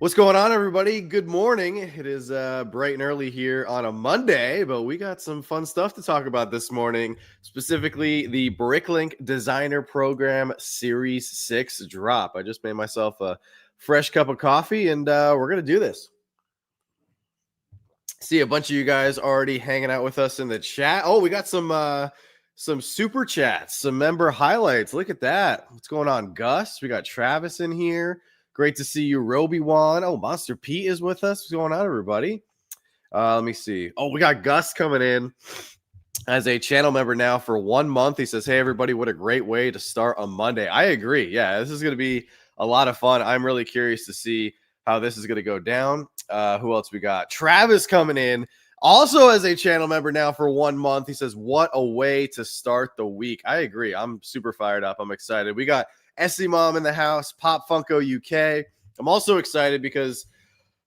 What's going on, everybody? Good morning. It is bright and early here on a Monday, but we got some fun stuff to talk about this morning, specifically the Bricklink Designer Program Series 6 drop. I just made myself a fresh cup of coffee, and we're going to do this. See a bunch of you guys already hanging out with us in the chat. Oh, we got some super chats, some member highlights. Look at that. What's going on, Gus? We got Travis in here. Great to see you, Roby1. Oh, Monster Pete is with us. What's going on, everybody? Let me see. Oh, we got Gus coming in as a channel member now for 1 month. He says, hey, everybody, what a great way to start a Monday. I agree. Yeah, this is going to be a lot of fun. I'm really curious to see how this is going to go down. Who else we got? Travis coming in. Also as a channel member now for 1 month. He says, what a way to start the week. I agree. I'm super fired up. I'm excited. We got Essie Mom in the house, Pop Funko UK. I'm also excited because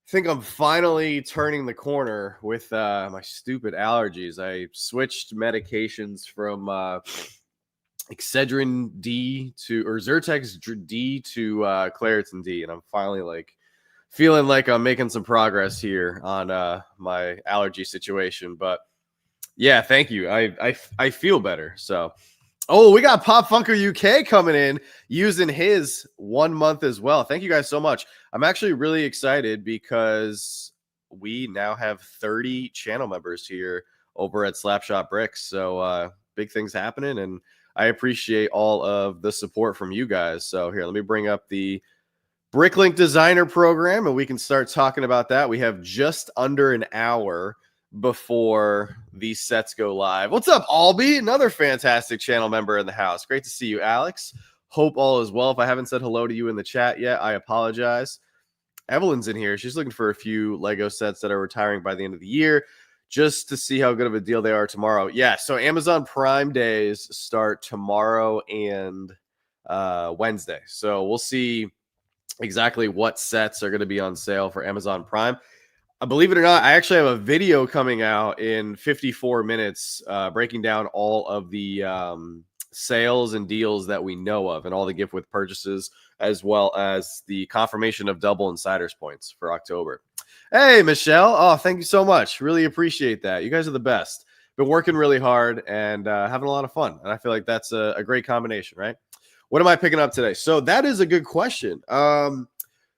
I think I'm finally turning the corner with my stupid allergies. I switched medications from Excedrin D or Zyrtex D to Claritin D, and I'm finally feeling like I'm making some progress here on my allergy situation. But yeah, thank you. I feel better. So. Oh, we got Pop Funko UK coming in using his 1 month as well. Thank you guys so much. I'm actually really excited because we now have 30 channel members here over at Slapshot Bricks. So big things happening, and I appreciate all of the support from you guys. So here, let me bring up the Bricklink Designer Program, and we can start talking about that. We have just under an hour before these sets go live. What's up, Albie? Another fantastic channel member in the house. Great to see you, Alex. Hope all is well. If I haven't said hello to you in the chat yet, I apologize. Evelyn's in here. She's looking for a few Lego sets that are retiring by the end of the year just to see how good of a deal they are tomorrow. Yeah, so Amazon Prime days start tomorrow and Wednesday. So we'll see exactly what sets are going to be on sale for Amazon Prime. Believe it or not, I actually have a video coming out in 54 minutes breaking down all of the sales and deals that we know of and all the gift with purchases, as well as the confirmation of double insiders points for October. Hey, Michelle. Oh, thank you so much. Really appreciate that. You guys are the best. Been working really hard and having a lot of fun. And I feel like that's a great combination, right? What am I picking up today? So that is a good question.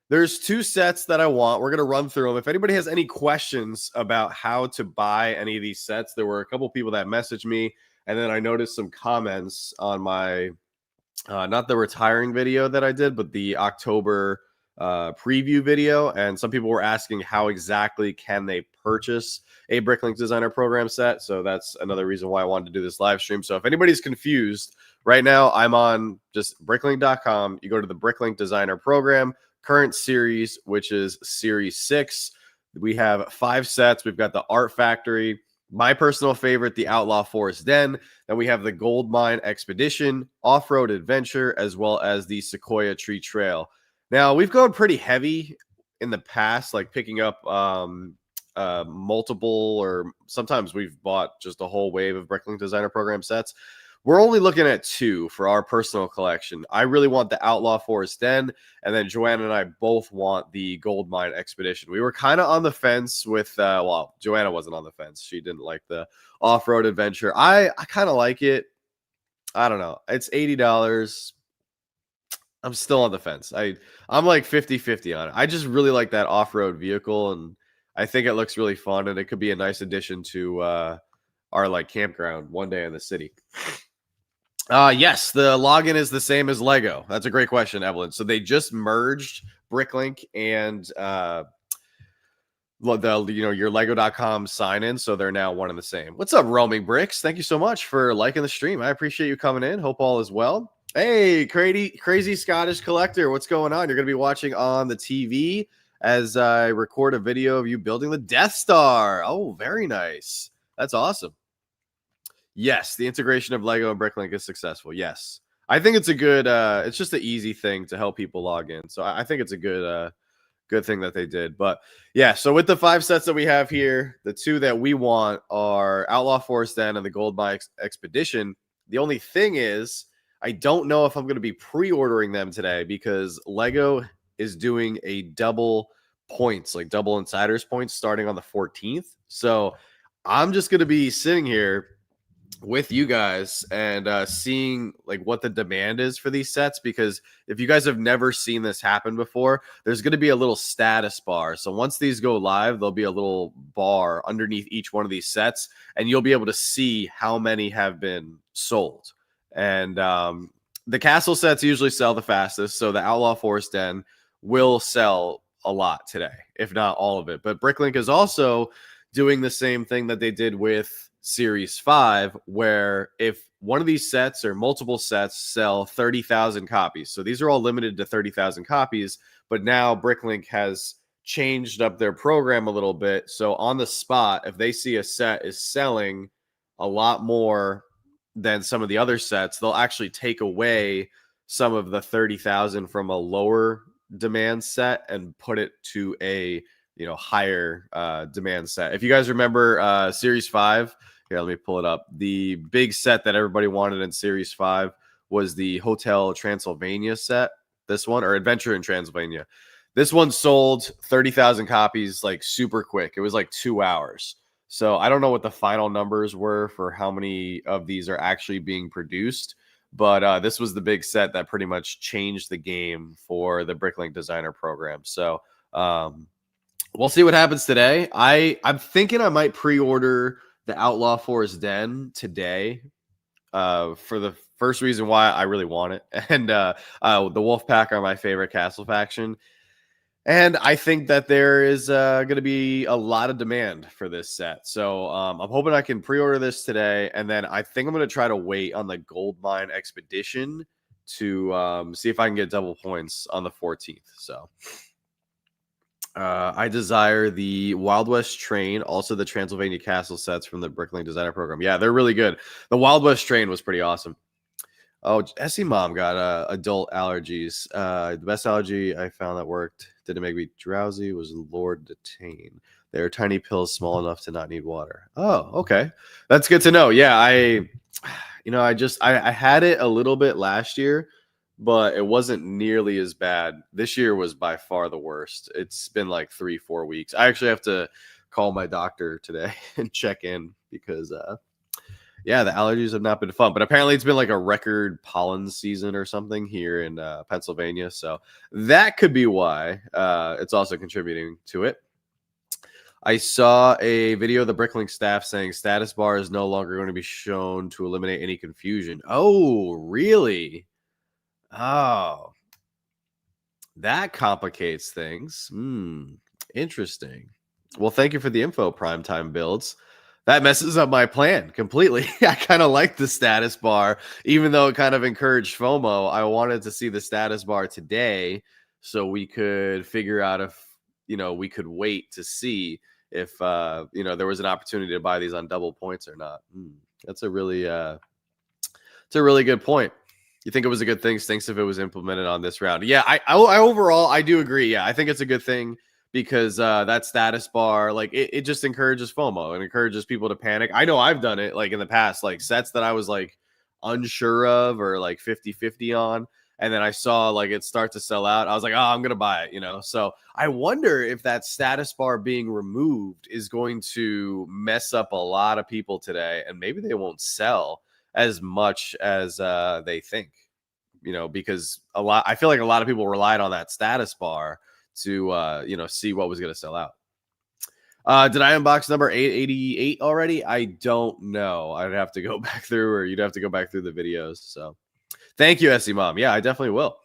There's 2 sets that I want. We're going to run through them. If anybody has any questions about how to buy any of these sets, there were a couple people that messaged me, and then I noticed some comments on my, not the retiring video that I did, but the October preview video. And some people were asking how exactly can they purchase a Bricklink Designer Program set. So that's another reason why I wanted to do this live stream. So if anybody's confused, right now I'm on just bricklink.com. You go to the Bricklink Designer Program. Current series, which is Series 6. We have 5 sets. We've got the Art Factory, my personal favorite, the Outlaw Forest Den. Then we have the Gold Mine Expedition, Off-Road Adventure, as well as the Sequoia Tree Trail. Now, we've gone pretty heavy in the past, like picking up multiple, or sometimes we've bought just a whole wave of Bricklink Designer Program sets. We're only looking at 2 for our personal collection. I really want the Outlaw Forest Den, and then Joanna and I both want the Gold Mine Expedition. We were kind of on the fence with, well, Joanna wasn't on the fence. She didn't like the Off-Road Adventure. I kind of like it. I don't know. It's $80. I'm still on the fence. I'm like 50-50 on it. I just really like that off-road vehicle, and I think it looks really fun, and it could be a nice addition to our like campground one day in the city. Yes, the login is the same as Lego. That's a great question, Evelyn. So they just merged Bricklink and your Lego.com sign in, so they're now one and the same. What's up, Roaming Bricks? Thank you so much for liking the stream. I appreciate you coming in. Hope all is well. Hey, crazy Scottish collector, what's going on? You're going to be watching on the TV as I record a video of you building the Death Star. Oh, very nice. That's awesome. Yes, the integration of Lego and Bricklink is successful. Yes. I think it's a good, it's just an easy thing to help people log in. So I think it's a good thing that they did. But yeah, so with the 5 sets that we have here, the 2 that we want are Outlaw Forest Den and the Gold Mine Expedition. The only thing is, I don't know if I'm going to be pre-ordering them today because Lego is doing a double points, like double insiders points, starting on the 14th. So I'm just going to be sitting here with you guys and seeing like what the demand is for these sets, because if you guys have never seen this happen before, there's going to be a little status bar. So once these go live, there'll be a little bar underneath each one of these sets, and you'll be able to see how many have been sold. And the castle sets usually sell the fastest, so the Outlaw Forest Den will sell a lot today, if not all of it. But Bricklink is also doing the same thing that they did with Series 5, where if one of these sets or multiple sets sell 30,000 copies, so these are all limited to 30,000 copies, but now Bricklink has changed up their program a little bit. So on the spot, if they see a set is selling a lot more than some of the other sets, they'll actually take away some of the 30,000 from a lower demand set and put it to a higher demand set. If you guys remember Series 5, here, let me pull it up. The big set that everybody wanted in Series 5 was the Hotel Transylvania set. This one, or Adventure in Transylvania. This one sold 30,000 copies like super quick. It was like 2 hours. So I don't know what the final numbers were for how many of these are actually being produced, but this was the big set that pretty much changed the game for the Bricklink Designer program. So we'll see what happens today. I'm thinking I might pre-order the Outlaw Forest Den today for the first reason why I really want it. And the Wolfpack are my favorite castle faction. And I think that there is going to be a lot of demand for this set. So I'm hoping I can pre-order this today. And then I think I'm going to try to wait on the Gold Mine Expedition to see if I can get double points on the 14th. So I desire the Wild West Train, also the Transylvania Castle sets from the Bricklink Designer program. Yeah, they're really good. The Wild West Train was pretty awesome. Oh, Essie Mom got adult allergies. The best allergy I found that worked, didn't make me drowsy, was Lord Detain. They are tiny pills small enough to not need water. Oh, okay. That's good to know. Yeah, I had it a little bit last year, but it wasn't nearly as bad. This year was by far the worst. It's been like 3-4 weeks. I actually have to call my doctor today and check in because, the allergies have not been fun. But apparently it's been like a record pollen season or something here in Pennsylvania. So that could be why it's also contributing to it. I saw a video of the Bricklink staff saying status bar is no longer going to be shown to eliminate any confusion. Oh, really? Oh, that complicates things. Interesting. Well, thank you for the info, Primetime Builds. That messes up my plan completely. I kind of like the status bar, even though it kind of encouraged FOMO. I wanted to see the status bar today so we could figure out if, we could wait to see if, there was an opportunity to buy these on double points or not. That's a really good point. You think it was a good thing? Stinks if it was implemented on this round. Yeah, I overall, I do agree. Yeah, I think it's a good thing because that status bar, like it just encourages FOMO and encourages people to panic. I know I've done it like in the past, like sets that I was like unsure of or like 50-50 on. And then I saw like it start to sell out. I was like, oh, I'm going to buy it, So I wonder if that status bar being removed is going to mess up a lot of people today. And maybe they won't sell as much as they think, because I feel like a lot of people relied on that status bar to, see what was going to sell out. Did I unbox number 888 already? I don't know. I'd have to go back through, or you'd have to go back through the videos. So thank you, Essie Mom. Yeah, I definitely will.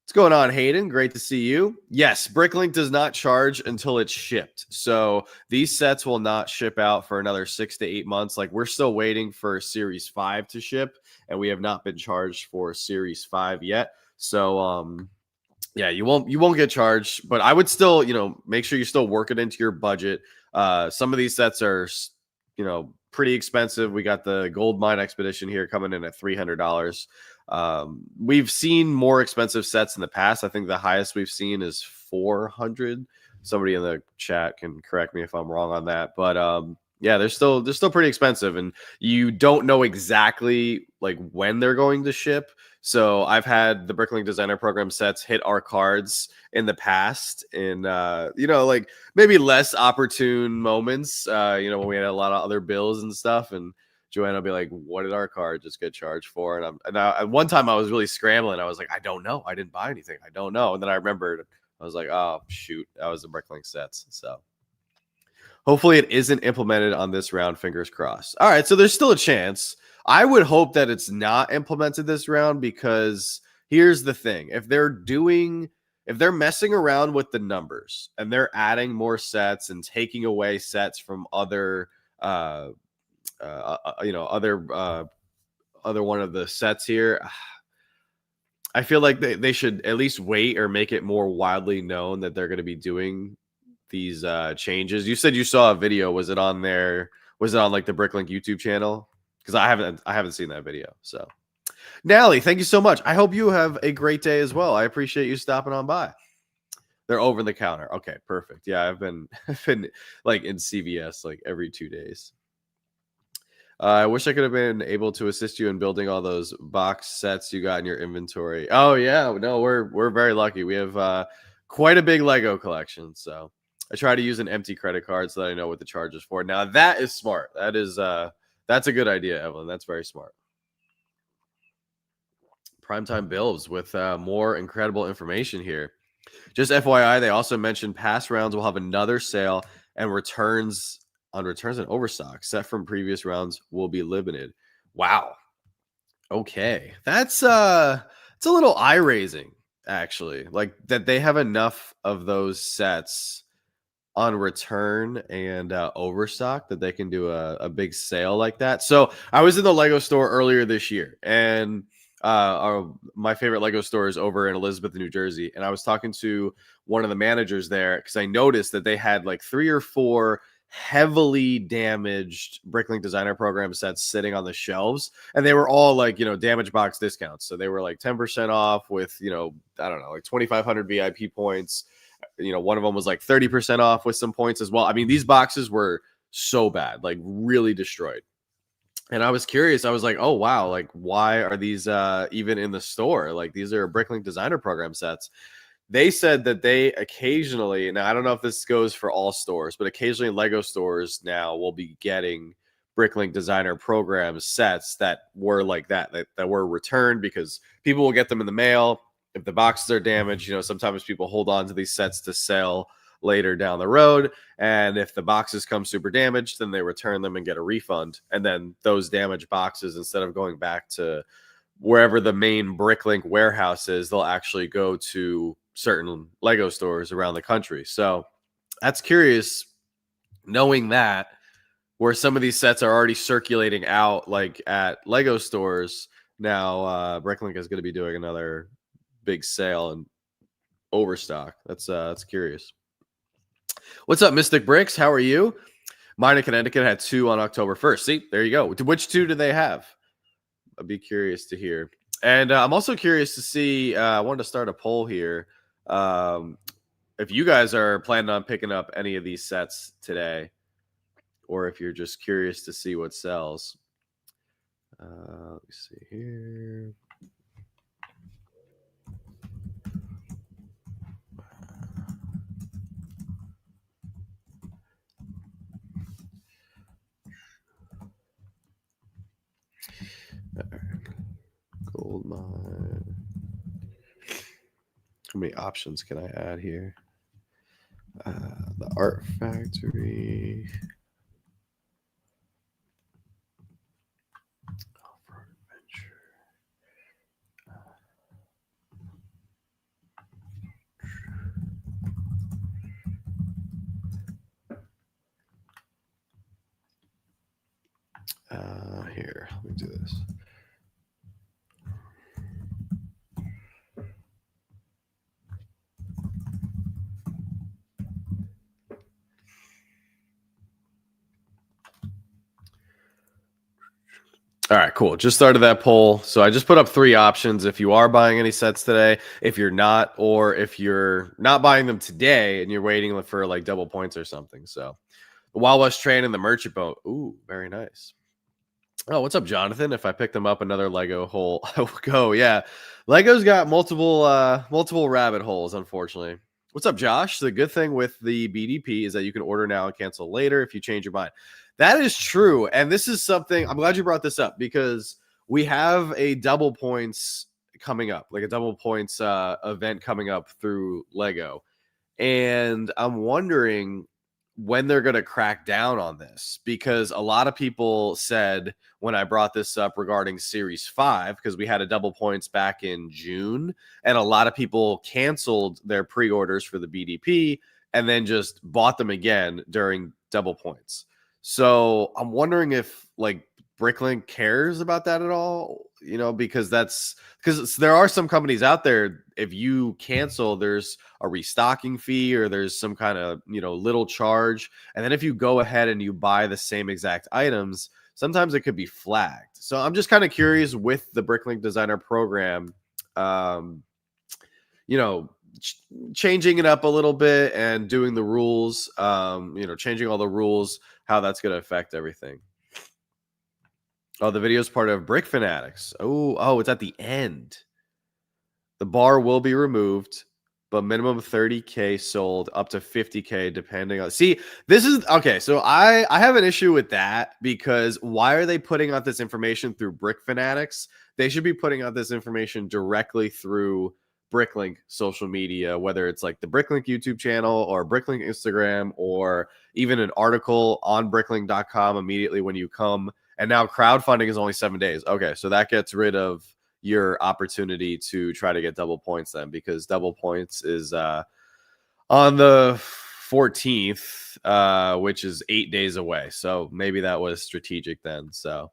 What's going on, Hayden? Great to see you. Yes, Bricklink does not charge until it's shipped. So these sets will not ship out for another 6 to 8 months. Like we're still waiting for Series 5 to ship, and we have not been charged for Series 5 yet. So yeah, you won't get charged, but I would still, make sure you still work it into your budget. Some of these sets are, pretty expensive. We got the Gold Mine Expedition here coming in at $300. We've seen more expensive sets in the past. I think the highest we've seen is $400. Somebody in the chat can correct me if I'm wrong on that. But Yeah, they're still pretty expensive, and you don't know exactly like when they're going to ship. So I've had the Bricklink Designer Program sets hit our cards in the past, in like maybe less opportune moments. When we had a lot of other bills and stuff, and Joanna will be like, "What did our card just get charged for?" At one time I was really scrambling. I was like, "I don't know. I didn't buy anything. I don't know." And then I remembered. I was like, "Oh shoot, that was the Bricklink sets." So. Hopefully, it isn't implemented on this round. Fingers crossed. All right, so there's still a chance. I would hope that it's not implemented this round because here's the thing: if they're messing around with the numbers and they're adding more sets and taking away sets from other, other one of the sets here, I feel like they should at least wait or make it more widely known that they're going to be doing these changes. You said you saw a video. Was it on there? Was it on like the Bricklink YouTube channel? Because I haven't seen that video. So Nally, thank you so much. I hope you have a great day as well. I appreciate you stopping on by. They're over the counter. Okay, perfect. Yeah, I've been like in CVS like every 2 days. I wish I could have been able to assist you in building all those box sets you got in your inventory. Oh yeah, no, we're very lucky. We have quite a big Lego collection. So I try to use an empty credit card so that I know what the charge is for. Now that is smart. That's a good idea, Evelyn. That's very smart. Primetime builds with more incredible information here. Just FYI, they also mentioned past rounds will have another sale, and returns and overstock set from previous rounds will be limited. Wow. Okay. It's a little eye raising, actually. Like that they have enough of those sets on return and overstock that they can do a big sale like that. So I was in the Lego store earlier this year, and my favorite Lego store is over in Elizabeth, New Jersey. And I was talking to one of the managers there because I noticed that they had like 3 or 4 heavily damaged Bricklink Designer Program sets sitting on the shelves, and they were all like damage box discounts. So they were like 10% off with I don't know, like 2,500 VIP points. One of them was like 30% off with some points as well. I mean, these boxes were so bad, like really destroyed. And I was curious. I was like, oh, wow, like why are these even in the store? Like these are Bricklink Designer Program sets. They said that they occasionally, now I don't know if this goes for all stores, but occasionally Lego stores now will be getting Bricklink Designer Program sets that were like that were returned because people will get them in the mail. If the boxes are damaged, sometimes people hold on to these sets to sell later down the road. And if the boxes come super damaged, then they return them and get a refund. And then those damaged boxes, instead of going back to wherever the main Bricklink warehouse is, they'll actually go to certain Lego stores around the country. So that's curious, knowing that where some of these sets are already circulating out like at Lego stores. Now Bricklink is going to be doing another big sale and overstock. That's curious. What's up, Mystic Bricks? How are you? Mine in Connecticut had 2 on October 1st. See, there you go. Which 2 do they have? I'd be curious to hear. And I'm also curious to see, I wanted to start a poll here. If you guys are planning on picking up any of these sets today, or if you're just curious to see what sells. Let me see here. Gold mine. How many options can I add here? The Art Factory. Off-road adventure. Here, let me do this. All right, cool. Just started that poll. So I just put up 3 options if you are buying any sets today, if you're not, or if you're not buying them today and you're waiting for like double points or something. So Wild West train and the merchant boat. Ooh, very nice. Oh, what's up, Jonathan? If I pick them up another Lego hole, I will go. Yeah. Lego's got multiple rabbit holes, unfortunately. What's up, Josh? The good thing with the BDP is that you can order now and cancel later if you change your mind. That is true. And this is something I'm glad you brought this up, because we have a double points coming up, like a double points event coming up through Lego. And I'm wondering when they're going to crack down on this, because a lot of people said when I brought this up regarding Series 5, because we had a double points back in June, and a lot of people canceled their pre-orders for the BDP and then just bought them again during double points. So I'm wondering if like Bricklink cares about that at all, because there are some companies out there, if you cancel, there's a restocking fee or there's some kind of, little charge. And then if you go ahead and you buy the same exact items, sometimes it could be flagged. So I'm just kind of curious with the Bricklink Designer Program, changing it up a little bit and doing the rules, changing all the rules, how that's going to affect everything. Oh, the video is part of Brick Fanatics. Oh, it's at the end. The bar will be removed, but minimum 30K sold, up to 50K depending on. See, this is okay. So I have an issue with that, because why are they putting out this information through Brick Fanatics? They should be putting out this information directly through Bricklink social media, whether it's like the Bricklink YouTube channel or Bricklink Instagram, or even an article on bricklink.com immediately when you come. And now crowdfunding is only 7 days. Okay, so that gets rid of your opportunity to try to get double points then, because double points is on the 14th, which is 8 days away. So maybe that was strategic then. So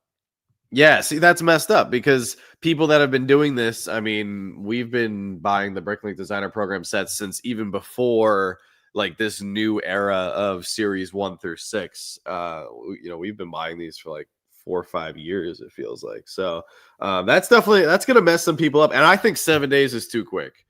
yeah, see, that's messed up, because people that have been doing this, I mean, we've been buying the Bricklink Designer Program sets since even before like this new era of Series 1 through 6. We've been buying these for like 4 or 5 years, it feels like. So that's going to mess some people up. And I think 7 days is too quick,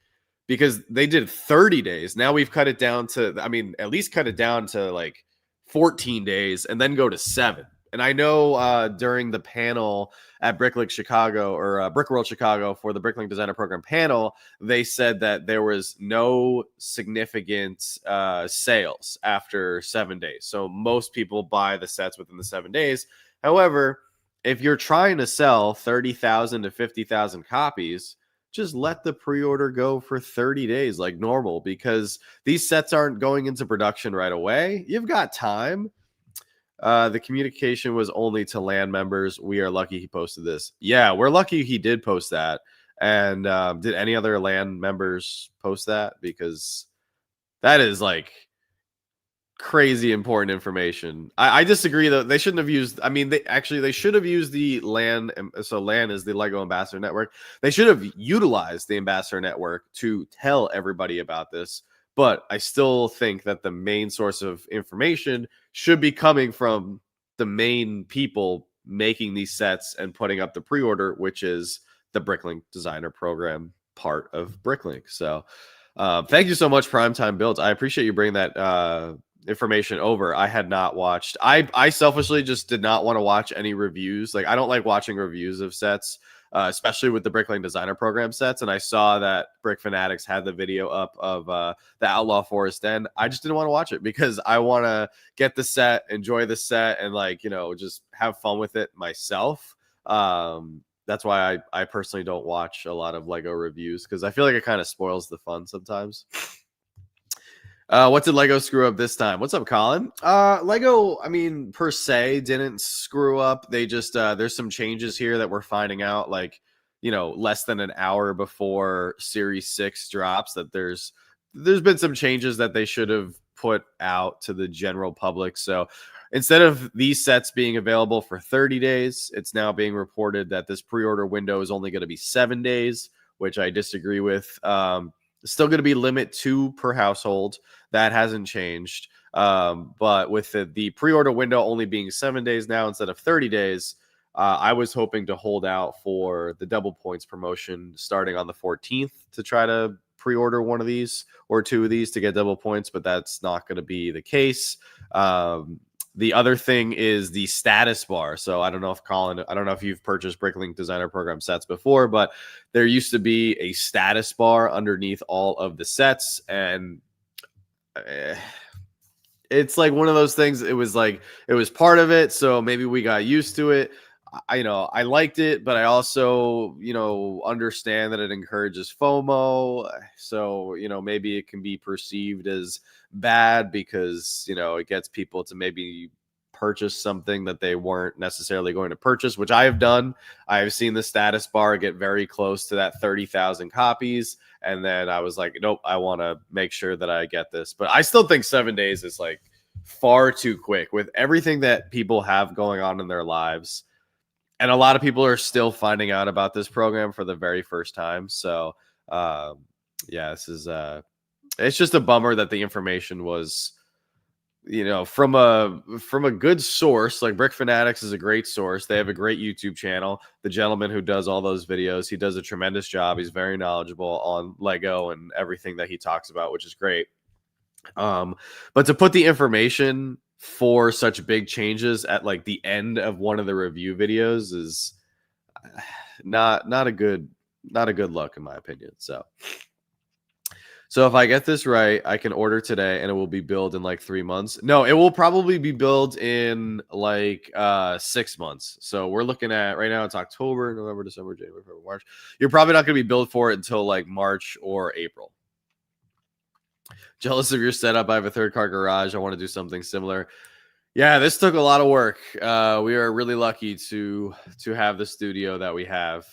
because they did 30 days. Now we've cut it down to, at least cut it down to like 14 days and then go to 7. And I know during the panel at Bricklink Chicago, or Brickworld Chicago, for the Bricklink Designer Program panel, they said that there was no significant sales after 7 days. So most people buy the sets within the 7 days. However, if you're trying to sell 30,000 to 50,000 copies, just let the pre-order go for 30 days like normal, because these sets aren't going into production right away. You've got time. The communication was only to LAN members. We are lucky he posted this. Yeah, we're lucky he did post that. And did any other LAN members post that? Because that is like crazy important information. I disagree though. They shouldn't have used, they should have used the LAN. So LAN is the Lego Ambassador Network. They should have utilized the Ambassador Network to tell everybody about this. But I still think that the main source of information should be coming from the main people making these sets and putting up the pre-order, which is the Bricklink Designer Program part of Bricklink. So thank you so much, Primetime Builds. I appreciate you bringing that information over. I had not watched. I selfishly just did not want to watch any reviews. Like, I don't like watching reviews of sets. Especially with the Bricklink Designer Program sets. And I saw that Brick Fanatics had the video up of the Outlaw Forest Den. I just didn't want to watch it, because I want to get the set, enjoy the set, and just have fun with it myself. That's why I personally don't watch a lot of Lego reviews, because I feel like it kind of spoils the fun sometimes. What did Lego screw up this time? What's up, Colin? Lego, per se, didn't screw up. They just, there's some changes here that we're finding out, less than an hour before Series 6 drops, that there's been some changes that they should have put out to the general public. So instead of these sets being available for 30 days, it's now being reported that this pre-order window is only going to be 7 days, which I disagree with. Still going to be limit 2 per household. That hasn't changed. But with the pre-order window only being 7 days now instead of 30 days, I was hoping to hold out for the double points promotion starting on the 14th to try to pre-order one of these or 2 of these to get double points, but that's not going to be the case. the other thing is the status bar. So I don't know if Colin, I don't know if you've purchased Bricklink designer program sets before, but there used to be a status bar underneath all of the sets. And it's like one of those things. It was like, it was part of it. So maybe we got used to it. I liked it, but I also, understand that it encourages FOMO. So, maybe it can be perceived as bad because, it gets people to maybe purchase something that they weren't necessarily going to purchase, which I have done. I have seen the status bar get very close to that 30,000 copies. And then I was like, nope, I want to make sure that I get this. But I still think 7 days is like far too quick with everything that people have going on in their lives. And a lot of people are still finding out about this program for the very first time. So, this is it's just a bummer that the information was, from a good source. Like Brick Fanatics is a great source. They have a great YouTube channel. The gentleman who does all those videos, he does a tremendous job. He's very knowledgeable on Lego and everything that he talks about, which is great. But to put the information for such big changes at like the end of one of the review videos is not a good look in my opinion. So if I get this right, I can order today and it will be billed in like 3 months. No, it will probably be billed in like 6 months. So we're looking at right now, it's October, November, December, January, February, March. You're probably not going to be billed for it until like March or April. Jealous of your setup. I have a 3rd-car garage. I want to do something similar. Yeah, this took a lot of work. We are really lucky to have the studio that we have.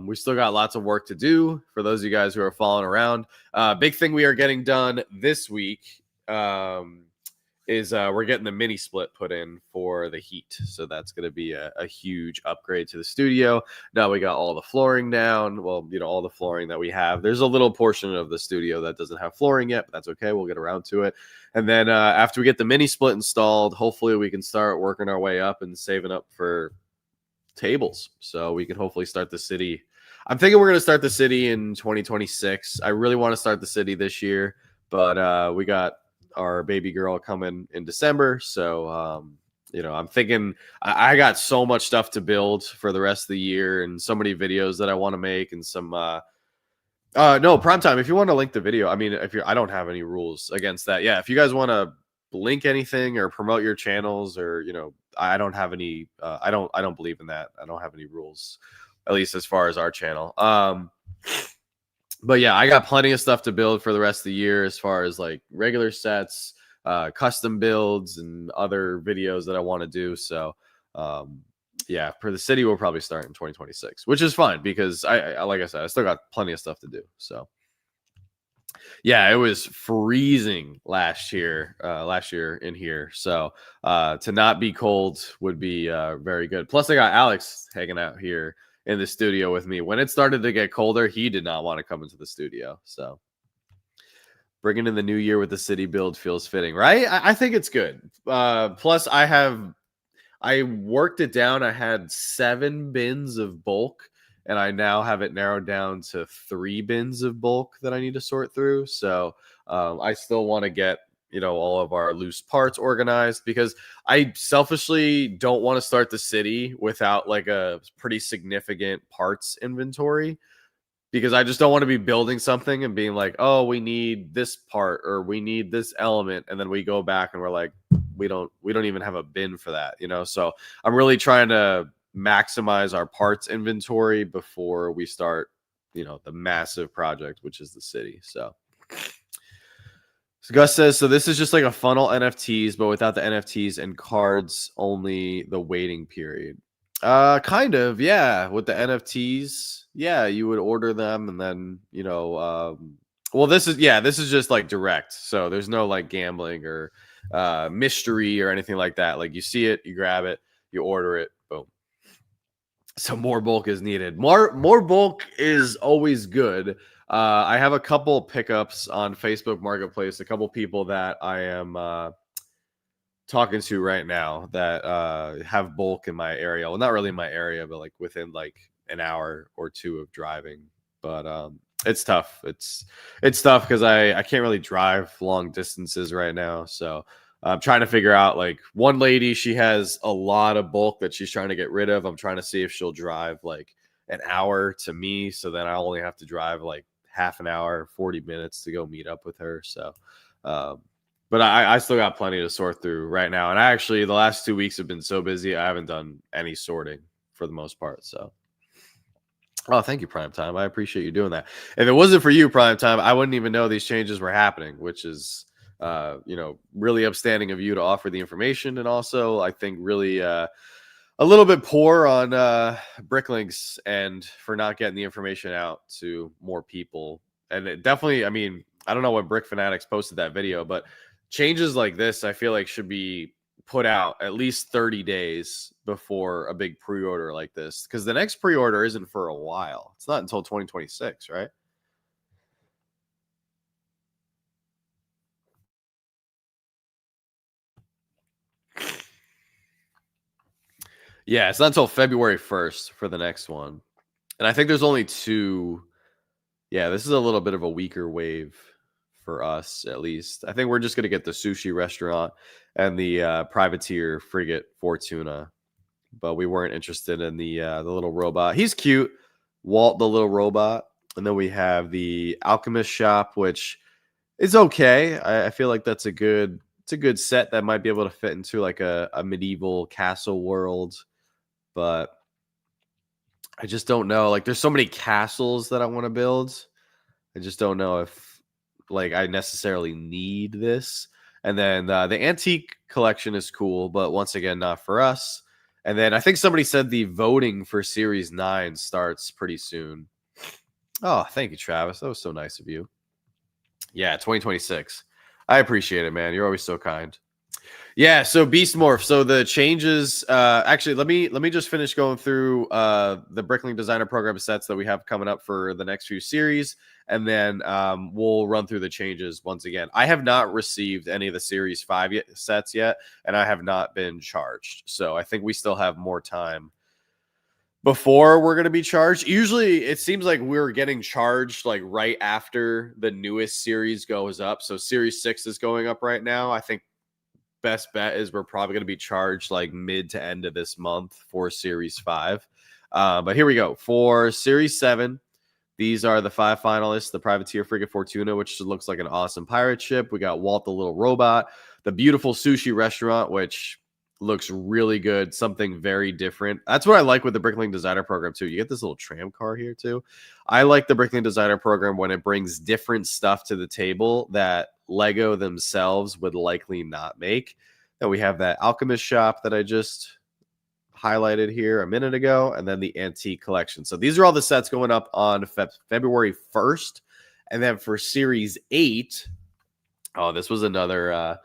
We still got lots of work to do for those of you guys who are following around. Big thing we are getting done this week is we're getting the mini split put in for the heat. So that's going to be a huge upgrade to the studio. Now we got all the flooring down. Well, all the flooring that we have. There's a little portion of the studio that doesn't have flooring yet, but that's okay. We'll get around to it. And then after we get the mini split installed, hopefully we can start working our way up and saving up for tables. So we can hopefully start the city. I'm thinking we're going to start the city in 2026. I really want to start the city this year, but we got our baby girl coming in December. So, I'm thinking I got so much stuff to build for the rest of the year and so many videos that I want to make and some, no, Primetime. If you want to link the video, I mean, I don't have any rules against that. Yeah. If you guys want to link anything or promote your channels or, I don't have any, I don't believe in that. I don't have any rules, at least as far as our channel. But yeah, I got plenty of stuff to build for the rest of the year as far as like regular sets, custom builds, and other videos that I want to do. So, yeah, for the city, we'll probably start in 2026, which is fine because I like I said, I still got plenty of stuff to do. So, yeah, it was freezing last year in here. So, to not be cold would be very good. Plus, I got Alex hanging out here in the studio with me. When it started to get colder, he did not want to come into the studio. So bringing in the new year with the city build feels fitting, right? I think it's good. Plus I worked it down. I had 7 bins of bulk and I now have it narrowed down to 3 bins of bulk that I need to sort through. So I still want to get all of our loose parts organized because I selfishly don't want to start the city without like a pretty significant parts inventory because I just don't want to be building something and being like, oh, we need this part or we need this element. And then we go back and we're like, we don't even have a bin for that, So I'm really trying to maximize our parts inventory before we start, the massive project, which is the city. So Gus says, so this is just like a funnel NFTs, but without the NFTs and cards, only the waiting period. Kind of, yeah. With the NFTs, yeah, you would order them and then, well, this is just like direct. So there's no like gambling or mystery or anything like that. Like you see it, you grab it, you order it, boom. So more bulk is needed. More bulk is always good. I have a couple pickups on Facebook Marketplace, a couple people that I am talking to right now that have bulk in my area. Well, not really in my area, but like within like an hour or 2 of driving. But it's tough. It's tough because I can't really drive long distances right now. So I'm trying to figure out like one lady, she has a lot of bulk that she's trying to get rid of. I'm trying to see if she'll drive like an hour to me. So then I only have to drive like half an hour, 40 minutes to go meet up with her. So, um, but I still got plenty to sort through right now. And I actually, the last 2 weeks have been so busy, I haven't done any sorting for the most part. So, oh, thank you, Prime Time. I appreciate you doing that. If it wasn't for you, Prime Time, I wouldn't even know these changes were happening, which is, really upstanding of you to offer the information. And also, I think really a little bit poor on Bricklink's end for not getting the information out to more people. And it definitely, I mean, I don't know when Brick Fanatics posted that video, but changes like this, I feel like should be put out at least 30 days before a big pre-order like this, because the next pre-order isn't for a while. It's not until 2026, right? Yeah, it's not until February 1st for the next one. And I think there's only two. Yeah, this is a little bit of a weaker wave for us, at least. I think we're just going to get the sushi restaurant and the privateer frigate Fortuna, but we weren't interested in the little robot. He's cute, Walt the little robot, and then we have the alchemist shop, which is okay. I feel like that's a good set that might be able to fit into like a medieval castle world, but I just don't know. Like, there's so many castles that I want to build. I just don't know if like I necessarily need this. And then the antique collection is cool, but once again, not for us. And then I think somebody said the voting for Series 9 starts pretty soon. Oh, thank you, Travis. That was so nice of you. Yeah, 2026. I appreciate it, man. You're always so kind. Yeah, so Beast Morph. So the changes. Actually, let me just finish going through the Bricklink Designer Program sets that we have coming up for the next few series, and then we'll run through the changes once again. I have not received any of the Series 5 sets yet, and I have not been charged. So I think we still have more time before we're going to be charged. Usually it seems like we're getting charged like right after the newest series goes up. So Series 6 is going up right now. I think best bet is we're probably going to be charged like mid to end of this month for Series 5. But here we go. For Series 7, these are the 5 finalists: the Privateer Frigate Fortuna, which looks like an awesome pirate ship. We got Walt the Little Robot, the beautiful sushi restaurant, which looks really good, something very different. That's what I like with the Bricklink Designer Program too. You get this little tram car here too. I like the Bricklink Designer Program when it brings different stuff to the table that Lego themselves would likely not make. Then we have that alchemist shop that I just highlighted here a minute ago, and then the antique collection. So these are all the sets going up on February 1st. And then for Series 8, oh, this was another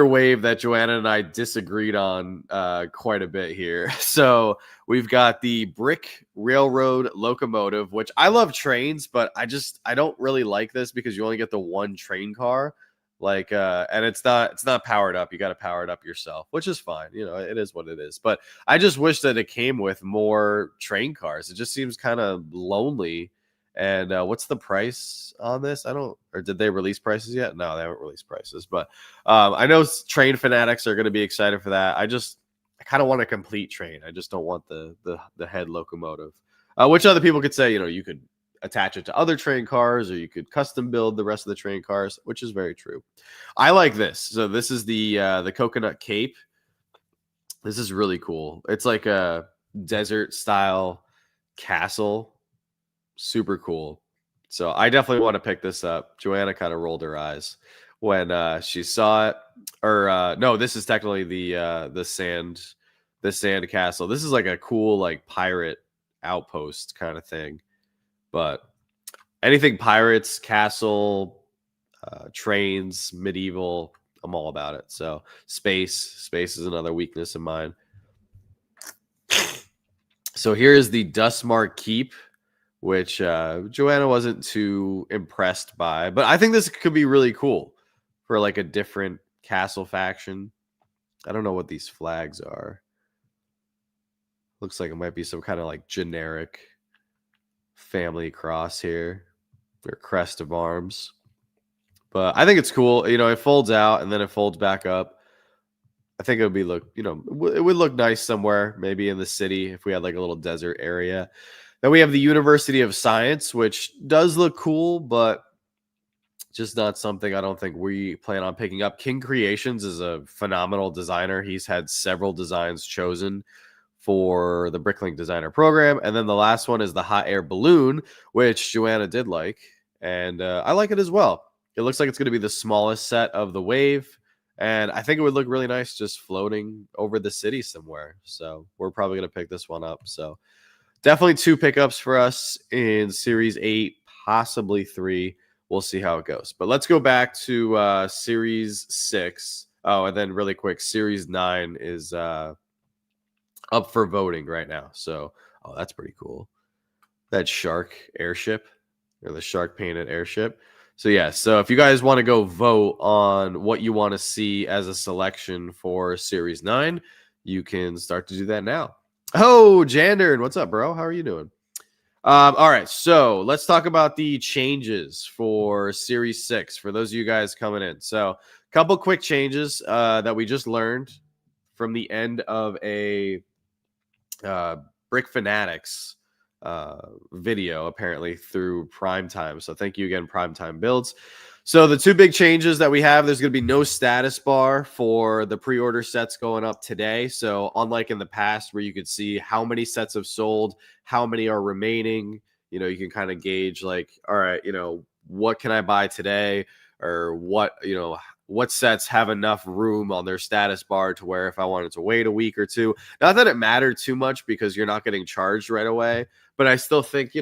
wave that Joanna and I disagreed on quite a bit here. So we've got the Brick Railroad Locomotive, which I love trains, but I don't really like this because you only get the one train car. Like and it's not powered up. You got to power it up yourself, which is fine. You know, it is what it is. But I just wish that it came with more train cars. It just seems kind of lonely. And what's the price on this? I don't, or did they release prices yet? No, they haven't released prices. But I know train fanatics are going to be excited for that. I kind of want a complete train. I just don't want the head locomotive, which other people could say, you could attach it to other train cars, or you could custom build the rest of the train cars, which is very true. I like this. So this is the Coconut Cape. This is really cool. It's like a desert style castle. Super cool. So I definitely want to pick this up. Joanna kind of rolled her eyes when she saw it. Or no, this is technically the sand castle. This is like a cool like pirate outpost kind of thing. But anything pirates, castle, trains, medieval, I'm all about it. So space is another weakness of mine. So here is the Dustmark Keep, which Joanna wasn't too impressed by, but I think this could be really cool for like a different castle faction. I don't know what these flags are. Looks like it might be some kind of like generic family cross here, or crest of arms. But I think it's cool. It folds out and then it folds back up. I think it would be it would look nice somewhere, maybe in the city if we had like a little desert area. Then we have the University of Science, which does look cool, but just not something I don't think we plan on picking up. King Creations is a phenomenal designer. He's had several designs chosen for the Bricklink designer program. And then the last one is the hot air balloon, which Joanna did like. And I like it as well. It looks like it's going to be the smallest set of the wave. And I think it would look really nice just floating over the city somewhere. So we're probably going to pick this one up. So definitely 2 pickups for us in Series 8, possibly 3. We'll see how it goes. But let's go back to Series 6. Oh, and then really quick, Series 9 is up for voting right now. So, that's pretty cool. That shark airship, or the shark painted airship. So, yeah. So if you guys want to go vote on what you want to see as a selection for Series 9, you can start to do that now. Oh, Jandern, what's up, bro? How are you doing? All right, so let's talk about the changes for Series 6 for those of you guys coming in. So, a couple quick changes that we just learned from the end of a Brick Fanatics video, apparently through Primetime. So, thank you again, Primetime Builds. So the 2 big changes that we have, there's going to be no status bar for the pre-order sets going up today. So unlike in the past where you could see how many sets have sold, how many are remaining, you can kind of gauge like, all right, what can I buy today, or what sets have enough room on their status bar to where if I wanted to wait a week or 2, not that it mattered too much because you're not getting charged right away, but I still think,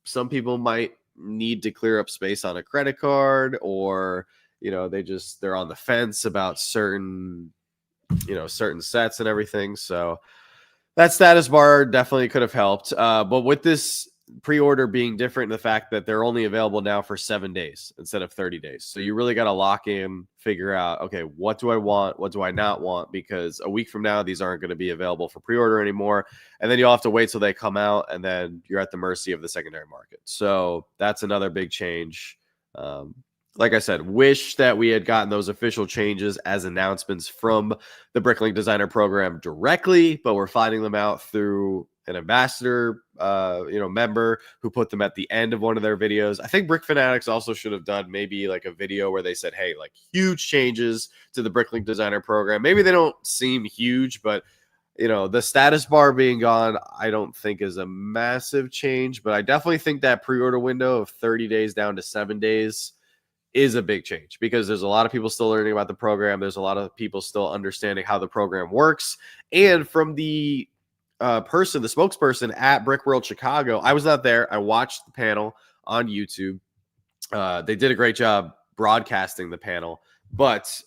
some people might need to clear up space on a credit card, or they're on the fence about certain sets and everything. So that status bar definitely could have helped, but with this pre-order being different in the fact that they're only available now for 7 days instead of 30 days, so you really got to lock in, figure out, okay, what do I want, what do I not want, because a week from now these aren't going to be available for pre-order anymore, and then you'll have to wait till they come out, and then you're at the mercy of the secondary market. So that's another big change. Like I said, wish that we had gotten those official changes as announcements from the Bricklink designer program directly, but we're finding them out through an ambassador member who put them at the end of one of their videos. I think Brick Fanatics also should have done maybe like a video where they said, hey, like huge changes to the Bricklink designer program. Maybe they don't seem huge, but the status bar being gone, I don't think is a massive change, but I definitely think that pre-order window of 30 days down to 7 days is a big change, because there's a lot of people still learning about the program. There's a lot of people still understanding how the program works. And from the spokesperson at Brick World Chicago, I was not there. I watched the panel on YouTube. They did a great job broadcasting the panel, but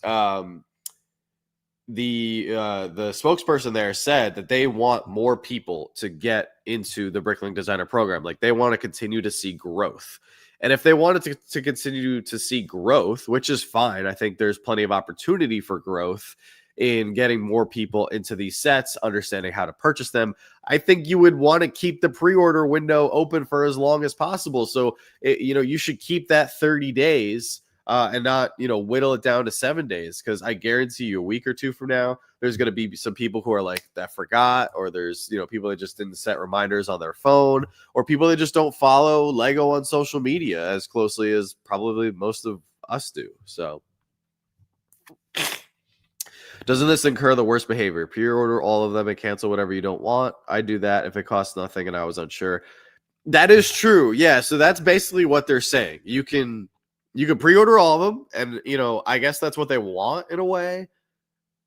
the spokesperson there said that they want more people to get into the Bricklink designer program. Like, they want to continue to see growth. And if they wanted to continue to see growth, which is fine, I think there's plenty of opportunity for growth in getting more people into these sets, understanding how to purchase them. I think you would want to keep the pre-order window open for as long as possible. So, you should keep that 30 days and not, whittle it down to 7 days, because I guarantee you a week or 2 from now, there's going to be some people who are like, that forgot, or there's, people that just didn't set reminders on their phone, or people that just don't follow Lego on social media as closely as probably most of us do. So doesn't this incur the worst behavior? Pre-order all of them and cancel whatever you don't want. I do that if it costs nothing and I was unsure. That is true. Yeah. So that's basically what they're saying. You can pre-order all of them, and I guess that's what they want in a way.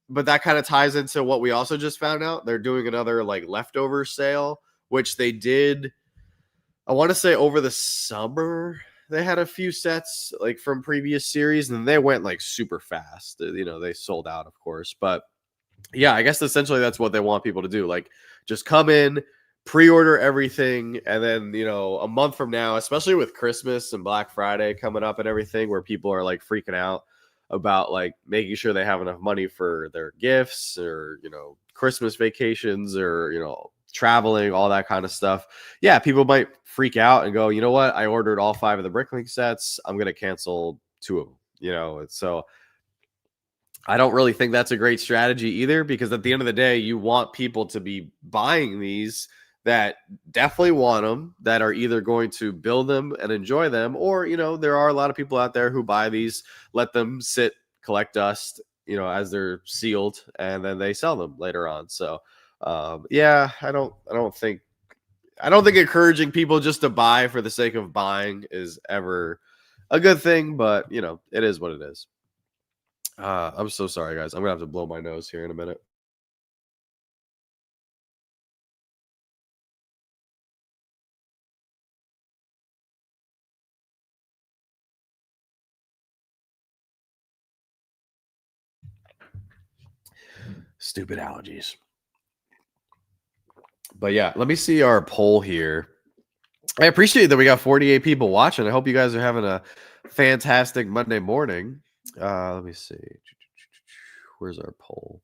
But that kind of ties into what we also just found out. They're doing another like leftover sale, which they did, I want to say, over the summer. They had a few sets like from previous series, and they went like super fast. They sold out, of course. But yeah, I guess essentially that's what they want people to do. Like, just come in, pre-order everything, and then a month from now, especially with Christmas and Black Friday coming up and everything, where people are like freaking out about like making sure they have enough money for their gifts, or Christmas vacations, or traveling, all that kind of stuff. Yeah, people might freak out and go, you know what, I ordered all 5 of the Bricklink sets, I'm gonna cancel 2 of them, So I don't really think that's a great strategy either, because at the end of the day, you want people to be buying these that definitely want them, that are either going to build them and enjoy them, or, there are a lot of people out there who buy these, let them sit, collect dust, as they're sealed, and then they sell them later on. So, yeah, I don't think encouraging people just to buy for the sake of buying is ever a good thing, but it is what it is. I'm so sorry, guys. I'm gonna have to blow my nose here in a minute. Stupid allergies. But yeah, let me see our poll here. I appreciate that we got 48 people watching. I hope you guys are having a fantastic Monday morning. Let me see. Where's our poll?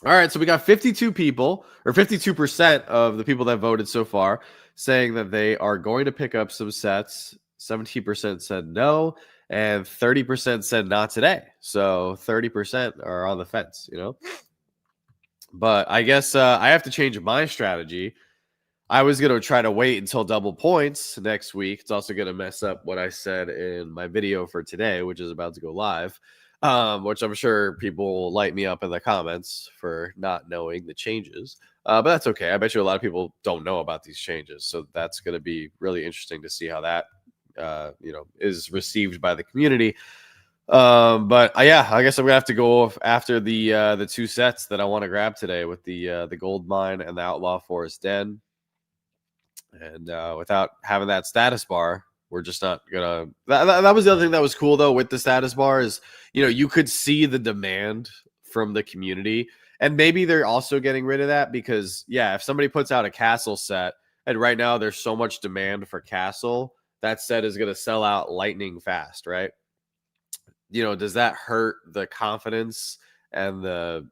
All right, so we got 52 people, or 52% of the people that voted so far, saying that they are going to pick up some sets. 17% said no, and 30% said not today. So 30% are on the fence, But I guess I have to change my strategy. I was going to try to wait until double points next week. It's also going to mess up what I said in my video for today, which is about to go live, which I'm sure people will light me up in the comments for not knowing the changes. But that's okay. I bet you a lot of people don't know about these changes. So that's going to be really interesting to see how that, is received by the community. But yeah, I guess I'm gonna have to go after the two sets that I want to grab today, with the gold mine and the outlaw forest den. And without having that status bar, we're just not gonna. That was the other thing that was cool though with the status bar is, you could see the demand from the community, and maybe they're also getting rid of that because, yeah, if somebody puts out a castle set, and right now there's so much demand for castle, that set is gonna sell out lightning fast, right? Does that hurt the confidence and the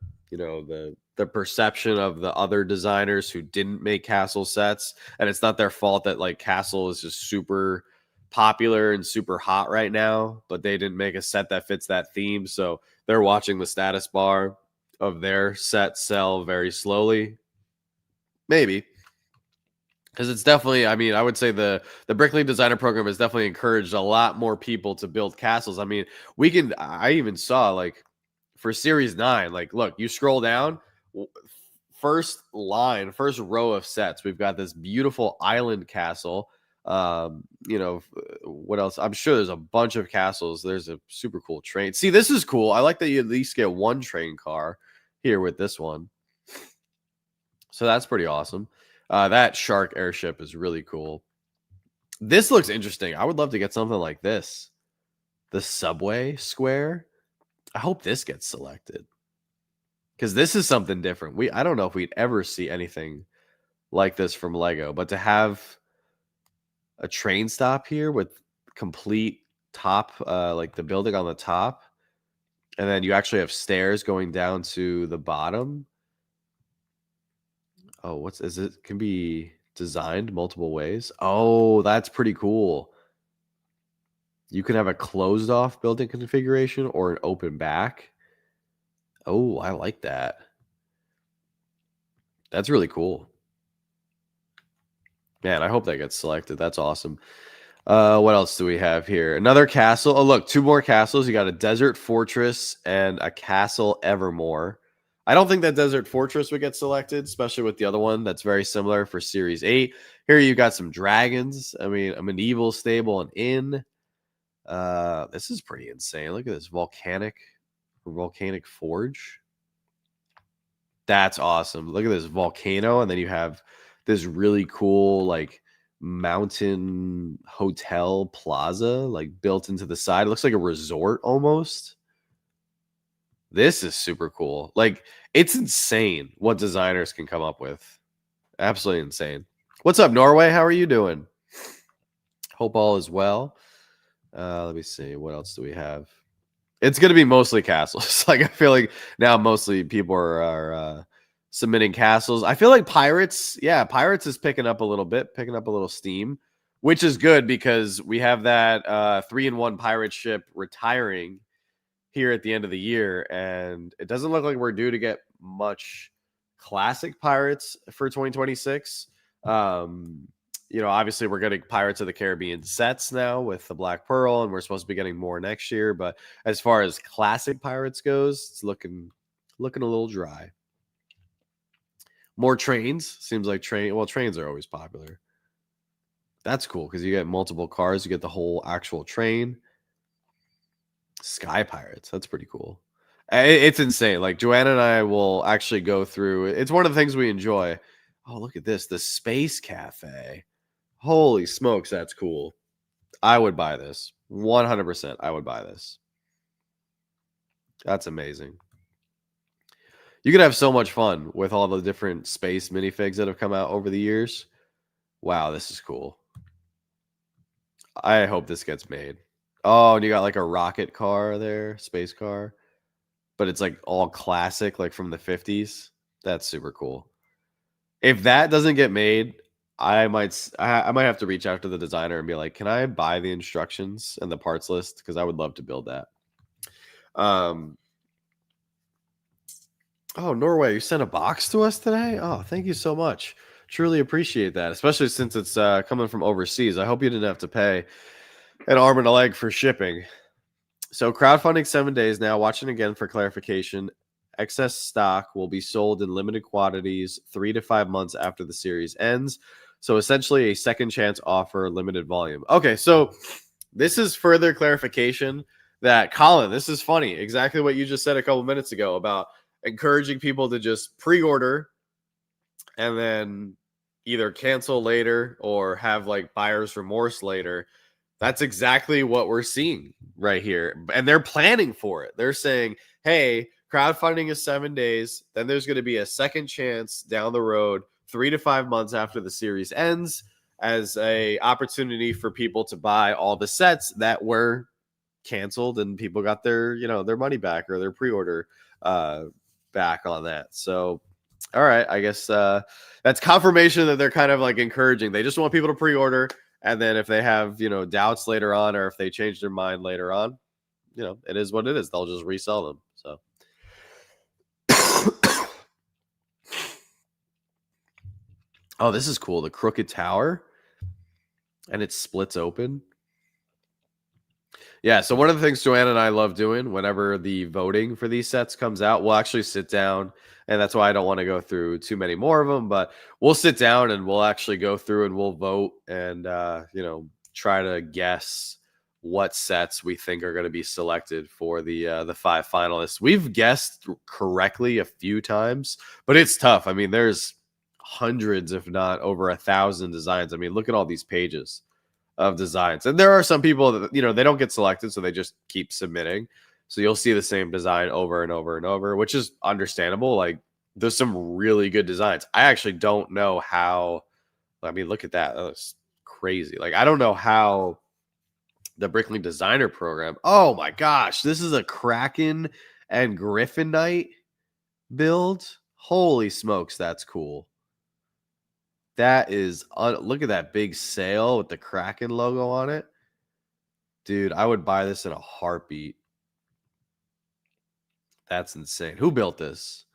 perception of the other designers who didn't make castle sets? And it's not their fault that like castle is just super popular and super hot right now, but they didn't make a set that fits that theme. So they're watching the status bar of their set sell very slowly. Maybe. Because it's definitely, I mean, I would say the Bricklink designer program has definitely encouraged a lot more people to build castles. I mean, I even saw like for Series 9, like, look, you scroll down, first row of sets, we've got this beautiful island castle. What else? I'm sure there's a bunch of castles. There's a super cool train. See, this is cool. I like that you at least get one train car here with this one. So that's pretty awesome. That shark airship is really cool. This looks interesting. I would love to get something like this. The subway square. I hope this gets selected, because this is something different. I don't know if we'd ever see anything like this from Lego, but to have a train stop here with complete top, like the building on the top, and then you actually have stairs going down to the bottom. Oh, can be designed multiple ways. Oh, that's pretty cool. You can have a closed off building configuration or an open back. Oh, I like that. That's really cool. Man, I hope that gets selected. That's awesome. What else do we have here? Another castle. Oh, look, two more castles. You got a desert fortress and a castle evermore. I don't think that desert fortress would get selected, especially with the other one that's very similar for Series 8. Here you got some dragons. I mean, a medieval stable and inn. This is pretty insane. Look at this volcanic forge. That's awesome. Look at this volcano, and then you have this really cool like mountain hotel plaza like built into the side. It looks like a resort almost. This is super cool. Like, it's insane what designers can come up with. Absolutely insane. What's up, Norway? How are you doing? Hope all is well. Let me see. What else do we have? It's going to be mostly castles. Like, I feel like now mostly people are submitting castles. I feel like pirates is picking up a little bit, picking up a little steam which is good because we have that 3-in-1 pirate ship retiring here at the end of the year, and it doesn't look like we're due to get much classic pirates for 2026. Obviously we're getting Pirates of the Caribbean sets now with the Black Pearl, and we're supposed to be getting more next year. But as far as classic pirates goes, it's looking a little dry. More trains. Seems like trains are always popular. That's cool because you get multiple cars. You get the whole actual train. Sky Pirates. That's pretty cool. It's insane. Like Joanna and I will actually go through. It's one of the things we enjoy. Oh, look at this. The Space Cafe. Holy smokes, that's cool. I would buy this. 100%. I would buy this. That's amazing. You could have so much fun with all the different space minifigs that have come out over the years. Wow, this is cool. I hope this gets made. Oh, and you got like a rocket car there, space car. But it's like all classic, like from the 50s. That's super cool. If that doesn't get made, I might have to reach out to the designer and be like, can I buy the instructions and the parts list? Because I would love to build that. Oh, Norway, you sent a box to us today? Oh, thank you so much. Truly appreciate that, especially since it's coming from overseas. I hope you didn't have to pay an arm and a leg for shipping. So crowdfunding 7 days now. Watching again for clarification. Excess stock will be sold in limited quantities 3 to 5 months after the series ends. So essentially a second chance offer, limited volume. Okay, so this is further clarification that, Colin, this is funny. Exactly what you just said a couple minutes ago about encouraging people to just pre-order and then either cancel later or have like buyer's remorse later. That's exactly what we're seeing right here. And they're planning for it. They're saying, hey, crowdfunding is 7 days. Then there's going to be a second chance down the road, 3 to 5 months after the series ends, as a opportunity for people to buy all the sets that were canceled and people got their money back or their pre-order back on that. So, all right, I guess that's confirmation that they're kind of like encouraging. They just want people to pre-order. And then if they have, doubts later on, or if they change their mind later on, it is what it is. They'll just resell them. So. Oh, this is cool. The Crooked Tower. And it splits open. Yeah, so one of the things Joanna and I love doing whenever the voting for these sets comes out, we'll actually sit down, and that's why I don't want to go through too many more of them, but we'll sit down and we'll actually go through and we'll vote and, try to guess what sets we think are going to be selected for the 5 finalists. We've guessed correctly a few times, but it's tough. I mean, there's hundreds, if not over 1,000 designs. I mean, look at all these pages of designs, and there are some people that they don't get selected, so they just keep submitting. So you'll see the same design over and over and over, which is understandable. Like, there's some really good designs. I actually don't know how. I mean, look at that. That looks crazy. Like, I don't know how the Bricklink designer program. Oh my gosh, this is a Kraken and Griffin Knight build. Holy smokes, that's cool. That is, look at that big sail with the Kraken logo on it. Dude, I would buy this in a heartbeat. That's insane. Who built this?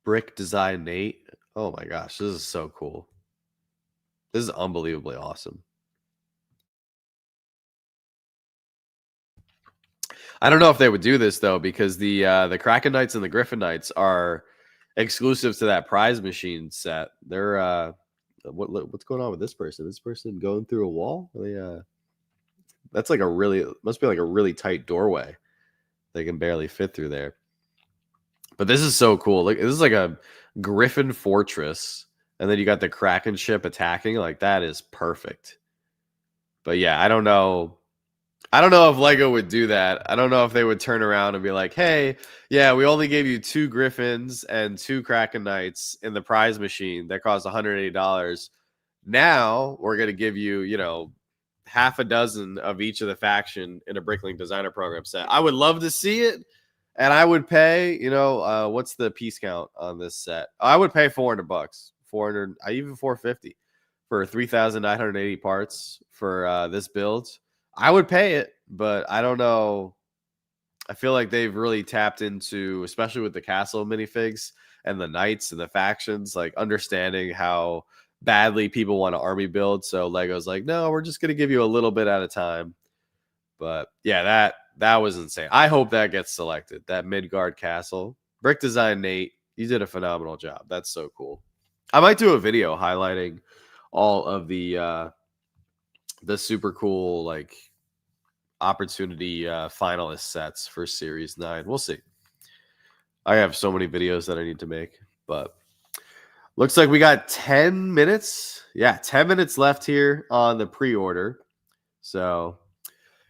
Brick Design Nate. Oh my gosh, this is so cool. This is unbelievably awesome. I don't know if they would do this though, because the Kraken Knights and the Griffin Knights are exclusive to that prize machine set. They're what's going on with this person? This person going through a wall? That's like must be like a really tight doorway. They can barely fit through there. But this is so cool. Like, this is like a Griffin fortress, and then you got the Kraken ship attacking. Like, that is perfect. But yeah, I don't know if Lego would do that. I don't know if they would turn around and be like, hey, yeah, we only gave you 2 Griffins and 2 Kraken Knights in the prize machine that cost $180. Now we're going to give you, half a dozen of each of the faction in a Bricklink designer program set. I would love to see it, and I would pay, what's the piece count on this set? I would pay $400. 400, even 450 for 3,980 parts for this build, I would pay it, but I don't know. I feel like they've really tapped into, especially with the castle minifigs and the knights and the factions, like understanding how badly people want to army build. So Lego's like, no, we're just gonna give you a little bit at a time. But yeah, that was insane. I hope that gets selected. That Midgard castle. Brick design Nate, you did a phenomenal job. That's so cool. I might do a video highlighting all of the super cool like opportunity finalist sets for Series 9. We'll see. I have so many videos that I need to make, but looks like we got 10 minutes. Yeah, 10 minutes left here on the pre-order. So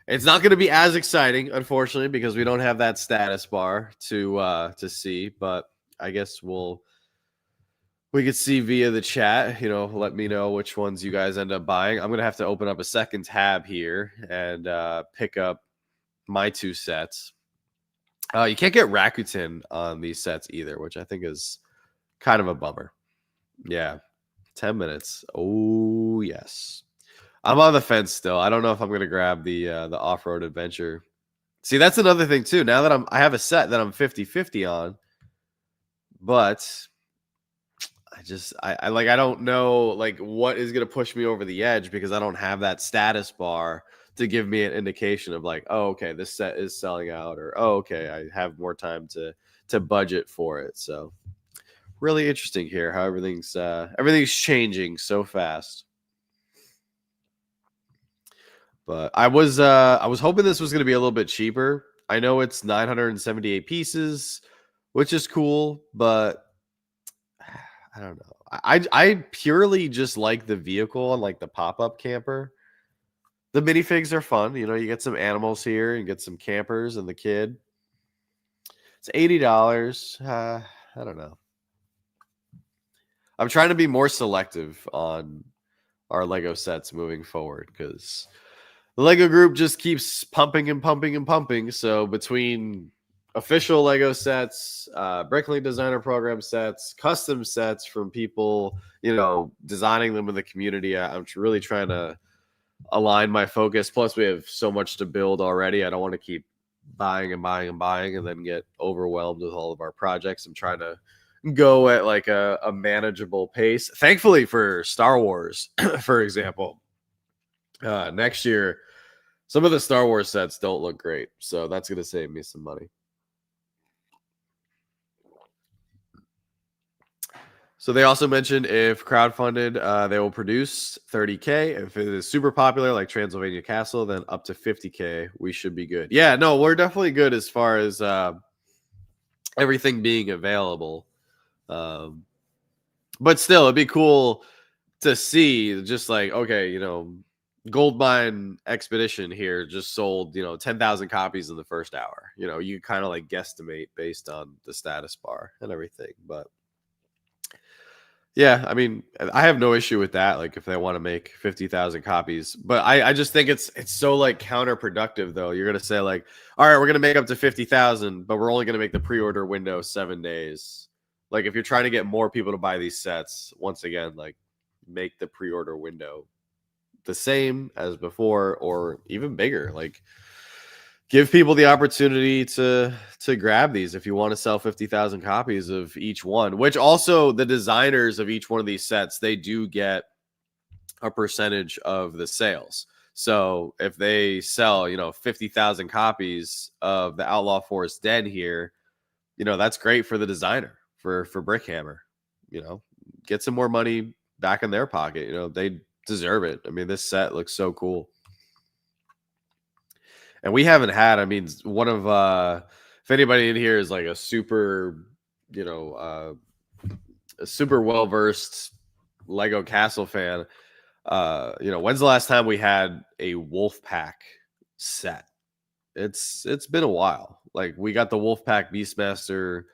it's not going to be as exciting, unfortunately, because we don't have that status bar to see. But I guess we could see via the chat. Let me know which ones you guys end up buying. I'm going to have to open up a second tab here and pick up my 2 sets. You can't get Rakuten on these sets either, which I think is kind of a bummer. Yeah, 10 minutes. Oh yes. I'm on the fence still. I don't know if I'm going to grab the off-road adventure. See, that's another thing too. Now that I have a set that I'm 50-50 on, but I don't know like what is going to push me over the edge because I don't have that status bar to give me an indication of like, oh, okay, this set is selling out, or oh, okay, I have more time to budget for it. So really interesting here how everything's changing so fast. But I was hoping this was going to be a little bit cheaper. I know it's 978 pieces, which is cool, but I don't know. I purely just like the vehicle and like the pop-up camper. The minifigs are fun. You get some animals here and get some campers and the kid. It's $80. I don't know. I'm trying to be more selective on our Lego sets moving forward because the Lego group just keeps pumping and pumping and pumping. So between official Lego sets, Bricklink designer program sets, custom sets from people, designing them in the community, I'm really trying to align my focus. Plus, we have so much to build already. I don't want to keep buying and buying and buying and then get overwhelmed with all of our projects. I'm trying to go at like a manageable pace. Thankfully for Star Wars, for example, next year, some of the Star Wars sets don't look great. So that's going to save me some money. So they also mentioned if crowdfunded, they will produce 30K. If it is super popular, like Transylvania Castle, then up to 50K, we should be good. Yeah, no, we're definitely good as far as everything being available. But still, it'd be cool to see just like, okay, Goldmine Expedition here just sold, 10,000 copies in the first hour. You kind of like guesstimate based on the status bar and everything. But yeah, I mean, I have no issue with that. Like if they want to make 50,000 copies, but I just think it's so like counterproductive though. You're going to say like, all right, we're going to make up to 50,000, but we're only going to make the pre-order window 7 days. Like if you're trying to get more people to buy these sets, once again, like make the pre-order window the same as before or even bigger. Like give people the opportunity to grab these if you want to sell 50,000 copies of each one, which also the designers of each one of these sets, they do get a percentage of the sales. So if they sell, 50,000 copies of the Outlaw Forest Den here, that's great for the designer, for Brickhammer, get some more money back in their pocket. They deserve it. I mean, this set looks so cool. And we haven't had, I mean, one of, if anybody in here is like a super, a super well-versed Lego Castle fan, when's the last time we had a Wolfpack set? It's been a while. Like we got the Wolfpack Beastmaster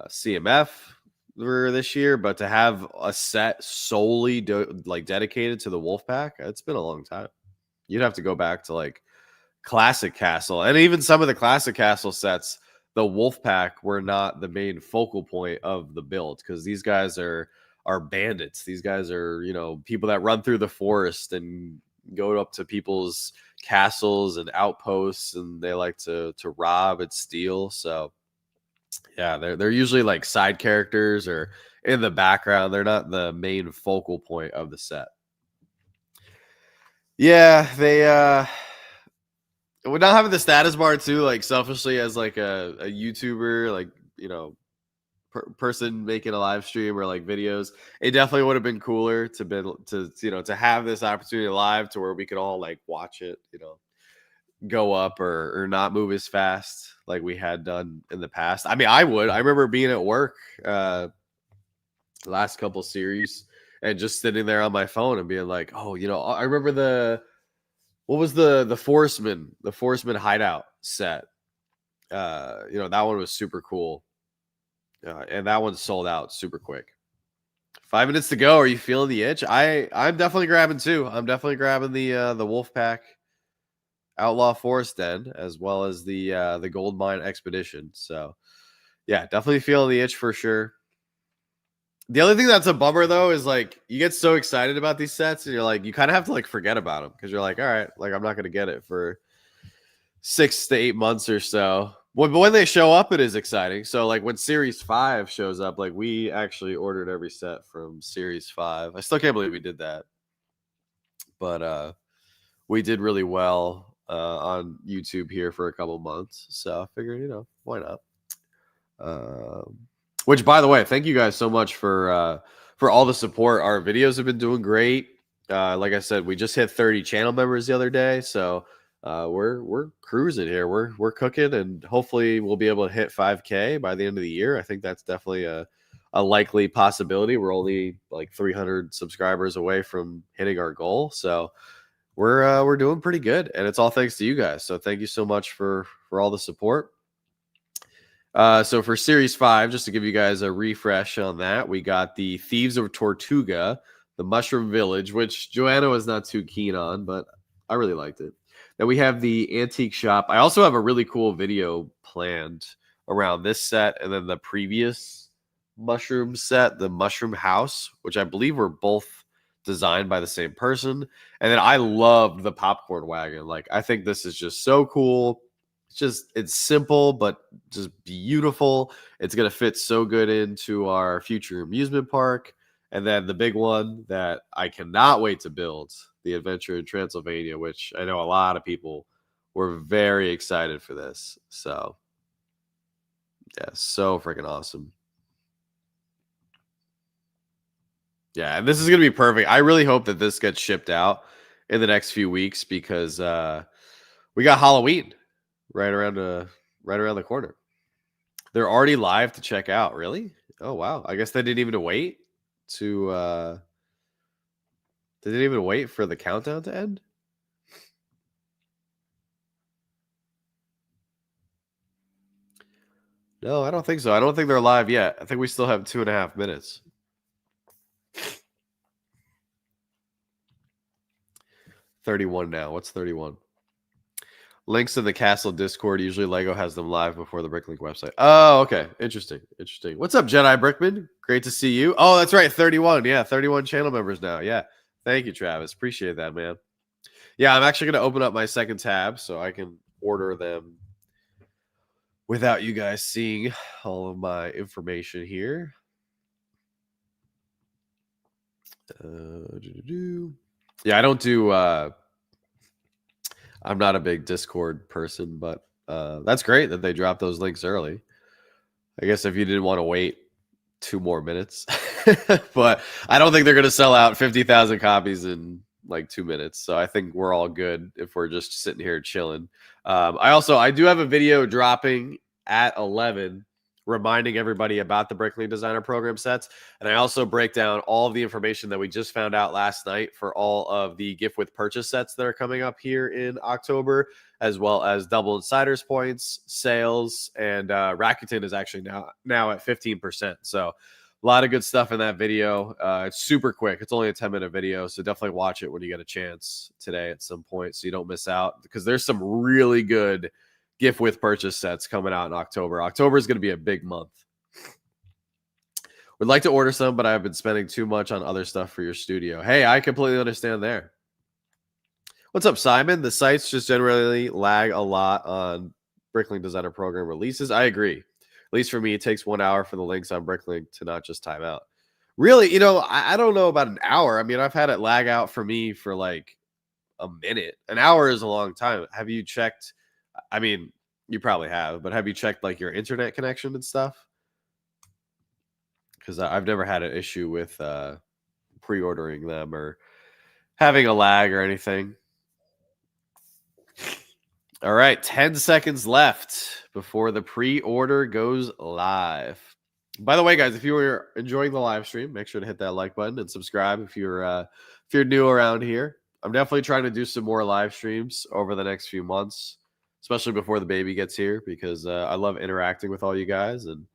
CMF for this year, but to have a set solely dedicated to the Wolfpack, it's been a long time. You'd have to go back to like Classic Castle, and even some of the Classic Castle sets, the Wolfpack were not the main focal point of the build because these guys are are bandits. These guys are, you know, people that run through the forest and go up to people's castles and outposts, and they like to rob and steal. So yeah, they're usually like side characters or in the background. They're not the main focal point of the set. Yeah, they would not having the status bar too, like selfishly as like a YouTuber, like, you know, person making a live stream or like videos, it definitely would have been cooler to be to, you know, to have this opportunity live to where we could all like watch it, you know, go up or not move as fast like we had done in the past. I mean, I remember being at work last couple series and just sitting there on my phone and being like, oh, you know, I remember what was the Forestman hideout set. You know, that one was super cool. And that one sold out super quick. 5 minutes to go. Are you feeling the itch? I'm definitely grabbing two. I'm definitely grabbing the Wolfpack Outlaw Forest Den as well as the Gold Mine Expedition. So yeah, definitely feeling the itch for sure. The other thing that's a bummer though is like you get so excited about these sets and you're like, you kind of have to like forget about them because you're like, all right, like I'm not gonna get it for 6 to 8 months or so. But when they show up, it is exciting. So like when Series 5 shows up, like we actually ordered every set from Series 5. I still can't believe we did that. But we did really well on YouTube here for a couple months. So I figured, you know, why not? Which, by the way, thank you guys so much for all the support. Our videos have been doing great. Like I said, we just hit 30 channel members the other day, so we're cruising here. We're cooking, and hopefully we'll be able to hit 5K by the end of the year. I think that's definitely a likely possibility. We're only like 300 subscribers away from hitting our goal, so we're doing pretty good, and it's all thanks to you guys. So thank you so much for all the support. So for Series 5, just to give you guys a refresh on that, we got the Thieves of Tortuga, the Mushroom Village, which Joanna was not too keen on, but I really liked it. Then we have the Antique Shop. I also have a really cool video planned around this set and then the previous Mushroom set, the Mushroom House, which I believe were both designed by the same person. And then I loved the Popcorn Wagon. Like, I think this is just so cool. It's simple, but just beautiful. It's going to fit so good into our future amusement park. And then the big one that I cannot wait to build, the Adventure in Transylvania, which I know a lot of people were very excited for this. So, yeah, so freaking awesome. Yeah, and this is going to be perfect. I really hope that this gets shipped out in the next few weeks because we got Halloween right around the corner. They're already live to check out. Really? Oh wow! I guess they didn't even wait to. They didn't even wait for the countdown to end. No, I don't think so. I don't think they're live yet. I think we still have 2.5 minutes. 31 now. What's 31? Links in the Castle Discord. Usually Lego has them live before the Bricklink website. Oh, okay. Interesting. What's up, Jedi Brickman? Great to see you. Oh, that's right. 31. Yeah, 31 channel members now. Yeah. Thank you, Travis. Appreciate that, man. Yeah, I'm actually going to open up my second tab so I can order them without you guys seeing all of my information here. Yeah, I don't do I'm not a big Discord person, but that's great that they dropped those links early. I guess if you didn't want to wait 2 more minutes, but I don't think they're going to sell out 50,000 copies in like 2 minutes. So I think we're all good if we're just sitting here chilling. I do have a video dropping at 11 reminding everybody about the Bricklink Designer Program sets. And I also break down all of the information that we just found out last night for all of the gift with purchase sets that are coming up here in October, as well as Double Insiders points, sales, and Rakuten is actually now at 15%. So a lot of good stuff in that video. It's super quick. It's only a 10-minute video, so definitely watch it when you get a chance today at some point so you don't miss out, because there's some really good gift with purchase sets coming out in October. October is going to be a big month. Would like to order some, but I've been spending too much on other stuff for your studio. Hey, I completely understand there. What's up, Simon? The sites just generally lag a lot on Bricklink Designer Program releases. I agree. At least for me, it takes 1 hour for the links on Bricklink to not just time out. Really, I don't know about an hour. I mean, I've had it lag out for me for like a minute. An hour is a long time. Have you checked? I mean, you probably have, but have you checked like your internet connection and stuff? Because I've never had an issue with pre-ordering them or having a lag or anything. All right, 10 seconds left before the pre-order goes live. By the way, guys, if you were enjoying the live stream, make sure to hit that like button and subscribe if you're new around here. I'm definitely trying to do some more live streams over the next few months, especially before the baby gets here, because I love interacting with all you guys. And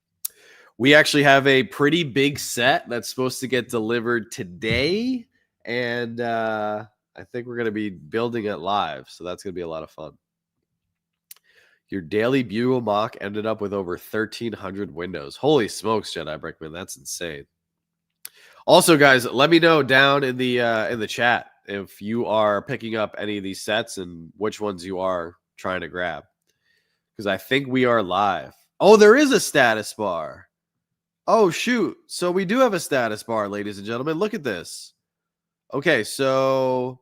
we actually have a pretty big set that's supposed to get delivered today, and I think we're going to be building it live, so that's going to be a lot of fun. Your daily Bugle mock ended up with over 1,300 windows. Holy smokes, Jedi Brickman, that's insane. Also, guys, let me know down in the chat if you are picking up any of these sets and which ones you are trying to grab, because I think we are live. Oh, there is a status bar. Oh, shoot. So we do have a status bar, ladies and gentlemen. Look at this. Okay, so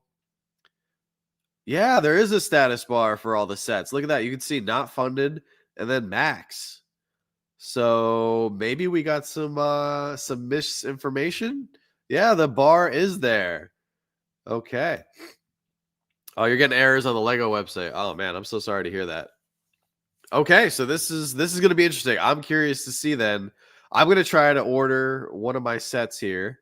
yeah, there is a status bar for all the sets. Look at that. You can see not funded and then max. So maybe we got some misinformation. Yeah, the bar is there. Okay. Oh, you're getting errors on the Lego website. Oh man, I'm so sorry to hear that. Okay, so this is going to be interesting. I'm curious to see then. I'm going to try to order one of my sets here.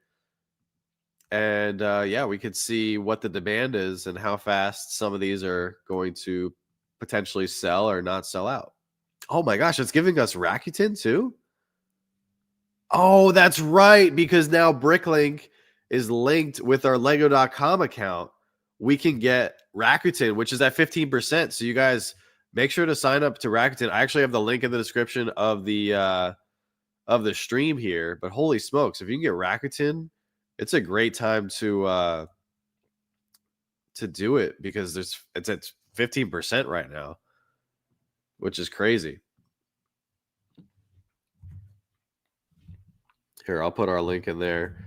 And yeah, we could see what the demand is and how fast some of these are going to potentially sell or not sell out. Oh my gosh, it's giving us Rakuten too? Oh, that's right, because now Bricklink is linked with our Lego.com account. We can get Rakuten, which is at 15%. So you guys make sure to sign up to Rakuten. I actually have the link in the description of the stream here. But holy smokes, if you can get Rakuten, it's a great time to do it, because it's at 15% right now, which is crazy. Here, I'll put our link in there.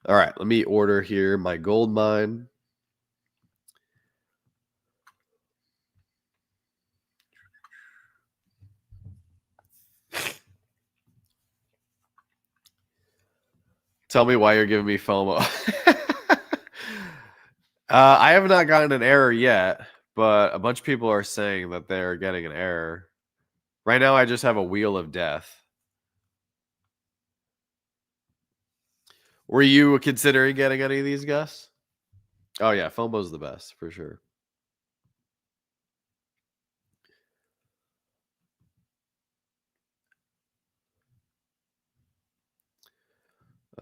All right, let me order here my gold mine. Tell me why you're giving me FOMO. I have not gotten an error yet, but a bunch of people are saying that they're getting an error. Right now, I just have a wheel of death. Were you considering getting any of these, Gus? Oh, yeah, FOMO's the best, for sure.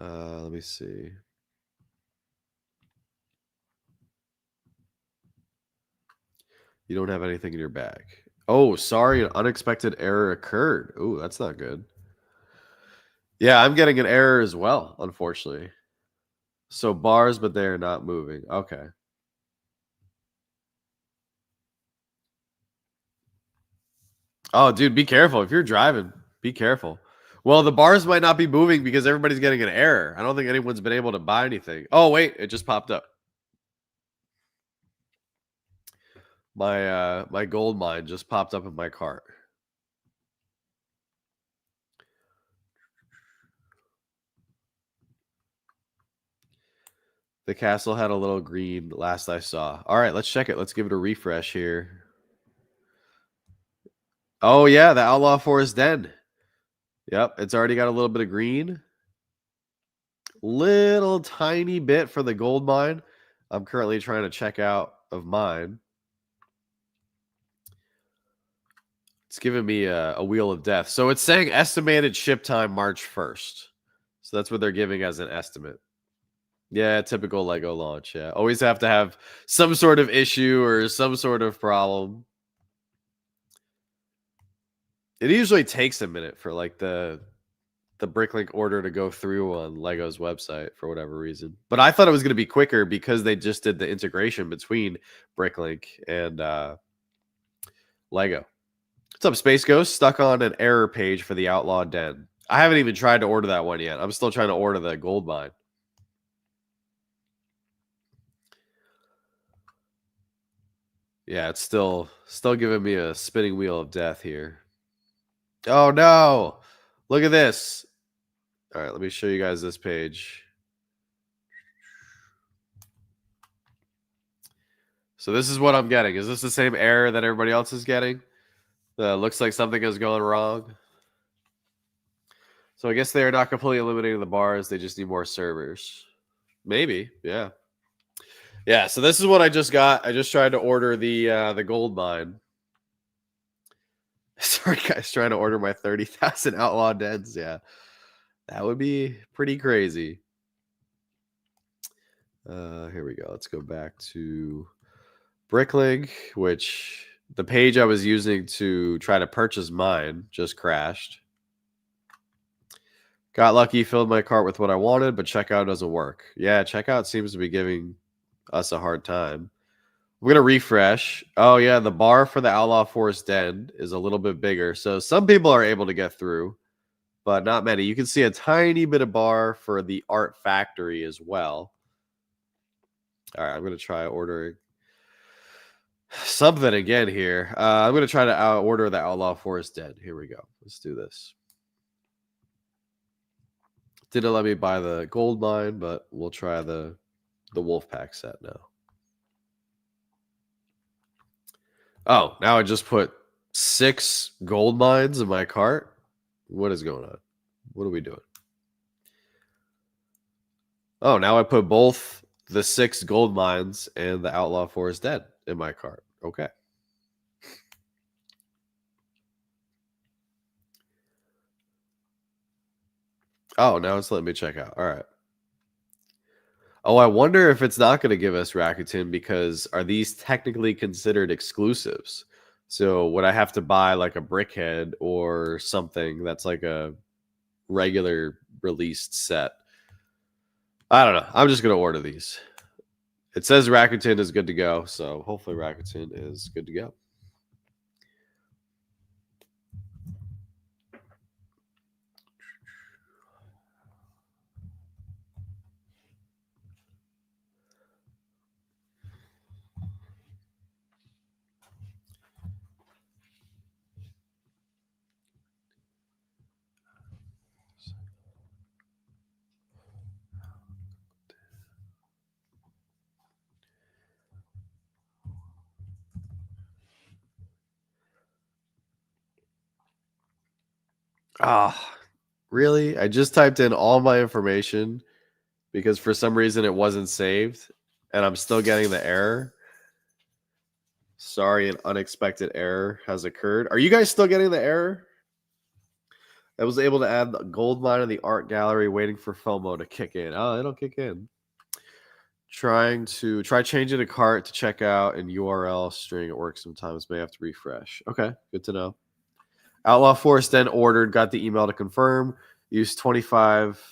Let me see. You don't have anything in your bag. Oh, sorry, an unexpected error occurred. Oh, that's not good. Yeah, I'm getting an error as well, unfortunately. So bars, but they're not moving. Okay. Oh, dude, be careful. If you're driving, be careful. Well, the bars might not be moving because everybody's getting an error. I don't think anyone's been able to buy anything. Oh, wait, it just popped up. My gold mine just popped up in my cart. The castle had a little green last I saw. All right, let's check it. Let's give it a refresh here. Oh, yeah, the Outlaw Forest Den. Yep, it's already got a little bit of green. Little tiny bit for the gold mine. I'm currently trying to check out of mine. It's giving me a wheel of death. So it's saying estimated ship time March 1st. So that's what they're giving as an estimate. Yeah, typical Lego launch. Yeah, always have to have some sort of issue or some sort of problem. It usually takes a minute for like the Bricklink order to go through on Lego's website for whatever reason. But I thought it was going to be quicker because they just did the integration between Bricklink and Lego. What's up, Space Ghost? Stuck on an error page for the Outlaw Den. I haven't even tried to order that one yet. I'm still trying to order the gold mine. Yeah, it's still giving me a spinning wheel of death here. Oh no! Look at this. All right, let me show you guys this page. So this is what I'm getting. Is this the same error that everybody else is getting? Looks like something is going wrong. So I guess they are not completely eliminating the bars. They just need more servers. Maybe, yeah. Yeah, so this is what I just got. I just tried to order the gold mine. Sorry, guys, trying to order my 30,000 outlaw dens. Yeah, that would be pretty crazy. Here we go. Let's go back to Bricklink, which the page I was using to try to purchase mine just crashed. Got lucky, filled my cart with what I wanted, but checkout doesn't work. Yeah, checkout seems to be giving us a hard time. We're going to refresh. Oh, yeah, the bar for the Outlaw Forest Den is a little bit bigger. So some people are able to get through, but not many. You can see a tiny bit of bar for the Art Factory as well. All right, I'm going to try ordering something again here. I'm going to try to order the Outlaw Forest Den. Here we go. Let's do this. Didn't let me buy the gold mine, but we'll try the Wolfpack set now. Oh, now I just put 6 gold mines in my cart. What is going on? What are we doing? Oh, now I put both the 6 gold mines and the Outlaw Forest Den in my cart. Okay. Oh, now it's letting me check out. All right. Oh, I wonder if it's not going to give us Rakuten because are these technically considered exclusives? So would I have to buy like a Brickhead or something that's like a regular released set? I don't know. I'm just going to order these. It says Rakuten is good to go, so hopefully Rakuten is good to go. Ah, really? I just typed in all my information because for some reason it wasn't saved and I'm still getting the error. Sorry, an unexpected error has occurred. Are you guys still getting the error? I was able to add the gold mine in the art gallery waiting for FOMO to kick in. Oh, it'll kick in. Try changing the cart to check out and URL string. It works sometimes. May have to refresh. Okay, good to know. Outlaw Forest then ordered, got the email to confirm, used 25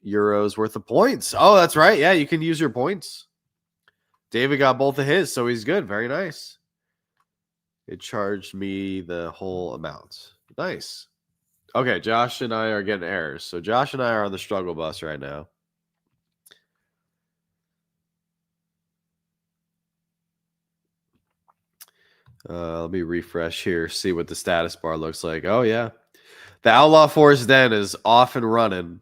euros worth of points. Oh, that's right. Yeah, you can use your points. David got both of his, so he's good. Very nice. It charged me the whole amount. Nice. Okay, Josh and I are getting errors. So Josh and I are on the struggle bus right now. Let me refresh here, see what the status bar looks like. Oh, yeah. The Outlaw Forest Den is off and running.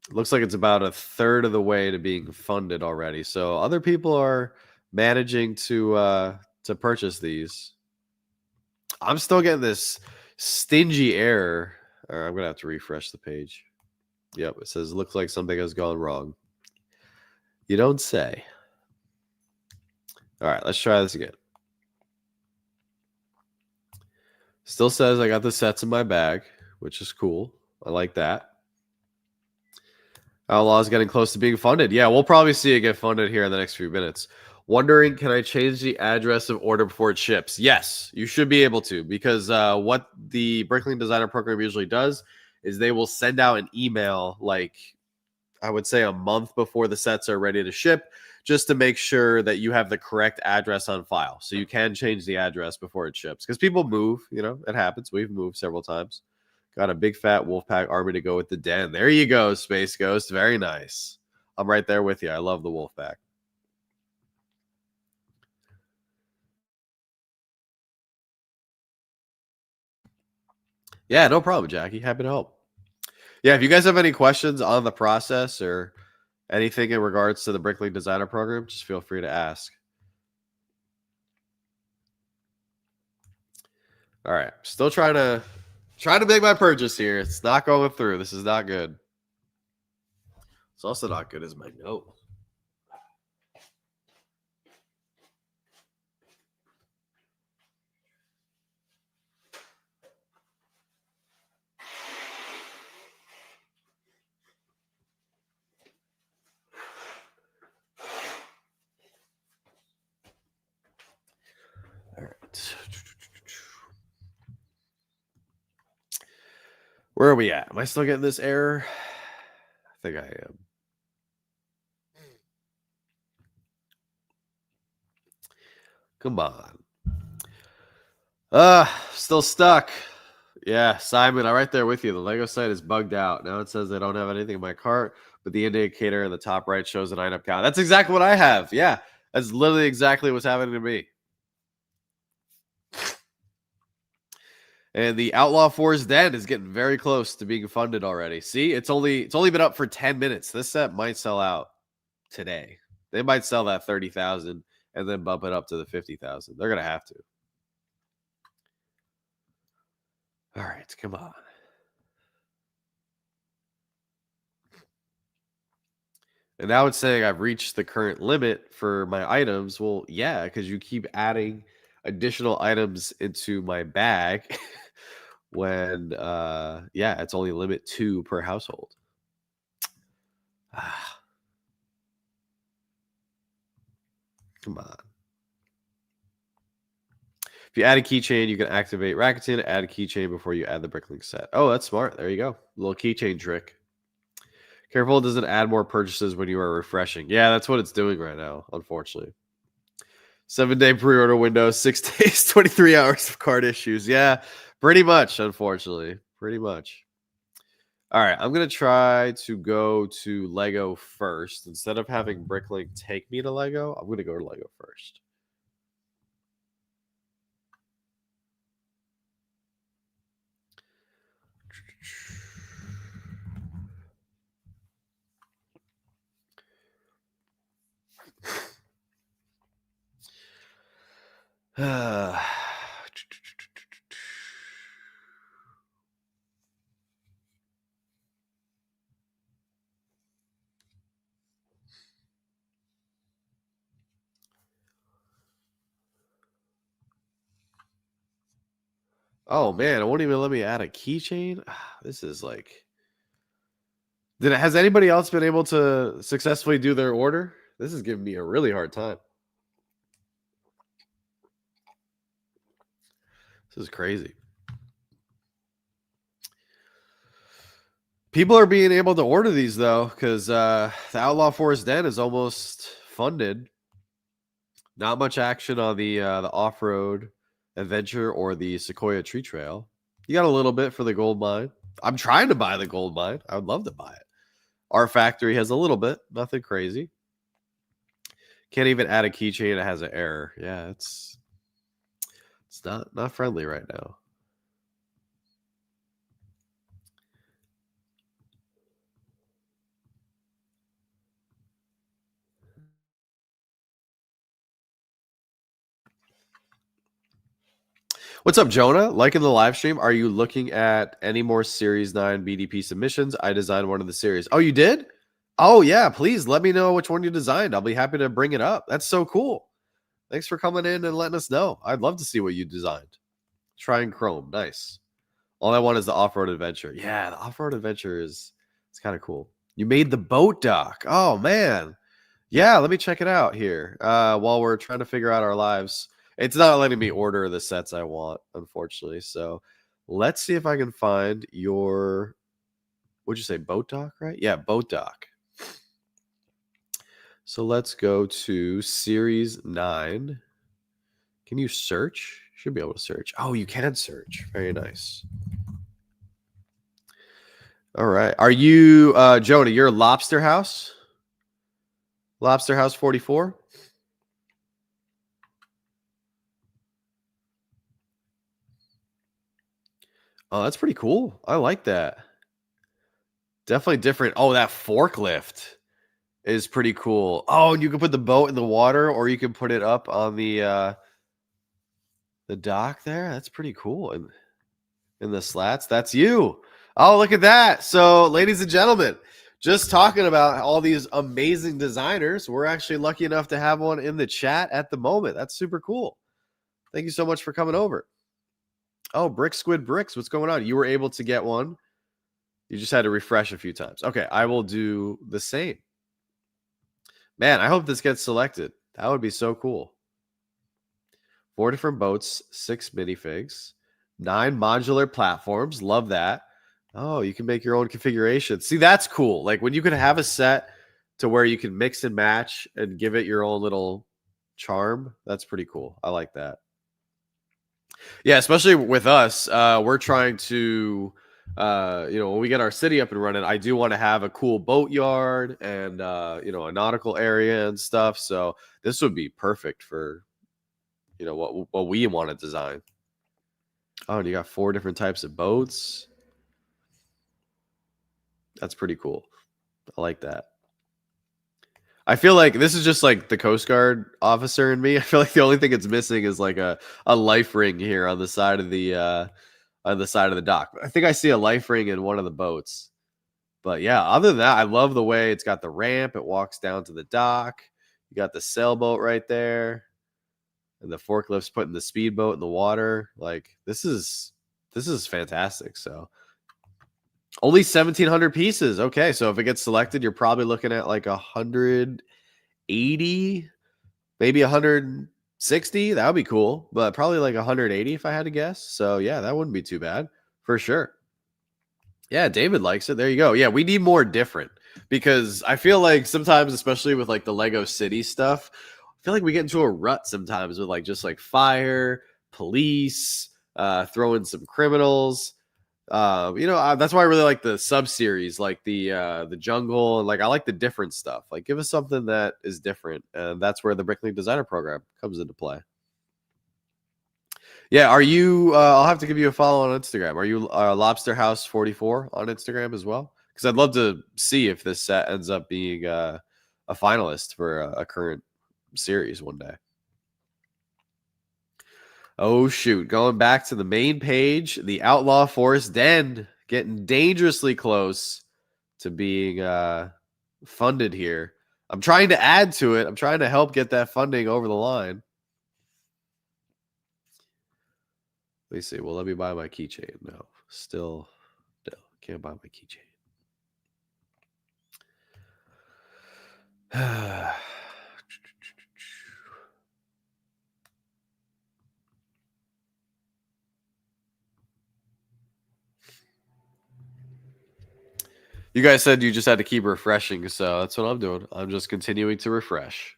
Looks like it's about a third of the way to being funded already. So other people are managing to purchase these. I'm still getting this stingy error. All right, I'm gonna have to refresh the page. Yep, it says looks like something has gone wrong. You don't say. All right, let's try this again. Still says I got the sets in my bag, which is cool. I like that. Outlaw's getting close to being funded. Yeah, we'll probably see it get funded here in the next few minutes. Wondering, can I change the address of order before it ships? Yes, you should be able to, because what the Bricklink Designer Program usually does is they will send out an email, like I would say a month before the sets are ready to ship, just to make sure that you have the correct address on file. So you can change the address before it ships, because people move, it happens. We've moved several times. Got a big fat Wolfpack army to go with the den. There you go, Space Ghost. Very nice. I'm right there with you. I love the Wolfpack. Yeah, no problem, Jackie. Happy to help. Yeah, if you guys have any questions on the process or anything in regards to the Bricklink Designer Program, just feel free to ask. All right, still trying to make my purchase here. It's not going through. This is not good. It's also not good as my note. All right. Where are we at? Am I still getting this error? I think I am. Come on. Still stuck. Yeah, Simon, I'm right there with you. The Lego site is bugged out. Now it says I don't have anything in my cart, but the indicator in the top right shows an item count. That's exactly what I have. Yeah, that's literally exactly what's happening to me. And the Outlaw Force Den is getting very close to being funded already. See, it's only been up for 10 minutes. This set might sell out today. They might sell that 30,000 and then bump it up to the 50,000. They're gonna have to. All right, come on. And now it's saying I've reached the current limit for my items. Well, yeah, because you keep adding additional items into my bag when yeah, it's only limit 2 per household. Come on. If you add a keychain, you can activate Rakuten, add a keychain before you add the Bricklink set. Oh, that's smart. There you go. Little keychain trick. Careful it doesn't add more purchases when you are refreshing. Yeah, that's what it's doing right now, unfortunately. 7-day pre-order window, 6 days, 23 hours of card issues. Yeah, pretty much, unfortunately. Pretty much. All right, I'm going to try to go to Lego first. Instead of having Bricklink take me to Lego, I'm going to go to Lego first. Oh man, it won't even let me add a keychain. This is like, has anybody else been able to successfully do their order? This is giving me a really hard time. This is crazy. People are being able to order these though, because the Outlaw Forest Den is almost funded. Not much action on the off-road adventure or the Sequoia Tree Trail. You got a little bit for the gold mine. I'm trying to buy the gold mine. I would love to buy it. Our factory has a little bit, nothing crazy. Can't even add a keychain. It has an error. Yeah, it's not friendly right now. What's up, Jonah? Liking the live stream. Are you looking at any more Series 9 BDP submissions? I designed one of the series. Oh, you did? Oh, yeah. Please let me know which one you designed. I'll be happy to bring it up. That's so cool. Thanks for coming in and letting us know. I'd love to see what you designed. Trying Chrome. Nice. All I want is the off-road adventure. Yeah, the off-road adventure it's kind of cool. You made the boat dock. Oh man. Yeah, let me check it out here. While we're trying to figure out our lives. It's not letting me order the sets I want, unfortunately. So let's see if I can find your, what'd you say, boat dock, right? Yeah, boat dock. So let's go to series 9. Can you search? Should be able to search. Oh, you can search. Very nice. All right. Are you Jonah, you're Lobster House? Lobster House 44? Oh, that's pretty cool. I like that. Definitely different. Oh, that forklift is pretty cool. Oh, and you can put the boat in the water, or you can put it up on the dock there. That's pretty cool. And in the slats, that's you. Oh, look at that. So, ladies and gentlemen, just talking about all these amazing designers, we're actually lucky enough to have one in the chat at the moment. That's super cool. Thank you so much for coming over. Oh, Brick Squid Bricks, what's going on? You were able to get one. You just had to refresh a few times. Okay, I will do the same. Man, I hope this gets selected. That would be so cool. 4 different boats, 6 minifigs, 9 modular platforms. Love that. Oh, you can make your own configuration. See, that's cool. Like when you can have a set to where you can mix and match and give it your own little charm. That's pretty cool. I like that. Yeah, especially with us, we're trying to, when we get our city up and running, I do want to have a cool boat yard and, a nautical area and stuff. So this would be perfect for, what we want to design. Oh, and you got 4 different types of boats. That's pretty cool. I like that. I feel like this is just like the Coast Guard officer in me. I feel like the only thing it's missing is like a life ring here on the side of the dock. I think I see a life ring in one of the boats. But yeah, other than that, I love the way it's got the ramp. It walks down to the dock. You got the sailboat right there. And the forklifts putting the speedboat in the water. Like this is fantastic. So only 1,700 pieces. Okay, so if it gets selected, you're probably looking at like 180, maybe 160. That would be cool, but probably like 180 if I had to guess. So yeah, that wouldn't be too bad for sure. Yeah, David likes it. There you go. Yeah, we need more different because I feel like sometimes, especially with like the Lego City stuff, I feel like we get into a rut sometimes with like just like fire, police, throw in some criminals. That's why I really like the sub series, like the jungle, and like I like the different stuff. Like, give us something that is different, and that's where the Bricklink Designer Program comes into play. Yeah, are you? I'll have to give you a follow on Instagram. Are you Lobster House 44 on Instagram as well? Because I'd love to see if this set ends up being a finalist for a current series one day. Oh shoot! Going back to the main page, the Outlaw Forest Den getting dangerously close to being funded here. I'm trying to add to it. I'm trying to help get that funding over the line. Let me see. Well, let me buy my keychain. No, still no. Can't buy my keychain. You guys said you just had to keep refreshing, so that's what I'm doing. I'm just continuing to refresh.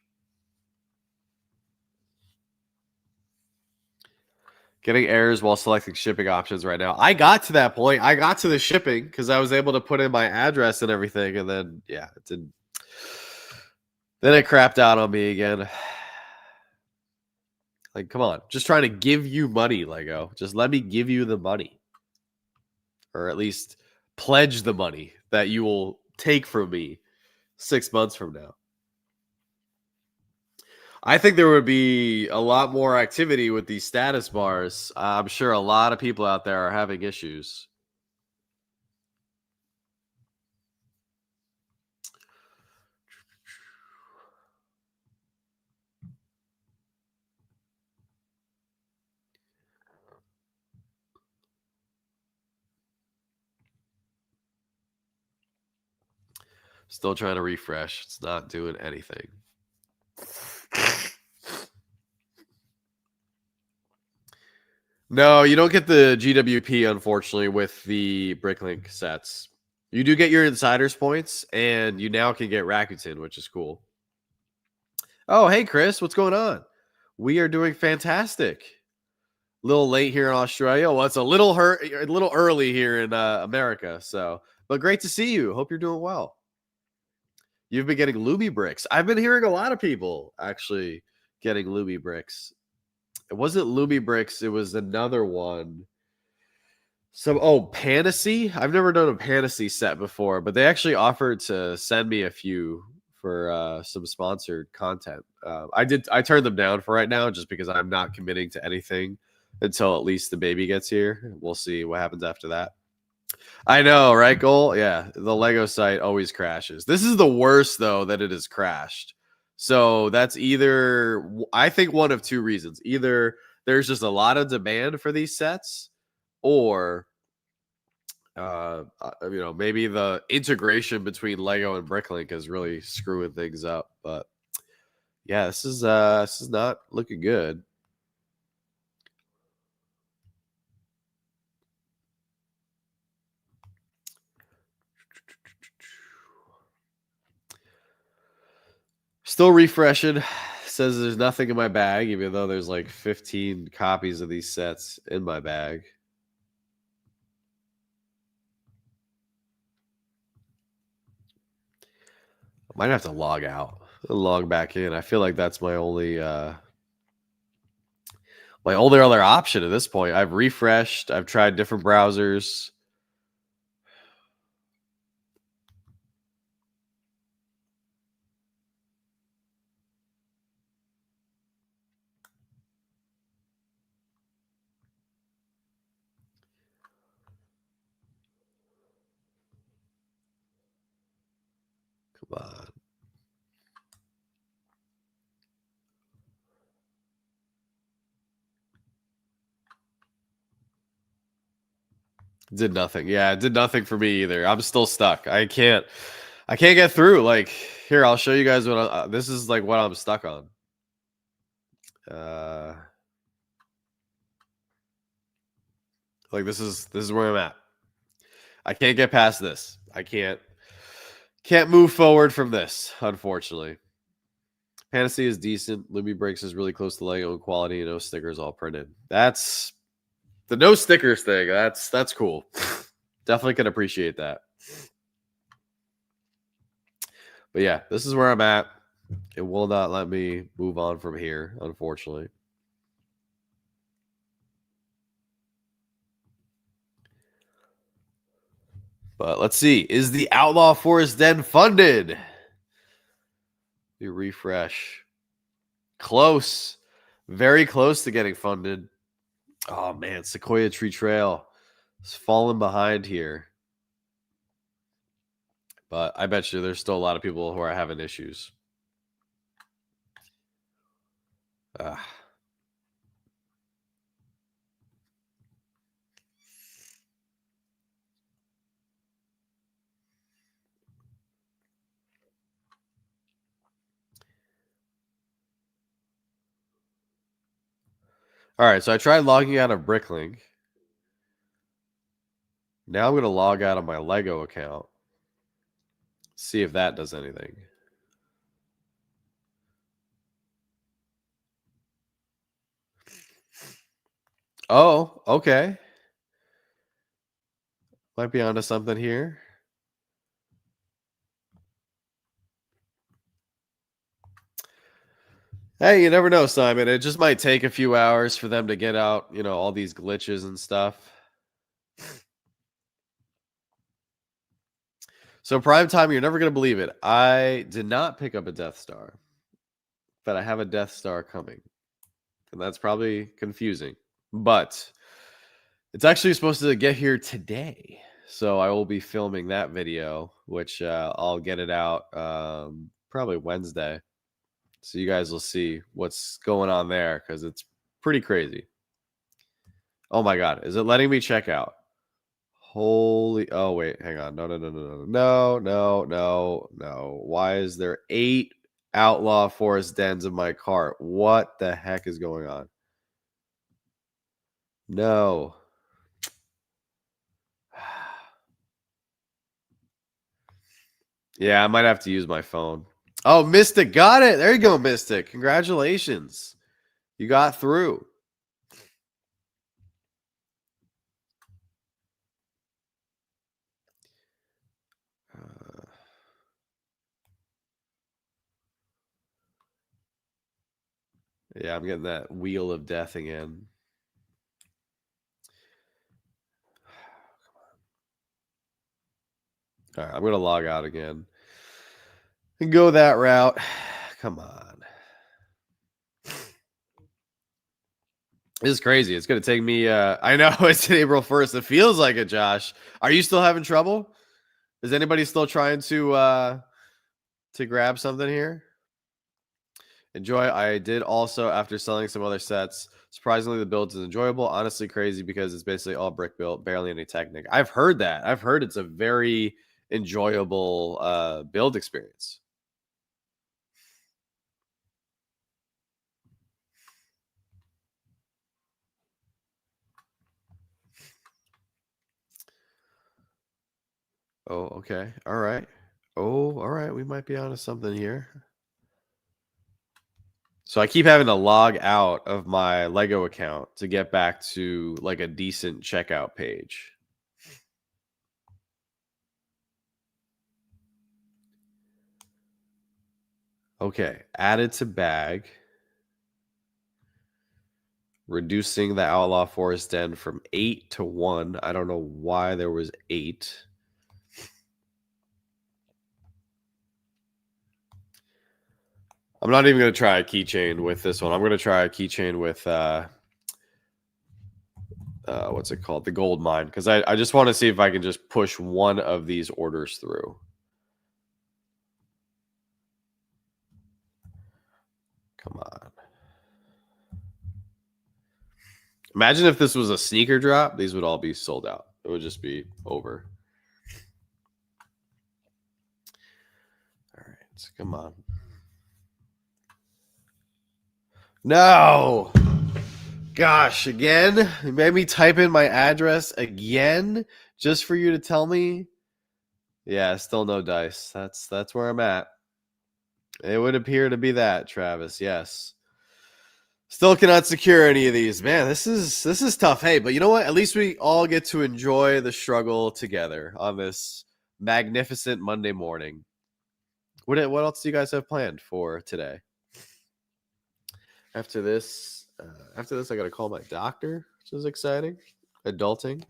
Getting errors while selecting shipping options right now. I got to that point. I got to the shipping because I was able to put in my address and everything, and then yeah, it didn't. Then it crapped out on me again. Like, come on, just trying to give you money, Lego. Just let me give you the money, or at least pledge the money that you will take from me 6 months from now. I think there would be a lot more activity with these status bars. I'm sure a lot of people out there are having issues. Still trying to refresh. It's not doing anything. No, you don't get the GWP, unfortunately, with the Bricklink sets. You do get your insiders points, and you now can get Rakuten, which is cool. Oh, hey, Chris, what's going on? We are doing fantastic. A little late here in Australia. Well, it's a little early here in America. So, but great to see you. Hope you're doing well. You've been getting Luby bricks. I've been hearing a lot of people actually getting Luby bricks. It wasn't Luby bricks. It was another one. Panacea. I've never done a Panacea set before, but they actually offered to send me a few for some sponsored content. I turned them down for right now just because I'm not committing to anything until at least the baby gets here. We'll see what happens after that. I know, right, Goal? Yeah, the Lego site always crashes. This is the worst, though, that it has crashed. So that's either, I think, one of two reasons. Either there's just a lot of demand for these sets, or maybe the integration between Lego and Bricklink is really screwing things up. But yeah, this is not looking good. Still refreshing. Says there's nothing in my bag, even though there's like 15 copies of these sets in my bag. I might have to log out and log back in. I feel like that's my only other option at this point. I've refreshed. I've tried different browsers. Come on. Did nothing. Yeah, it did nothing for me either. I'm still stuck. I can't get through. Like, here, I'll show you guys what this is like what I'm stuck on. Like this is where I'm at. I can't get past this. I can't move forward from this, unfortunately. Panacea is decent. Luby Breaks is really close to Lego in quality, and no stickers all printed. That's the no stickers thing. That's cool. Definitely can appreciate that. But yeah, this is where I'm at. It will not let me move on from here, unfortunately. But let's see. Is the Outlaw Forest Den funded? You refresh. Close. Very close to getting funded. Oh, man. Sequoia Tree Trail is falling behind here. But I bet you there's still a lot of people who are having issues. All right, so I tried logging out of Bricklink. Now I'm going to log out of my Lego account. See if that does anything. Oh, okay. Might be onto something here. Hey, you never know, Simon. It just might take a few hours for them to get out, all these glitches and stuff. So prime time, you're never going to believe it. I did not pick up a Death Star, but I have a Death Star coming. And that's probably confusing. But it's actually supposed to get here today. So I will be filming that video, which I'll get it out probably Wednesday. So you guys will see what's going on there because it's pretty crazy. Oh my God. Is it letting me check out? Holy, oh wait, hang on. No. Why is there 8 outlaw forest dens in my cart? What the heck is going on? No. Yeah, I might have to use my phone. Oh, Mystic got it. There you go, Mystic. Congratulations. You got through. Yeah, I'm getting that wheel of death again. All right, I'm going to log out again and go that route. Come on. This is crazy. It's going to take me, I know it's April 1st. It feels like it, Josh. Are you still having trouble? Is anybody still trying to grab something here? Enjoy. I did also after selling some other sets. Surprisingly, the build is enjoyable. Honestly, crazy because it's basically all brick built, barely any Technic. I've heard that. I've heard it's a very enjoyable build experience. Oh, okay. All right. Oh, all right. We might be onto something here. So I keep having to log out of my Lego account to get back to like a decent checkout page. Okay, added to bag. Reducing the Outlaw Forest Den from 8 to 1. I don't know why there was 8. I'm not even going to try a keychain with this one. I'm going to try a keychain with what's it called? The gold mine. Because I just want to see if I can just push one of these orders through. Come on. Imagine if this was a sneaker drop. These would all be sold out. It would just be over. All right. Come on. No. Gosh, again? You made me type in my address again just for you to tell me? Yeah, still no dice. That's where I'm at. It would appear to be that, Travis. Yes. Still cannot secure any of these. Man, this is tough. Hey, but you know what? At least we all get to enjoy the struggle together on this magnificent Monday morning. What else do you guys have planned for today? After this, I got to call my doctor, which is exciting. Adulting.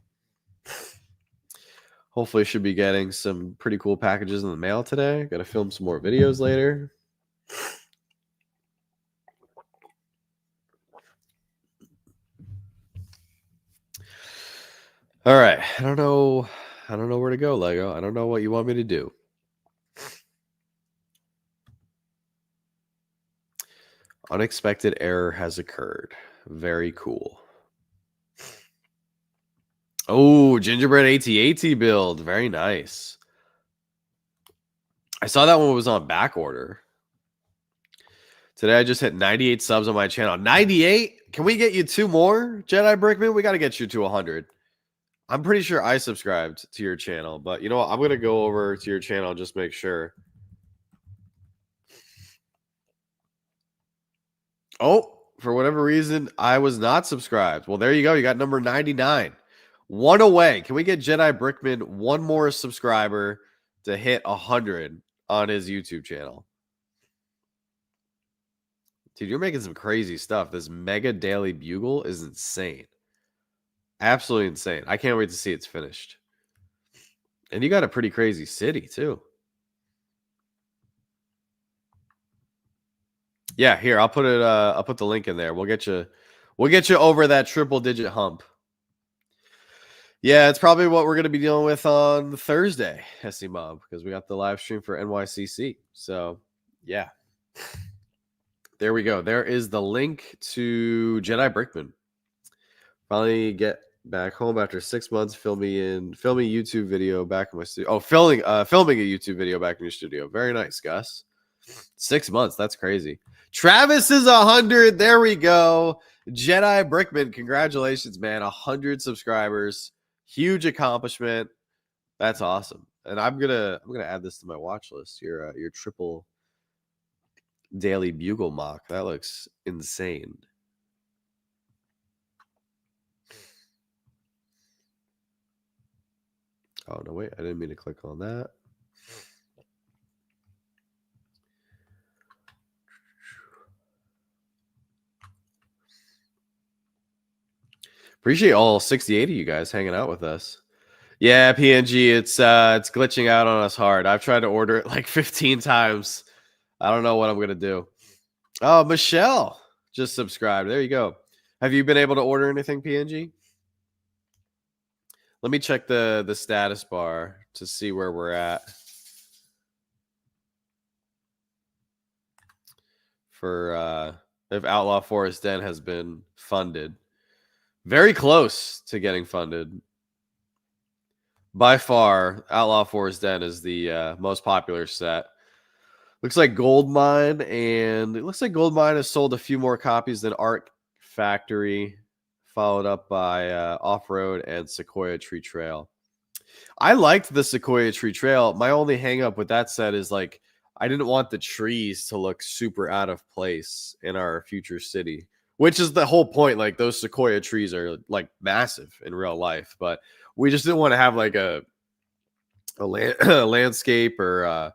Hopefully, should be getting some pretty cool packages in the mail today. Got to film some more videos later. All right. I don't know where to go, Lego. I don't know what you want me to do. Unexpected error has occurred. Very cool. Oh, gingerbread AT-AT build. Very nice. I saw that one was on back order. Today I just hit 98 subs on my channel. 98? Can we get you 2 more, Jedi Brickman? We got to get you to 100. I'm pretty sure I subscribed to your channel, but you know what? I'm going to go over to your channel and just make sure. Oh, for whatever reason, I was not subscribed. Well, there you go. You got number 99. 1 away. Can we get Jedi Brickman 1 more subscriber to hit 100 on his YouTube channel? Dude, you're making some crazy stuff. This Mega Daily Bugle is insane. Absolutely insane. I can't wait to see it's finished. And you got a pretty crazy city, too. Yeah, here, I'll put it I'll put the link in there. We'll get you over that triple digit hump. Yeah, it's probably what we're going to be dealing with on Thursday, SC Mob, because we got the live stream for NYCC. So, yeah. There we go. There is the link to Jedi Brickman. Finally get Back home after 6 months filming YouTube video back in my studio. Oh, filming a YouTube video back in your studio. Very nice, Gus. 6 months. That's crazy. Travis is 100. There we go. Jedi Brickman, congratulations, man. 100 subscribers. Huge accomplishment. That's awesome. And I'm gonna add this to my watch list. Your triple daily bugle mock. That looks insane. Oh, no, wait. I didn't mean to click on that. Appreciate all 68 of you guys hanging out with us. Yeah, PNG, it's glitching out on us hard. I've tried to order it like 15 times. I don't know what I'm going to do. Oh, Michelle just subscribed. There you go. Have you been able to order anything, PNG? Let me check the status bar to see where we're at. For if Outlaw Forest Den has been funded. Very close to getting funded. By far, Outlaw Forest Den is the most popular set. Looks like Goldmine, and it looks like Goldmine has sold a few more copies than Art Factory, followed up by Off-Road and Sequoia Tree Trail. I liked the Sequoia Tree Trail. My only hang up with that set is like I didn't want the trees to look super out of place in our future city, which is the whole point. Like those Sequoia trees are like massive in real life, but we just didn't want to have like a landscape or a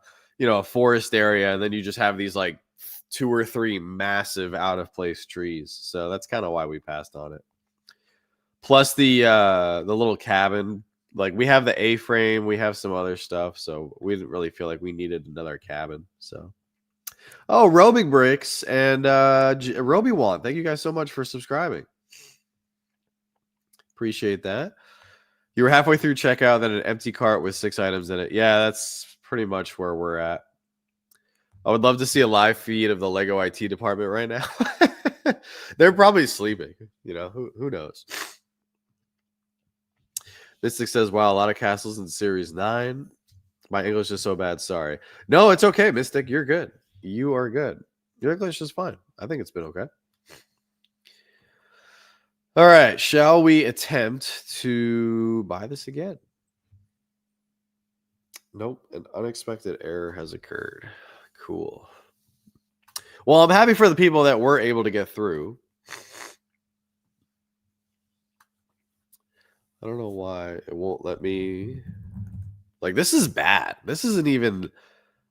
forest area, and then you just have these like 2 or 3 massive out of place trees. So that's kind of why we passed on it. Plus the little cabin. Like we have the A-frame, we have some other stuff, so we didn't really feel like we needed another cabin. So, oh, Robing Bricks and Roby1, thank you guys so much for subscribing. Appreciate that. You were halfway through checkout, then an empty cart with 6 items in it. Yeah, that's pretty much where we're at. I would love to see a live feed of the Lego IT department right now. They're probably sleeping. Who knows? Mystic says, wow, a lot of castles in Series 9. My English is so bad. Sorry. No, it's okay, Mystic. You're good. You are good. Your English is fine. I think it's been okay. All right. Shall we attempt to buy this again? Nope. An unexpected error has occurred. Cool. Well, I'm happy for the people that were able to get through. I don't know why it won't let me. Like, this is bad. This isn't even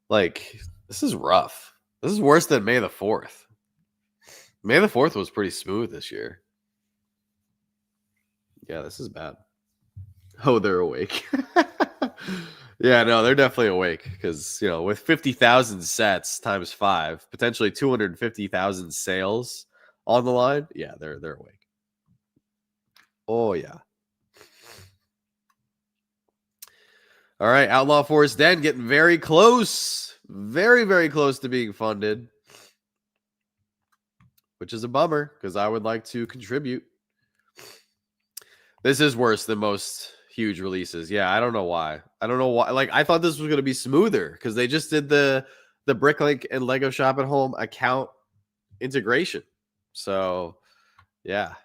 like, this is rough. This is worse than May the 4th. May the 4th was pretty smooth this year. Yeah, this is bad. Oh, they're awake. Yeah, no, they're definitely awake because, with 50,000 sets times 5, potentially 250,000 sales on the line. Yeah, they're awake. Oh, yeah. All right, Outlaw Forest Den getting very close. Very, very close to being funded. Which is a bummer because I would like to contribute. This is worse than most huge releases. Yeah, I don't know why. Like, I thought this was going to be smoother because they just did the Bricklink and Lego Shop at Home account integration. So, yeah.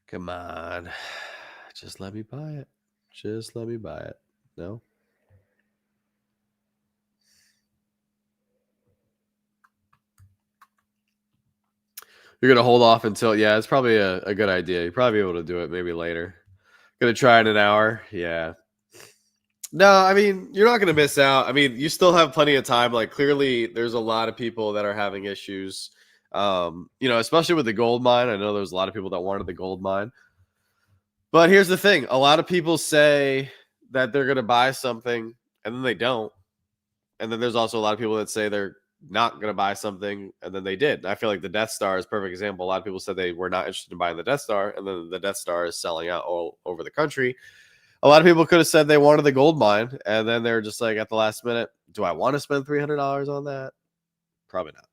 Come on. Just let me buy it. Just let me buy it. No? You're going to hold off until, yeah, it's probably a good idea. You'll probably be able to do it maybe later. Going to try in an hour. Yeah. No, I mean, you're not going to miss out. I mean, you still have plenty of time. Like, clearly, there's a lot of people that are having issues, especially with the gold mine. I know there's a lot of people that wanted the gold mine. But here's the thing. A lot of people say that they're going to buy something and then they don't. And then there's also a lot of people that say they're not going to buy something and then they did. I feel like the Death Star is a perfect example. A lot of people said they were not interested in buying the Death Star, and then the Death Star is selling out all over the country. A lot of people could have said they wanted the gold mine, and then they're just like at the last minute, do I want to spend $300 on that? Probably not.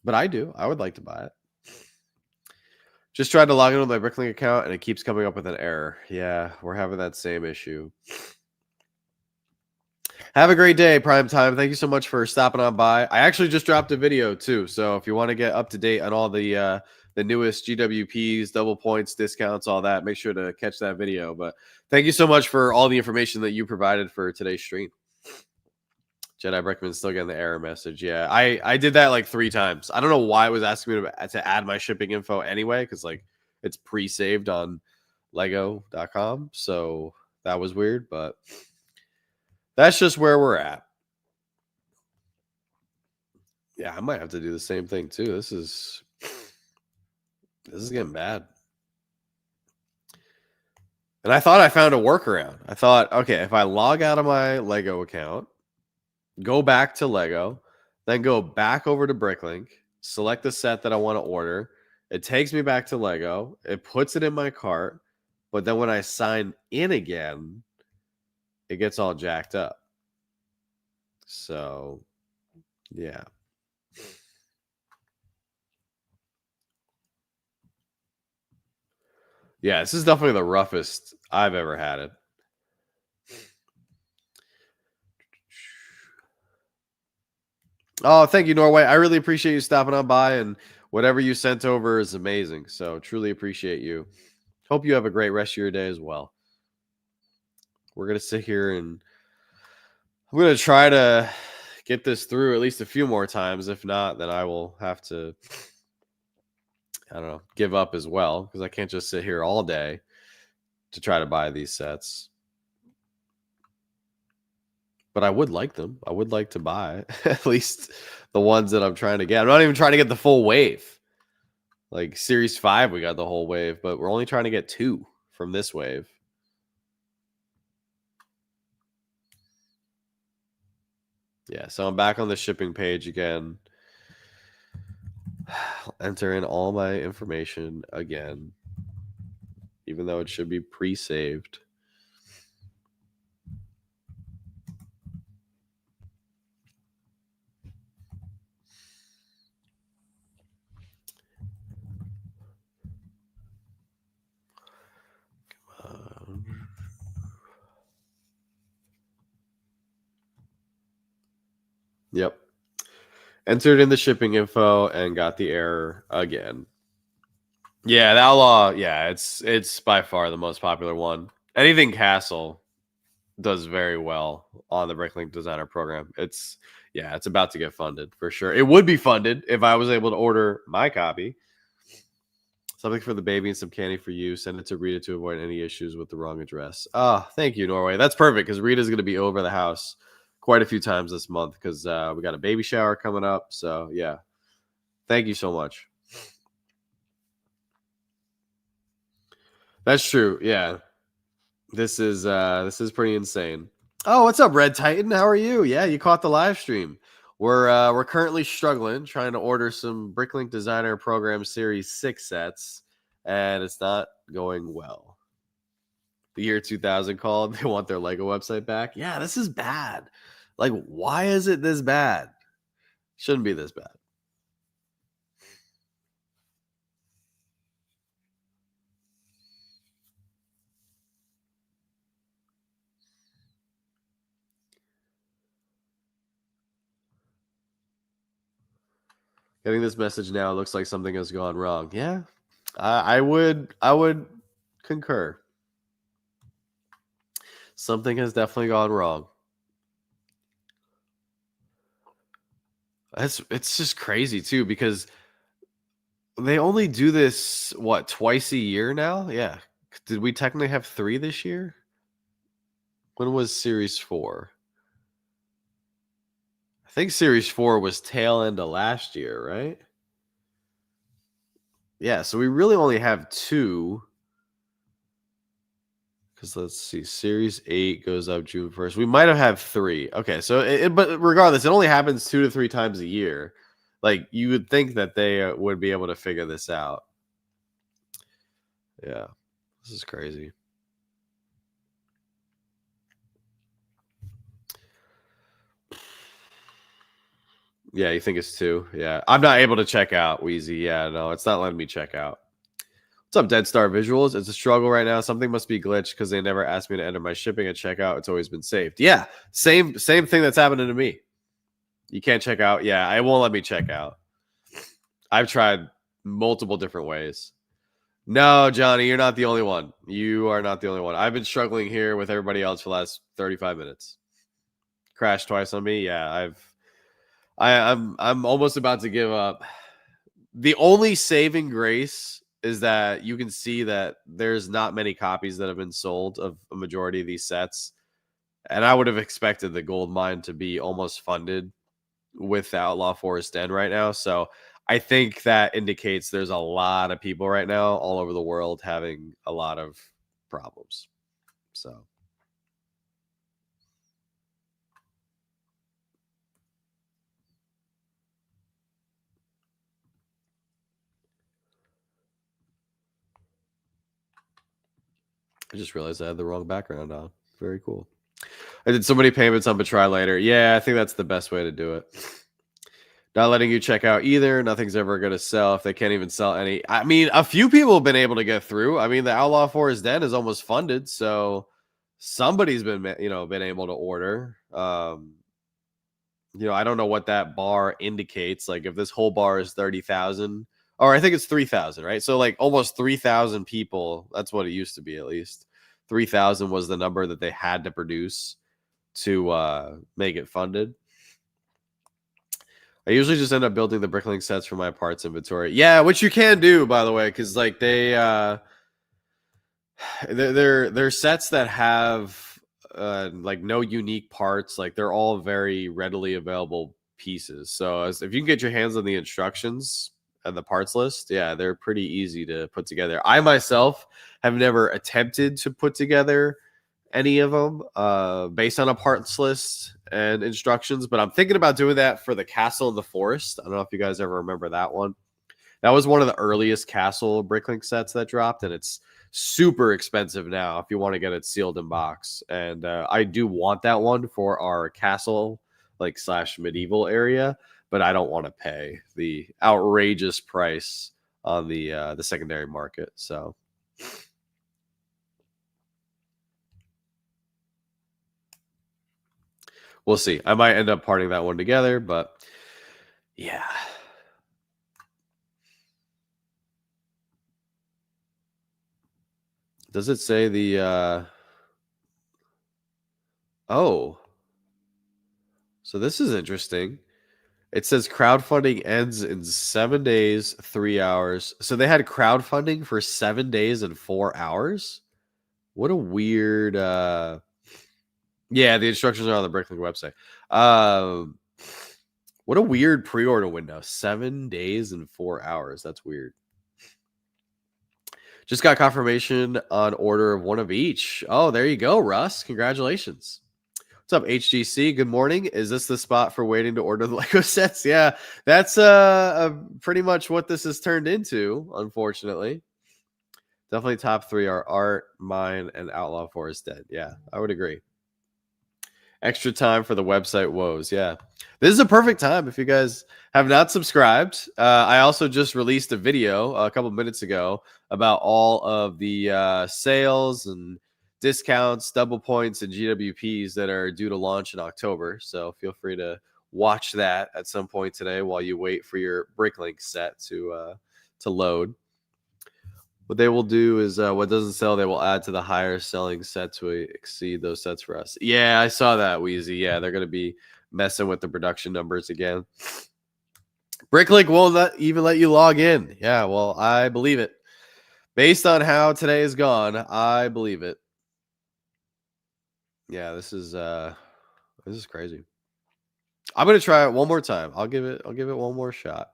But I do. I would like to buy it. Just tried to log into my Bricklink account and it keeps coming up with an error. Yeah, we're having that same issue. Have a great day, Prime Time. Thank you so much for stopping on by. I actually just dropped a video too, so if you want to get up to date on all the newest GWPs, double points, discounts, all that, make sure to catch that video. But thank you so much for all the information that you provided for today's stream. Jedi Brickman's still getting the error message. Yeah, I did that like 3 times. I don't know why it was asking me to add my shipping info anyway, because like it's pre-saved on Lego.com. So that was weird, but that's just where we're at. Yeah, I might have to do the same thing too. This is getting bad. And I thought I found a workaround. I thought, okay, if I log out of my Lego account, go back to Lego, then go back over to Bricklink, select the set that I want to order. It takes me back to Lego. It puts it in my cart. But then when I sign in again, it gets all jacked up. So, yeah. Yeah, this is definitely the roughest I've ever had it. Oh, thank you, Norway. I really appreciate you stopping on by, and whatever you sent over is amazing. So truly appreciate you. Hope you have a great rest of your day as well. We're going to sit here and I'm going to try to get this through at least a few more times. If not, then I will have to, I don't know, give up as well, because I can't just sit here all day to try to buy these sets. But I would like them. I would like to buy at least the ones that I'm trying to get. I'm not even trying to get the full wave. Like Series 5, we got the whole wave, but we're only trying to get 2 from this wave. Yeah, so I'm back on the shipping page again. I'll enter in all my information again, even though it should be pre-saved. Yep. Entered in the shipping info and got the error again. Yeah, the Outlaw, yeah, it's by far the most popular one. Anything Castle does very well on the Bricklink Designer program. It's about to get funded for sure. It would be funded if I was able to order my copy. Something for the baby and some candy for you. Send it to Rita to avoid any issues with the wrong address. Oh, thank you, Norway. That's perfect, because Rita's going to be over the house quite a few times this month, because we got a baby shower coming up. So, yeah. Thank you so much. That's true. Yeah. This is pretty insane. Oh, what's up, Red Titan? How are you? Yeah, you caught the live stream. We're currently struggling trying to order some Bricklink Designer Program Series 6 sets, and it's not going well. The year 2000 called. They want their Lego website back. Yeah, this is bad. Like, why is it this bad? Shouldn't be this bad. Getting this message now looks like something has gone wrong. Yeah, I would concur. Something has definitely gone wrong. It's just crazy too, because they only do this twice a year now. Yeah, did we technically have 3 this year? When was Series 4? I think Series 4 was tail end of last year, right? Yeah, so we really only have 2 Because let's see, Series 8 goes up June 1st. We might have had 3. Okay, so but regardless, it only happens 2 to 3 times a year. Like you would think that they would be able to figure this out. Yeah, this is crazy. Yeah, you think it's 2? Yeah, I'm not able to check out, Wheezy. Yeah, no, it's not letting me check out. What's up, Dead Star Visuals? It's a struggle right now. Something must be glitched because they never asked me to enter my shipping at checkout. It's always been saved. Yeah, same thing that's happening to me. You can't check out. Yeah, it won't let me check out. I've tried multiple different ways. No, Johnny, you're not the only one. You are not the only one. I've been struggling here with everybody else for the last 35 minutes. Crashed twice on me. Yeah, I'm almost about to give up. The only saving grace is that you can see that there's not many copies that have been sold of a majority of these sets. And I would have expected the gold mine to be almost funded with the Outlaw Forest Den right now. So I think that indicates there's a lot of people right now all over the world having a lot of problems. So I just realized I had the wrong background on. Very cool. I did so many payments on Betry later. Yeah, I think that's the best way to do it. Not letting you check out either. Nothing's ever going to sell if they can't even sell any. I mean, a few people have been able to get through. I mean, the Outlaw Forest Den is almost funded, so somebody's been been able to order. I don't know what that bar indicates. Like if this whole bar is 30,000, or I think it's 3,000, right? So like almost 3,000 people. That's what it used to be, at least. 3,000 was the number that they had to produce to make it funded. I usually just end up building the Bricklink sets for my parts inventory. Yeah, which you can do, by the way, because like they're sets that have like no unique parts. Like they're all very readily available pieces. So if you can get your hands on the instructions and the parts list, yeah, they're pretty easy to put together. I myself have never attempted to put together any of them based on a parts list and instructions, but I'm thinking about doing that for the Castle in the Forest. I don't know if you guys ever remember that one. That was one of the earliest Castle Bricklink sets that dropped, and it's super expensive now if you want to get it sealed in box. And I do want that one for our castle like / medieval area, but I don't want to pay the outrageous price on the secondary market. So we'll see. I might end up parting that one together, but yeah. Does it say the oh. So this is interesting. It says crowdfunding ends in 7 days, 3 hours. So they had crowdfunding for 7 days and 4 hours? What a weird yeah, the instructions are on the Bricklink website. What a weird pre-order window. 7 days and 4 hours. That's weird. Just got confirmation on order of one of each. Oh, there you go, Russ. Congratulations. What's up, HGC? Good morning. Is this the spot for waiting to order the Lego sets? Yeah, that's pretty much what this has turned into, unfortunately. Definitely top 3 are Art, Mine, and Outlaw Forest Den. Yeah, I would agree. Extra time for the website woes. Yeah. This is a perfect time if you guys have not subscribed. I also just released a video a couple minutes ago about all of the sales and discounts, double points, and GWPs that are due to launch in October. So feel free to watch that at some point today while you wait for your Bricklink set to load. What they will do is what doesn't sell, they will add to the higher selling set to exceed those sets for us. Yeah, I saw that, Wheezy. Yeah, they're going to be messing with the production numbers again. Bricklink won't even let you log in. Yeah, well, I believe it. Based on how today is gone, I believe it. Yeah, this is crazy. I'm gonna try it one more time. I'll give it one more shot.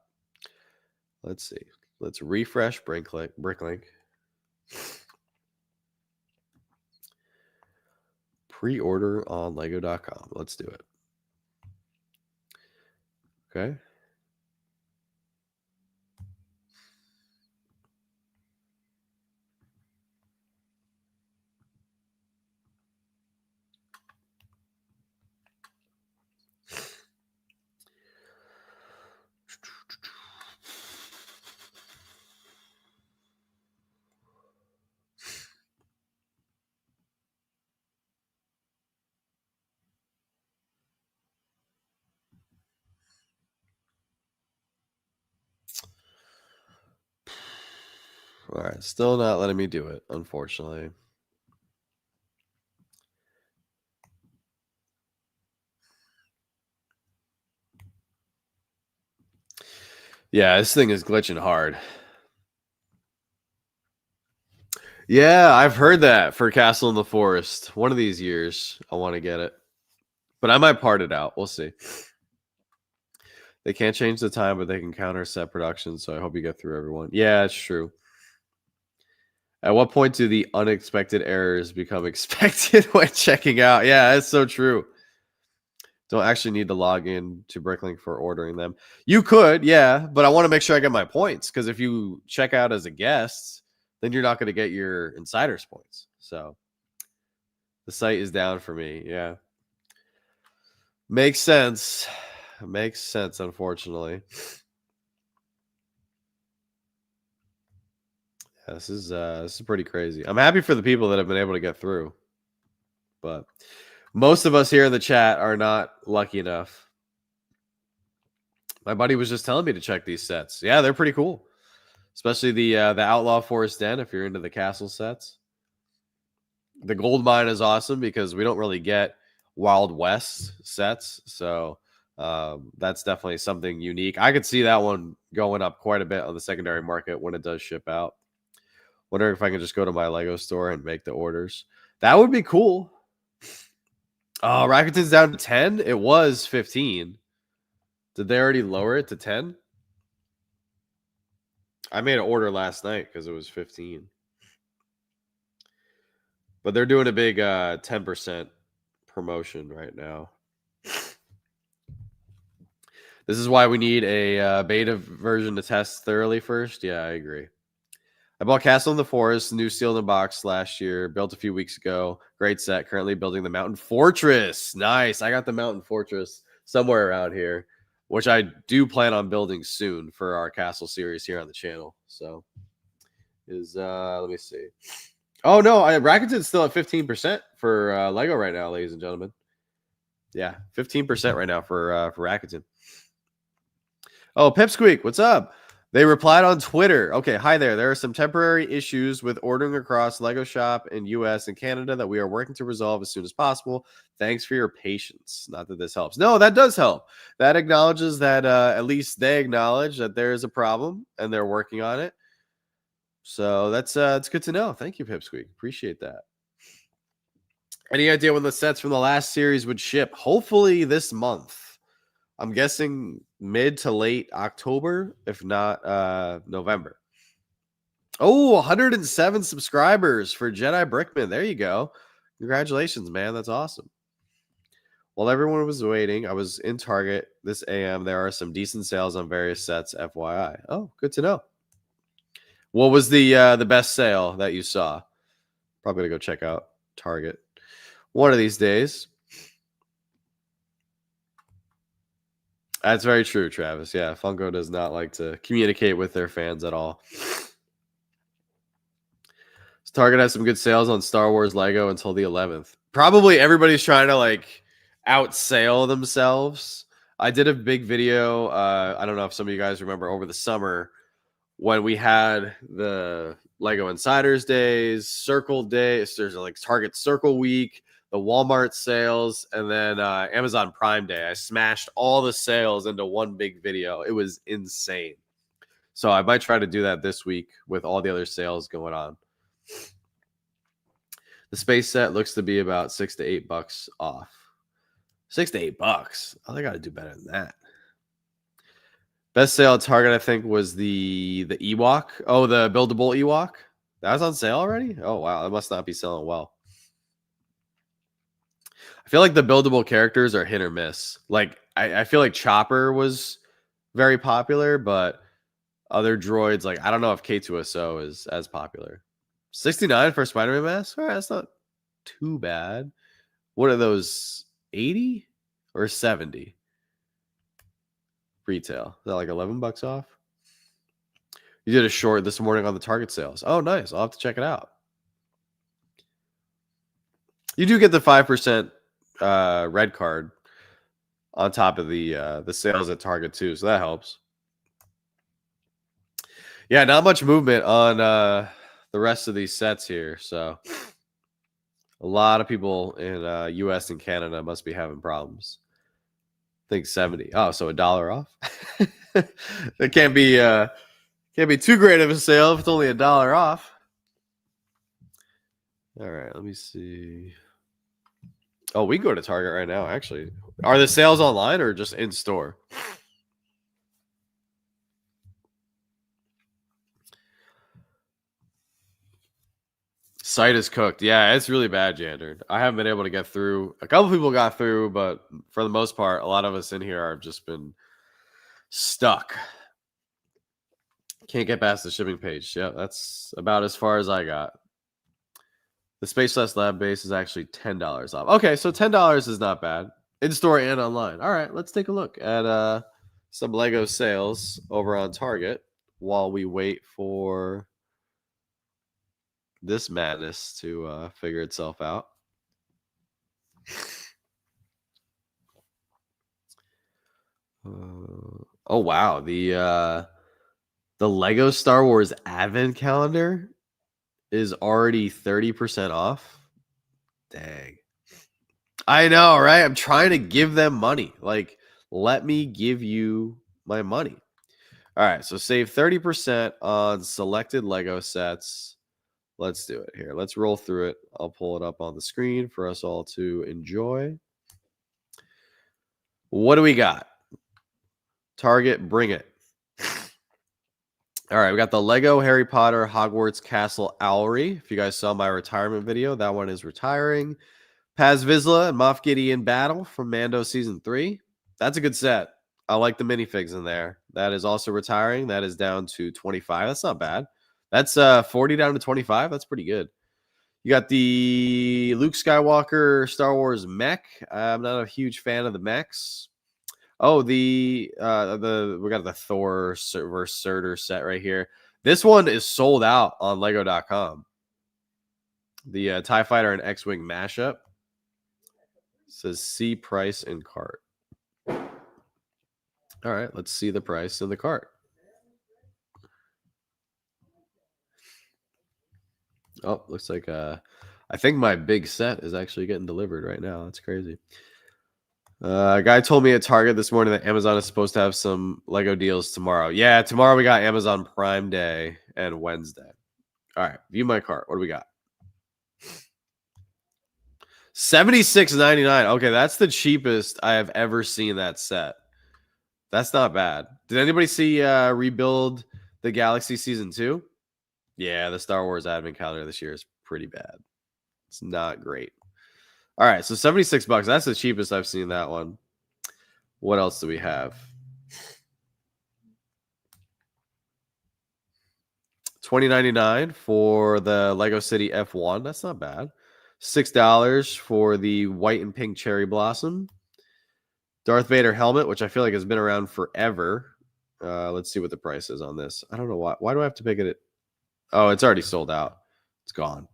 Let's see. Let's refresh Bricklink. Pre-order on lego.com. Let's do it. Okay. All right, still not letting me do it, unfortunately. Yeah, this thing is glitching hard. Yeah, I've heard that for Castle in the Forest. One of these years, I want to get it. But I might part it out. We'll see. They can't change the time, but they can counter set production, so I hope you get through everyone. Yeah, it's true. At what point do the unexpected errors become expected when checking out? Yeah, that's so true. Don't actually need to log in to Bricklink for ordering them. You could, yeah, but I want to make sure I get my points, because if you check out as a guest, then you're not going to get your insider's points. So the site is down for me. Yeah. Makes sense. Makes sense, unfortunately. Yeah, this is pretty crazy. I'm happy for the people that have been able to get through, but most of us here in the chat are not lucky enough. My buddy was just telling me to check these sets. Yeah, they're pretty cool, especially the Outlaw Forest Den if you're into the castle sets. The gold mine is awesome because we don't really get Wild West sets, so that's definitely something unique. I could see that one going up quite a bit on the secondary market when it does ship out. Wondering if I can just go to my Lego store and make the orders. That would be cool. Oh, Rakuten's down to 10? It was 15. Did they already lower it to 10? I made an order last night because it was 15. But they're doing a big 10% promotion right now. This is why we need a beta version to test thoroughly first. Yeah, I agree. I bought Castle in the Forest, new sealed in box last year, built a few weeks ago. Great set. Currently building the Mountain Fortress. Nice. I got the Mountain Fortress somewhere around here, which I do plan on building soon for our Castle series here on the channel. So let me see. Oh no, Rakuten's still at 15% for Lego right now, ladies and gentlemen. Yeah, 15% right now for Rakuten. Oh, Pipsqueak, what's up? They replied on Twitter. Okay, hi there. There are some temporary issues with ordering across Lego Shop in US and Canada that we are working to resolve as soon as possible. Thanks for your patience. Not that this helps. No, that does help. That acknowledges that at least they acknowledge that there is a problem and they're working on it. So that's it's good to know. Thank you, Pipsqueak. Appreciate that. Any idea when the sets from the last series would ship? Hopefully this month. I'm guessing mid to late October, if not November. Oh, 107 subscribers for Jedi Brickman. There you go. Congratulations, man. That's awesome. While everyone was waiting, I was in Target this AM. There are some decent sales on various sets, FYI. Oh, good to know. What was the best sale that you saw? Probably gonna go check out Target one of these days. That's very true, Travis. Yeah, Funko does not like to communicate with their fans at all. Target has some good sales on Star Wars Lego until the 11th. Probably everybody's trying to like outsale themselves. I did a big video. I don't know if some of you guys remember over the summer when we had the Lego Insiders Days, Circle Days. There's like Target Circle Week, the Walmart sales, and then Amazon Prime Day. I smashed all the sales into one big video. It was insane. So I might try to do that this week with all the other sales going on. The space set looks to be about $6 to $8 off. $6 to $8. Oh, they got to do better than that. Best sale at Target, I think, was the Ewok. Oh, the buildable Ewok. That was on sale already? Oh, wow. That must not be selling well. feel like the buildable characters are hit or miss. Like I feel like Chopper was very popular, but other droids, like I don't know if K2SO is as popular. 69 for Spider-Man mask? All right, that's not too bad. What are those? 80 or 70 retail? Is that like $11 off? You did a short this morning on the Target sales. Oh, nice. I'll have to check it out. You do get the 5% red card on top of the sales at Target too, so that helps. Yeah, not much movement on the rest of these sets here. So a lot of people in US and Canada must be having problems. I think 70. Oh, so $1 off. It can't be too great of a sale if it's only $1 off. All right, let me see. Oh, we can go to Target right now, actually. Are the sales online or just in store? Site is cooked. Yeah, it's really bad, Jander. I haven't been able to get through. A couple people got through, but for the most part, a lot of us in here have just been stuck. Can't get past the shipping page. Yeah, that's about as far as I got. The Spaceless Lab base is actually $10 off. Okay, so $10 is not bad. In store and online. All right, let's take a look at some Lego sales over on Target while we wait for this madness to figure itself out. Oh wow, the Lego Star Wars Advent Calendar is already 30% off. Dang. I know, right? I'm trying to give them money. Like, let me give you my money. All right, so save 30% on selected Lego sets. Let's do it here. Let's roll through it. I'll pull it up on the screen for us all to enjoy. What do we got? Target, bring it. All right, we got the Lego Harry Potter Hogwarts Castle Owlery. If you guys saw my retirement video, that one is retiring. Paz Vizsla and Moff Gideon battle from Mando Season 3. That's a good set. I like the minifigs in there. That is also retiring. That is down to 25. That's not bad. That's 40 down to 25. That's pretty good. You got the Luke Skywalker Star Wars mech. I'm not a huge fan of the mechs. Oh, we got the Thor versus Surtur set right here. This one is sold out on Lego.com. The TIE Fighter and X-Wing mashup. It says see price in cart. All right, let's see the price in the cart. Oh, looks like I think my big set is actually getting delivered right now. That's crazy. A guy told me at Target this morning that Amazon is supposed to have some Lego deals tomorrow. Yeah, tomorrow we got Amazon Prime Day and Wednesday. All right, view my cart. What do we got? $76.99. Okay, that's the cheapest I have ever seen that set. That's not bad. Did anybody see Rebuild the Galaxy Season 2? Yeah, the Star Wars Advent Calendar this year is pretty bad. It's not great. All right, so $76. That's the cheapest I've seen that one. What else do we have? $20.99 for the Lego City F1. That's not bad. $6 for the white and pink cherry blossom. Darth Vader helmet, which I feel like has been around forever. Let's see what the price is on this. I don't know why. Why do I have to pick it? Oh, it's already sold out. It's gone,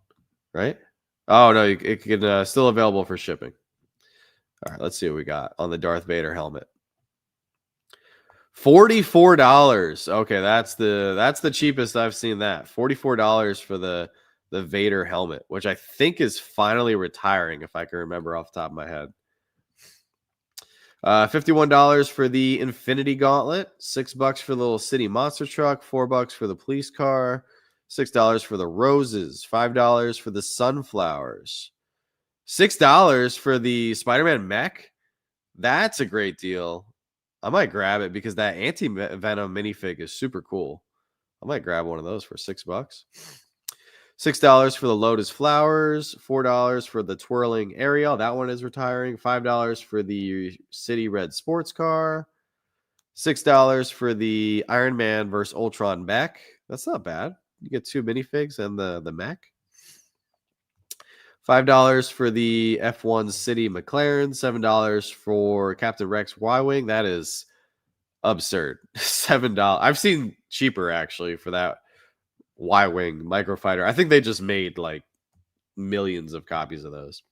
right? Oh, no, it can still available for shipping. All right, let's see what we got on the Darth Vader helmet. $44. Okay, that's the cheapest I've seen that. $44 for the Vader helmet, which I think is finally retiring, if I can remember off the top of my head. $51 for the Infinity Gauntlet, $6 for the little city monster truck, $4 for the police car, $6 for the roses, $5 for the sunflowers, $6 for the Spider-Man mech. That's a great deal. I might grab it because that Anti-Venom minifig is super cool. I might grab one of those for $6. $6 for the Lotus Flowers, $4 for the Twirling Ariel. That one is retiring. $5 for the City Red Sports Car. $6 for the Iron Man versus Ultron mech. That's not bad. You get 2 minifigs and the mech. $5 for the F1 City McLaren. $7 for Captain Rex Y-Wing. That is absurd. $7. I've seen cheaper actually for that Y-Wing microfighter. I think they just made like millions of copies of those.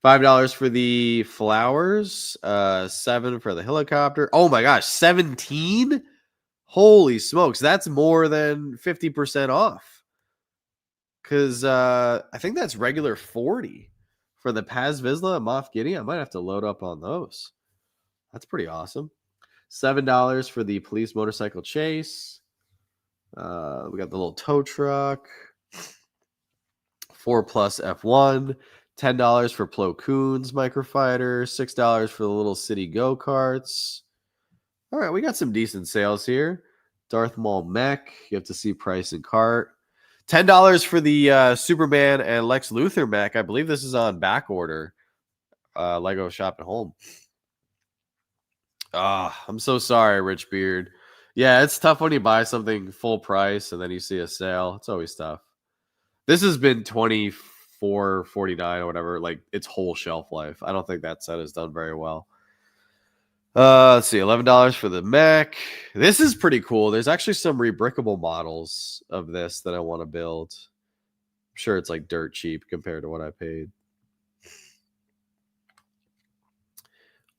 $5 for the flowers. $7 for the helicopter. Oh my gosh, 17? Holy smokes, that's more than 50% off. Because I think that's regular 40 for the Paz Vizsla and Moff Gideon. I might have to load up on those. That's pretty awesome. $7 for the police motorcycle chase. We got the little tow truck. 4 plus F1. $10 for Plo Koon's microfighter. $6 for the little city go-karts. All right, we got some decent sales here. Darth Maul mech. You have to see price and cart. $10 for the Superman and Lex Luthor mech. I believe this is on back order. Lego Shop at Home. I'm so sorry, Rich Beard. Yeah, it's tough when you buy something full price and then you see a sale. It's always tough. This has been $24.49 or whatever, like its whole shelf life. I don't think that set has done very well. Let's see, $11 for the mech. This is pretty cool. There's actually some rebrickable models of this that I want to build. I'm sure it's like dirt cheap compared to what I paid.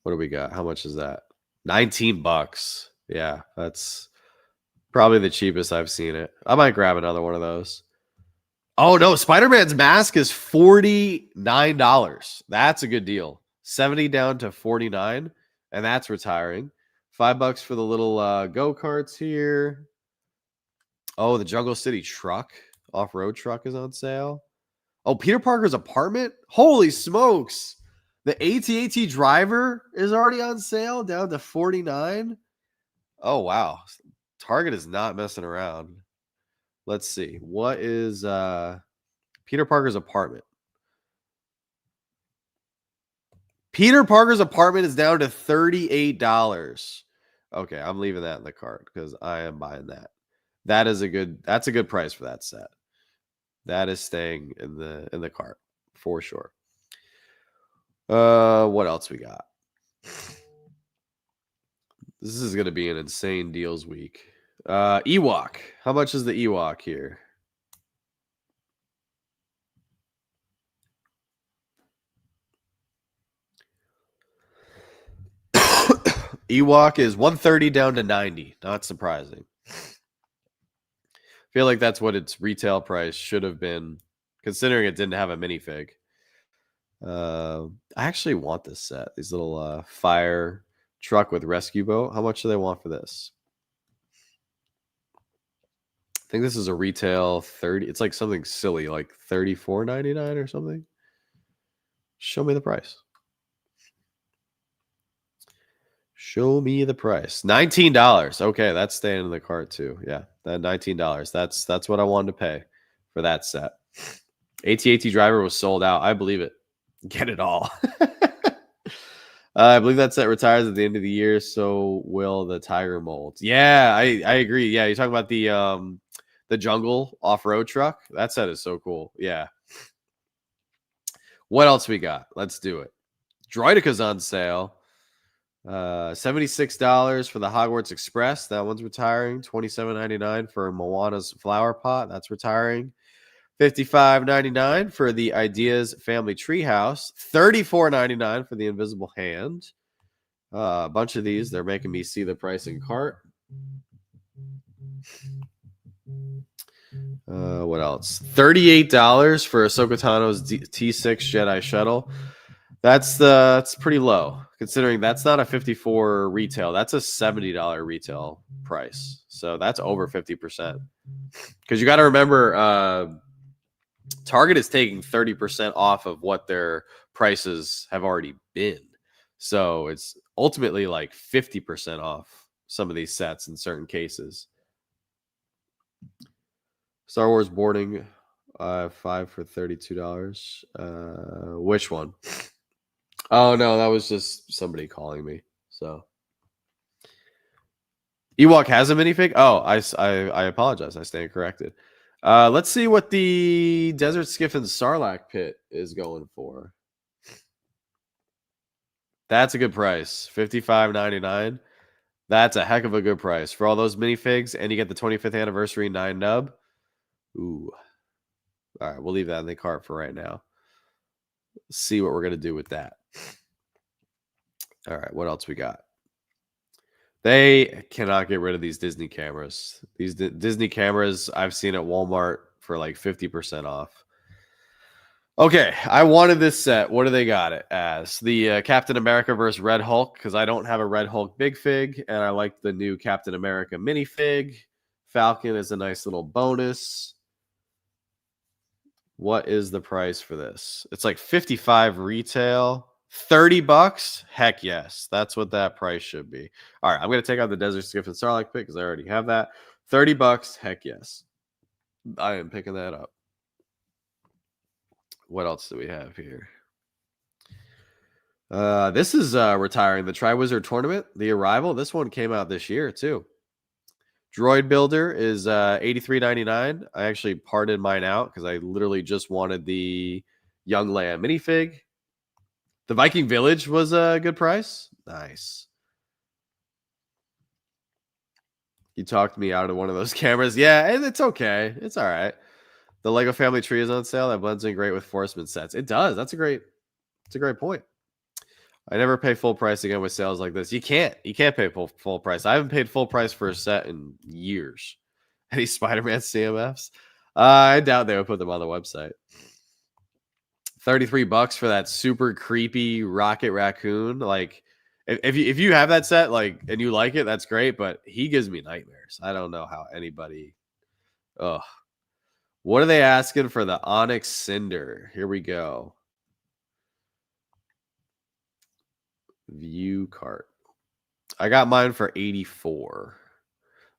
What do we got? How much is that? $19. Yeah, that's probably the cheapest I've seen it. I might grab another one of those. Oh no, Spider-Man's mask is $49. That's a good deal. 70 down to 49. And that's retiring. $5 for the little go-karts here. Oh, the Jungle City truck, off-road truck is on sale. Oh, Peter Parker's apartment? Holy smokes. The AT-AT driver is already on sale, down to 49. Oh, wow. Target is not messing around. Let's see. What is Peter Parker's apartment? Peter Parker's apartment is down to $38. Okay, I'm leaving that in the cart because I am buying that. That's a good price for that set. That is staying in the cart for sure. What else we got? This is going to be an insane deals week. Ewok. How much is the Ewok here? Ewok is 130 down to 90. Not surprising. I feel like that's what its retail price should have been, considering it didn't have a minifig. I actually want this set. These little fire truck with rescue boat. How much do they want for this? I think this is a retail 30. It's like something silly, like $34.99 or something. Show me the price. Show me the price. $19. Okay, that's staying in the cart too. Yeah, that $19. That's what I wanted to pay for that set. AT-AT driver was sold out. I believe it. Get it all. I believe that set retires at the end of the year. So will the Tiger molds. Yeah, I agree. Yeah, you're talking about the jungle off-road truck. That set is so cool. Yeah. What else we got? Let's do it. Droideca's on sale. $76 for the Hogwarts Express. That one's retiring. $27.99 for Moana's flower pot. That's retiring. $55.99 for the Ideas Family Treehouse. $34.99 for the Invisible Hand. A bunch of these. They're making me see the price in cart. What else? $38 for Ahsoka Tano's T6 Jedi Shuttle. That's pretty low, considering that's not a $54 retail. That's a $70 retail price. So that's over 50%. Because you got to remember, Target is taking 30% off of what their prices have already been. So it's ultimately like 50% off some of these sets in certain cases. Star Wars boarding 5 for $32. Which one? Oh no, that was just somebody calling me. So Ewok has a minifig. Oh, I apologize. I stand corrected. Let's see what the Desert Skiff and Sarlacc pit is going for. That's a good price. $55.99. That's a heck of a good price for all those minifigs, and you get the 25th anniversary 9 nub. Ooh. All right, we'll leave that in the cart for right now. Let's see what we're gonna do with that. All right, what else we got? They cannot get rid of these Disney cameras. These Disney cameras I've seen at Walmart for like 50% off. Okay, I wanted this set. What do they got it as? The Captain America versus Red Hulk, because I don't have a Red Hulk big fig, and I like the new Captain America minifig. Falcon is a nice little bonus. What is the price for this? It's like 55 retail. $30? Heck yes. That's what that price should be. All right, I'm going to take out the Desert Skiff and Starlight pick because I already have that. $30? Heck yes. I am picking that up. What else do we have here? This is retiring the Triwizard Tournament, the Arrival. This one came out this year too. Droid Builder is $83.99. I actually parted mine out because I literally just wanted the Young Leia minifig. The Viking Village was a good price. Nice. You talked me out of one of those cameras. Yeah, and it's okay. It's all right. The Lego Family Tree is on sale. That blends in great with Forceman sets. It does. It's a great point. I never pay full price again with sales like this. You can't pay full price. I haven't paid full price for a set in years. Any Spider-Man CMFs? I doubt they would put them on the website. $33 for that super creepy Rocket Raccoon. Like, if you have that set, like, and you like it, that's great. But he gives me nightmares. I don't know how anybody. Ugh. What are they asking for the Onyx Cinder? Here we go. View cart. I got mine for $84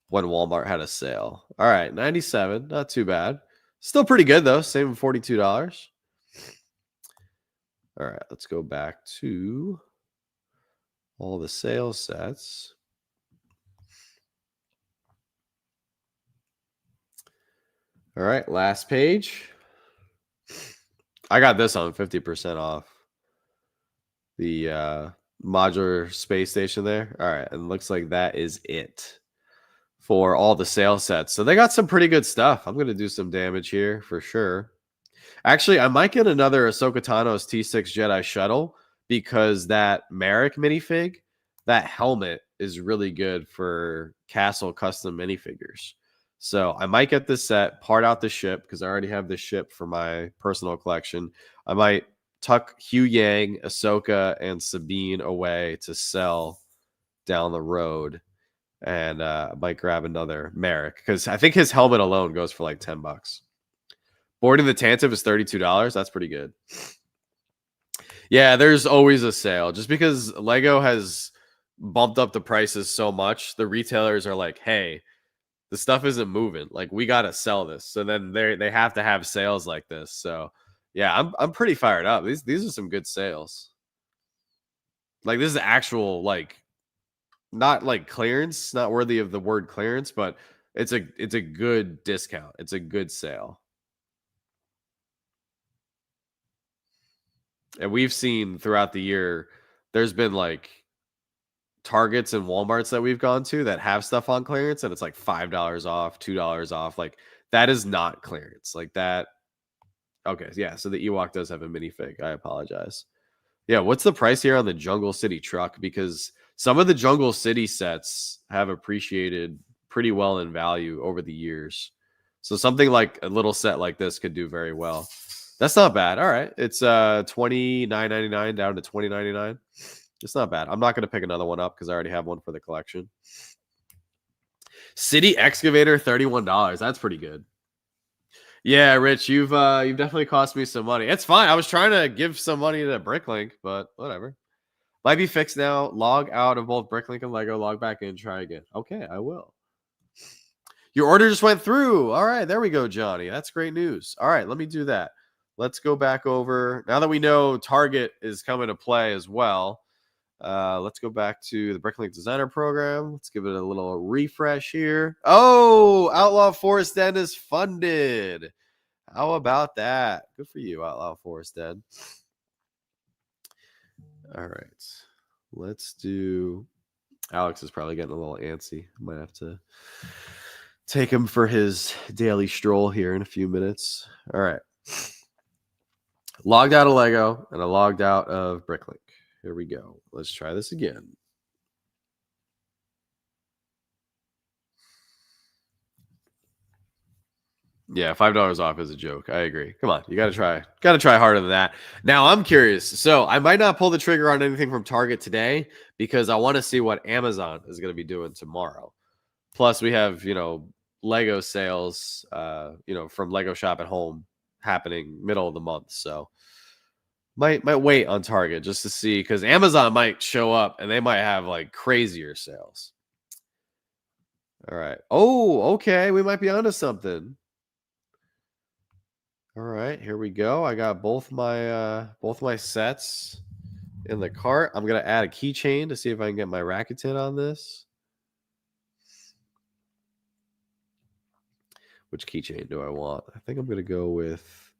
when Walmart had a sale. All right, $97. Not too bad. Still pretty good though. Saving $42. All right, let's go back to all the sales sets. All right, last page. I got this on 50% off. The modular space station there. All right, and looks like that is it for all the sales sets. So they got some pretty good stuff. I'm going to do some damage here for sure. Actually, I might get another Ahsoka Tano's T6 Jedi Shuttle because that Merrick minifig, that helmet is really good for Castle custom minifigures. So I might get this set, part out the ship because I already have this ship for my personal collection. I might tuck Hugh Yang, Ahsoka, and Sabine away to sell down the road. And I might grab another Merrick because I think his helmet alone goes for like $10. Boarding the Tantive is $32. That's pretty good. Yeah, there's always a sale. Just because Lego has bumped up the prices so much, the retailers are like, hey, the stuff isn't moving. Like, we got to sell this. So then they have to have sales like this. So yeah, I'm pretty fired up. These are some good sales. Like, this is actual, like, not like clearance, not worthy of the word clearance, but it's a good discount. It's a good sale. And we've seen throughout the year, there's been like Targets and Walmarts that we've gone to that have stuff on clearance, and it's like $5 off, $2 off. Like, that is not clearance. Like that. Okay, yeah. So the Ewok does have a minifig. I apologize. Yeah, what's the price here on the Jungle City truck? Because some of the Jungle City sets have appreciated pretty well in value over the years. So something like a little set like this could do very well. That's not bad. All right. It's $29.99 down to $20.99. It's not bad. I'm not going to pick another one up because I already have one for the collection. City Excavator, $31. That's pretty good. Yeah, Rich, you've definitely cost me some money. It's fine. I was trying to give some money to Bricklink, but whatever. Might be fixed now. Log out of both Bricklink and Lego. Log back in. Try again. Okay, I will. Your order just went through. All right, there we go, Johnny. That's great news. All right, let me do that. Let's go back over. Now that we know Target is coming to play as well, let's go back to the Bricklink Designer Program. Let's give it a little refresh here. Oh, Outlaw Forest Den is funded. How about that? Good for you, Outlaw Forest Den. All right, let's do. Alex is probably getting a little antsy. Might have to take him for his daily stroll here in a few minutes. All right. Logged out of Lego and I logged out of Bricklink. Here we go. Let's try this again. Yeah, $5 off is a joke. I agree. Come on, you gotta try harder than that. Now I'm curious. So I might not pull the trigger on anything from Target today because I want to see what Amazon is going to be doing tomorrow. Plus, we have Lego sales, from Lego Shop at Home happening middle of the month. So might wait on Target just to see because Amazon might show up and they might have like crazier sales. All right. Oh, okay. We might be onto something. All right, here we go. I got both my sets in the cart. I'm gonna add a keychain to see if I can get my Rakuten on this. Which keychain do I want? I think I'm gonna go with.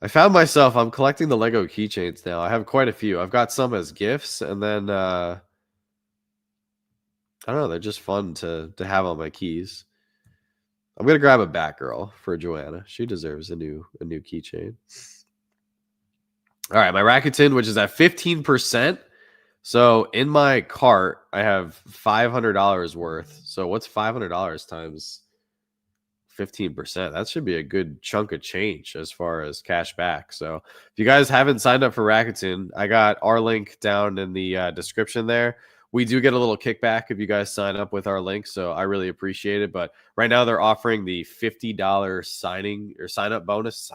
I found myself. I'm collecting the Lego keychains now. I have quite a few. I've got some as gifts, and then I don't know. They're just fun to have on my keys. I'm gonna grab a Batgirl for Joanna. She deserves a new keychain. All right, my Rakuten, which is at 15%. So in my cart, I have $500 worth. So what's $500 times 15%? That should be a good chunk of change as far as cash back. So if you guys haven't signed up for Rakuten, I got our link down in the description there. We do get a little kickback if you guys sign up with our link, so I really appreciate it. But right now they're offering the $50 sign up bonus,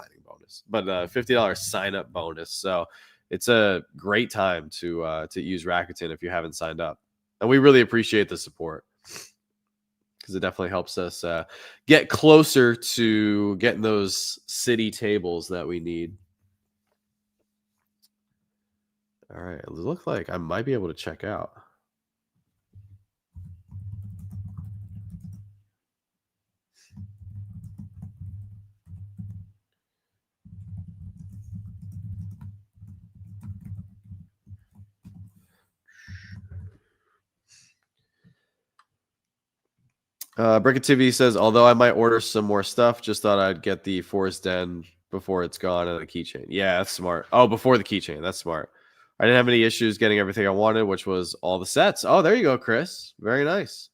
but $50 sign up bonus. So it's a great time to use Rakuten if you haven't signed up, and we really appreciate the support because it definitely helps us get closer to getting those city tables that we need. All right, it looks like I might be able to check out. Brickativi says, although I might order some more stuff, just thought I'd get the Forest Den before it's gone and the keychain. Yeah, that's smart. Oh, before the keychain. That's smart. I didn't have any issues getting everything I wanted, which was all the sets. Oh, there you go, Chris. Very nice.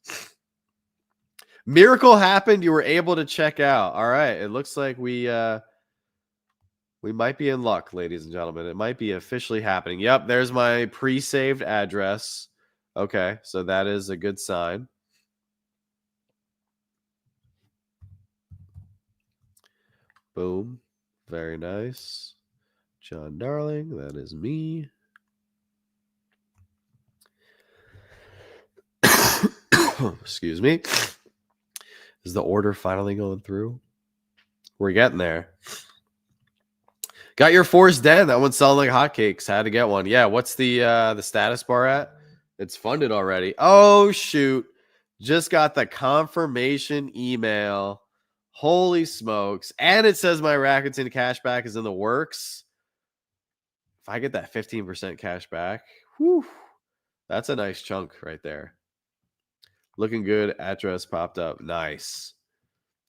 Miracle happened. You were able to check out. All right. It looks like we might be in luck, ladies and gentlemen. It might be officially happening. Yep, there's my pre-saved address. Okay, so that is a good sign. Boom. Very nice. John Darling, that is me. Excuse me. Is the order finally going through? We're getting there. Got your Forest Den. That one's selling like hotcakes. Had to get one. Yeah, what's the status bar at? It's funded already. Oh, shoot. Just got the confirmation email. Holy smokes. And it says my Rakuten cashback is in the works. If I get that 15% cash back, whew, that's a nice chunk right there. Looking good. Address popped up. Nice.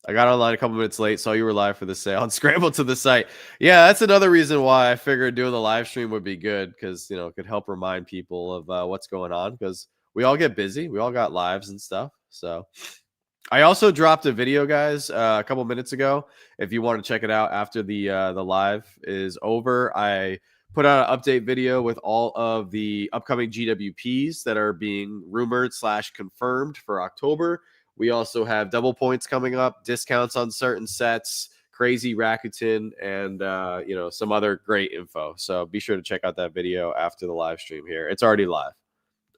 I got online a couple minutes late, saw you were live for the sale, and scrambled to the site. Yeah, that's another reason why I figured doing the live stream would be good because, it could help remind people of what's going on because we all get busy. We all got lives and stuff. So I also dropped a video, guys, a couple minutes ago. If you want to check it out after the live is over, I put out an update video with all of the upcoming GWPs that are being rumored / confirmed for October. We also have double points coming up, discounts on certain sets, crazy Rakuten, and some other great info. So be sure to check out that video after the live stream here. It's already live.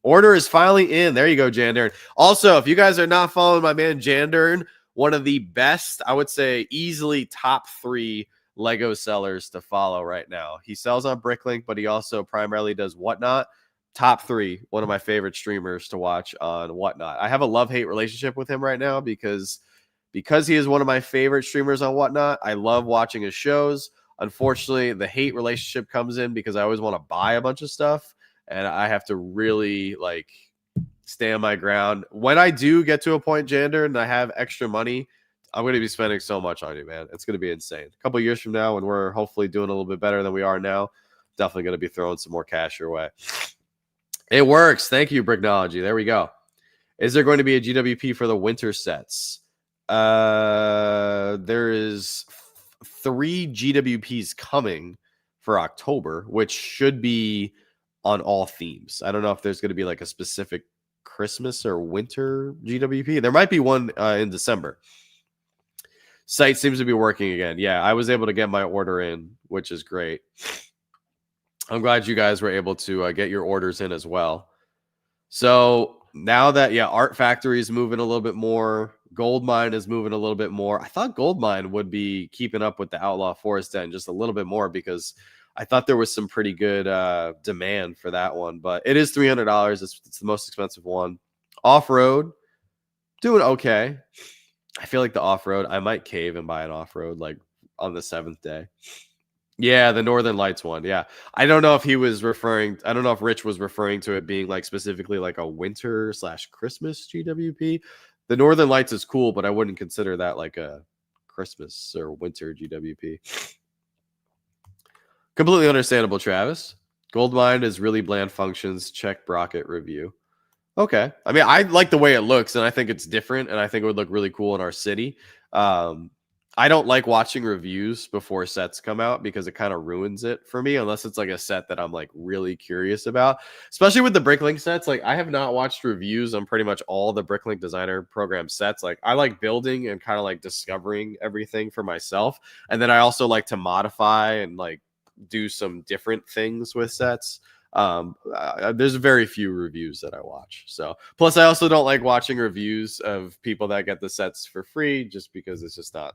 Order is finally in. There you go, Jandern. Also, if you guys are not following my man Jandern, one of the best, I would say easily top 3 Lego sellers to follow right now. He sells on Bricklink, but he also primarily does Whatnot. Top 3, one of my favorite streamers to watch on Whatnot. I have a love-hate relationship with him right now because he is one of my favorite streamers on Whatnot. I love watching his shows. Unfortunately, the hate relationship comes in because I always want to buy a bunch of stuff, and I have to really like stand my ground. When I do get to a point, Jander, and I have extra money, I'm going to be spending so much on you, man. It's going to be insane. A couple years from now, when we're hopefully doing a little bit better than we are now, definitely going to be throwing some more cash your way. It works. Thank you, Bricknology. There we go. Is there going to be a GWP for the winter sets? There is 3 GWPs coming for October, which should be on all themes. I don't know if there's going to be like a specific Christmas or winter GWP. There might be one in December. Site seems to be working again. Yeah, I was able to get my order in, which is great. I'm glad you guys were able to get your orders in as well. So now that, Art Factory is moving a little bit more. Goldmine is moving a little bit more. I thought Goldmine would be keeping up with the Outlaw Forest Den just a little bit more because I thought there was some pretty good demand for that one. But it is $300. It's the most expensive one. Off-road, doing okay. I feel like the off-road, I might cave and buy an off-road like on the 7th day. Yeah, the Northern Lights one. Yeah. I don't know if Rich was referring to it being like specifically like a winter/Christmas GWP. The Northern Lights is cool, but I wouldn't consider that like a Christmas or winter GWP. Completely understandable, Travis. Goldmine is really bland functions. Check Brocket review. Okay. I mean, I like the way it looks, and I think it's different, and I think it would look really cool in our city. I don't like watching reviews before sets come out because it kind of ruins it for me, unless it's like a set that I'm like really curious about, especially with the Bricklink sets. Like I have not watched reviews on pretty much all the Bricklink designer program sets. Like I like building and kind of like discovering everything for myself. And then I also like to modify and like do some different things with sets. There's very few reviews that I watch. So plus I also don't like watching reviews of people that get the sets for free just because it's not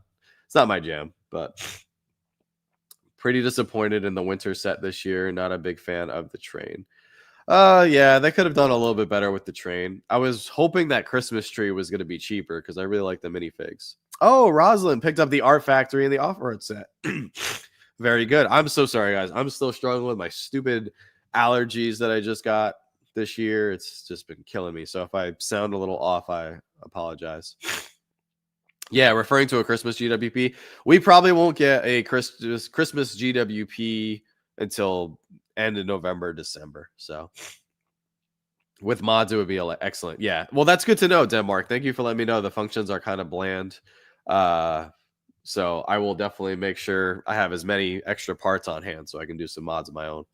my jam. But pretty disappointed in the winter set this year. Not a big fan of the train. Yeah, they could have done a little bit better with the train. I was hoping that Christmas tree was going to be cheaper because I really like the minifigs. Oh, Rosalind picked up the Art Factory and the off-road set. Very good. I'm so sorry, guys. I'm still struggling with my stupid allergies that I just got this year. It's just been killing me. So if I sound a little off, I apologize. Yeah, referring to a Christmas GWP, we probably won't get a Christmas GWP until end of November, December. So with mods, it would be excellent. Yeah, well, that's good to know, Denmark. Thank you for letting me know. The functions are kind of bland. So I will definitely make sure I have as many extra parts on hand so I can do some mods of my own.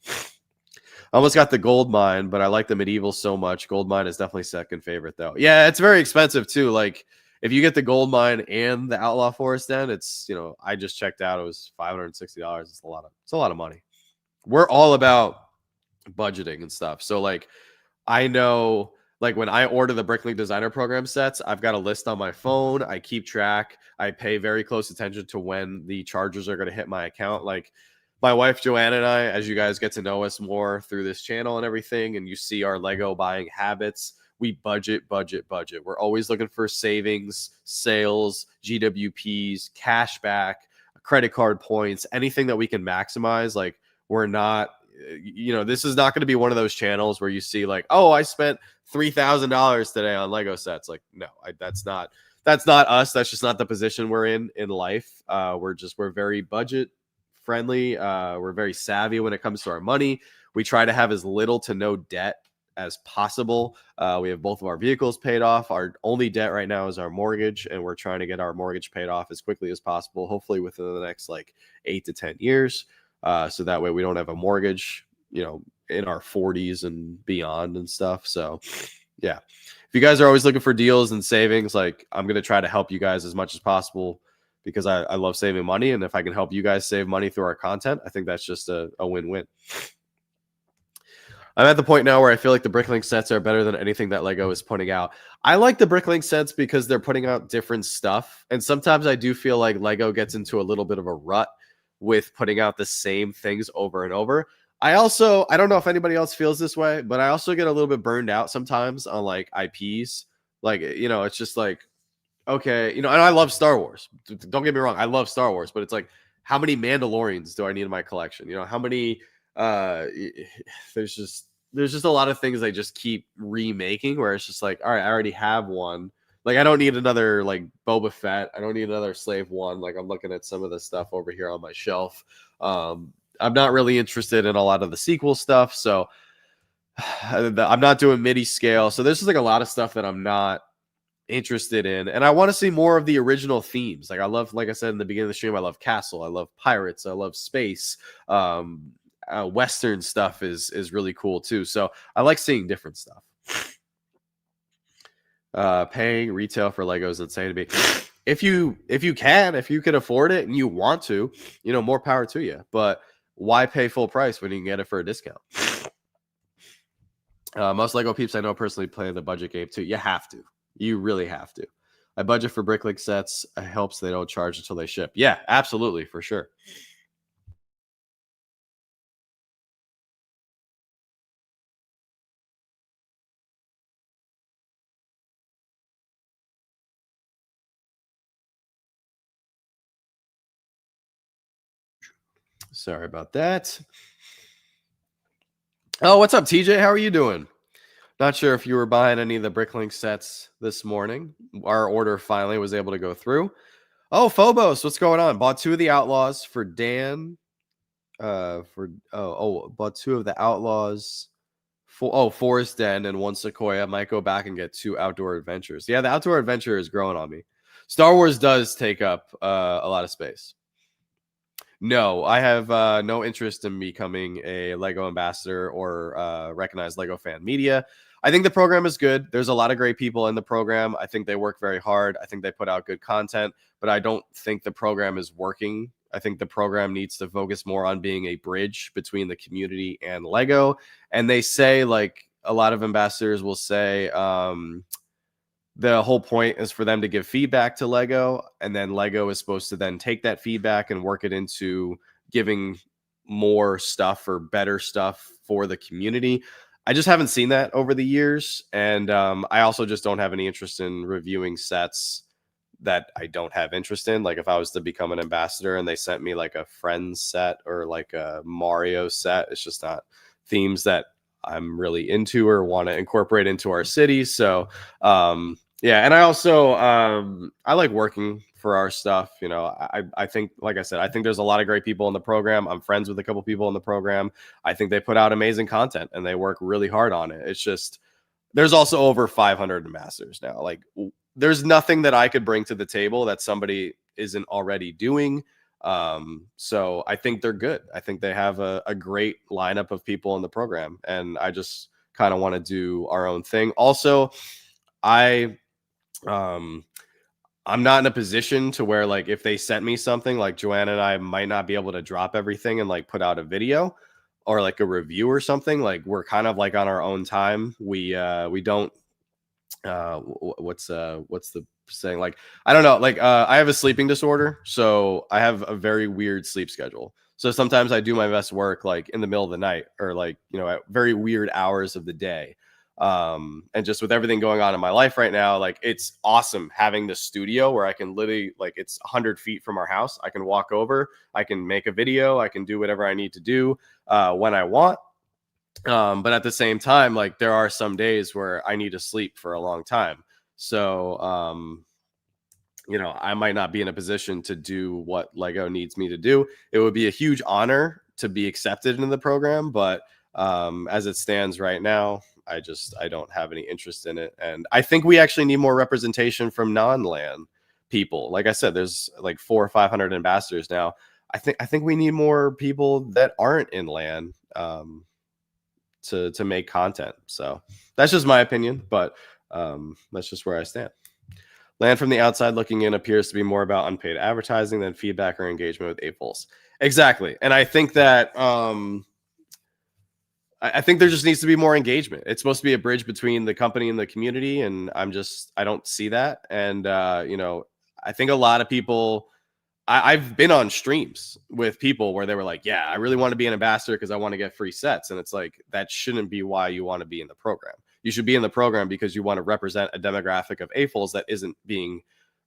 I almost got the gold mine, but I like the medieval so much. Gold mine is definitely second favorite, though. Yeah, it's very expensive, too. Like, if you get the gold mine and the Outlaw Forest Den, it's, I just checked out. It was $560. It's a lot of money. We're all about budgeting and stuff. So, like, I know, like, when I order the Bricklink designer program sets, I've got a list on my phone. I keep track. I pay very close attention to when the charges are going to hit my account. Like, my wife, Joanna, and I, as you guys get to know us more through this channel and everything, and you see our Lego buying habits, we budget. We're always looking for savings, sales, GWPs, cash back, credit card points, anything that we can maximize. Like, we're not, this is not going to be one of those channels where you see like, oh, I spent $3,000 today on Lego sets. Like, no, that's not us. That's just not the position we're in life. We're very budget friendly. We're very savvy when it comes to our money. We try to have as little to no debt as possible. We have both of our vehicles paid off. Our only debt right now is our mortgage, and we're trying to get our mortgage paid off as quickly as possible, hopefully within the next like 8 to 10 years. So that way we don't have a mortgage, in our 40s and beyond and stuff. So yeah, if you guys are always looking for deals and savings, like I'm going to try to help you guys as much as possible because I love saving money. And if I can help you guys save money through our content, I think that's just a win-win. I'm at the point now where I feel like the Bricklink sets are better than anything that Lego is putting out. I like the Bricklink sets because they're putting out different stuff. And sometimes I do feel like Lego gets into a little bit of a rut with putting out the same things over and over. I don't know if anybody else feels this way, but I also get a little bit burned out sometimes on like IPs. Like, it's just like, okay, and I love Star Wars. Don't get me wrong, I love Star Wars, but it's like, how many Mandalorians do I need in my collection? How many uh there's just a lot of things they just keep remaking where it's just like, all right, I already have one. Like, I don't need another like Boba Fett. I don't need another Slave One. Like, I'm looking at some of the stuff over here on my shelf. I'm not really interested in a lot of the sequel stuff, so I'm not doing MIDI scale. So there's just like a lot of stuff that I'm not interested in, and I want to see more of the original themes. Like, I love, like I said in the beginning of the stream, I love castle, I love pirates, I love space. Western stuff is really cool too, so I like seeing different stuff. Paying retail for Lego is insane to me. If you can afford it and you want to, more power to you, but why pay full price when you can get it for a discount? Most Lego peeps I know personally play the budget game too. You have to. You really have to. I budget for Bricklink sets. It helps they don't charge until they ship. Yeah, absolutely, for sure. Sorry about that. Oh, what's up, TJ? How are you doing? Not sure if you were buying any of the Bricklink sets this morning. Our order finally was able to go through. Oh, Phobos, what's going on? Bought 2 of the Outlaws for Dan. Bought 2 of the Outlaws. Forest Den and 1 Sequoia. Might go back and get 2 Outdoor Adventures. Yeah, the Outdoor Adventure is growing on me. Star Wars does take up a lot of space. No, I have no interest in becoming a Lego ambassador or recognized Lego fan media. I think the program is good. There's a lot of great people in the program. I think they work very hard. I think they put out good content, but I don't think the program is working. I think the program needs to focus more on being a bridge between the community and Lego. And they say, like, a lot of ambassadors will say, the whole point is for them to give feedback to Lego, and then Lego is supposed to then take that feedback and work it into giving more stuff or better stuff for the community. I just haven't seen that over the years, and I also just don't have any interest in reviewing sets that I don't have interest in. Like, if I was to become an ambassador and they sent me like a Friends set or like a Mario set, it's just not themes that I'm really into or want to incorporate into our city. So yeah, and I also I like working for our stuff. I think, like I said, I think there's a lot of great people in the program. I'm friends with a couple people in the program. I think they put out amazing content and they work really hard on it. It's just, there's also over 500 ambassadors now. Like, there's nothing that I could bring to the table that somebody isn't already doing. So I think they're good. I think they have a great lineup of people in the program, and I just kind of want to do our own thing. Also, I'm not in a position to where, like, if they sent me something, like, Joanna and I might not be able to drop everything and like put out a video or like a review or something. Like, we're kind of like on our own time. We don't what's the saying, like, I don't know, like, I have a sleeping disorder, so I have a very weird sleep schedule. So sometimes I do my best work like in the middle of the night or like, at very weird hours of the day. And just with everything going on in my life right now, like, it's awesome having the studio where I can literally, like, it's 100 feet from our house. I can walk over, I can make a video, I can do whatever I need to do when I want. But at the same time, like, there are some days where I need to sleep for a long time. So, I might not be in a position to do what Lego needs me to do. It would be a huge honor to be accepted into the program, but as it stands right now, I don't have any interest in it. And I think we actually need more representation from non-LAN people. Like I said, there's like 400 or 500 ambassadors now. I think we need more people that aren't in LAN to make content. So that's just my opinion, but that's just where I stand. Land from the outside looking in appears to be more about unpaid advertising than feedback or engagement with Apples. Exactly. And I think that I think there just needs to be more engagement. It's supposed to be a bridge between the company and the community, and I don't see that. And I think a lot of people. I've been on streams with people where they were like, "Yeah, I really want to be an ambassador because I want to get free sets," and it's like that shouldn't be why you want to be in the program. You should be in the program because you want to represent a demographic of AFOLs that isn't being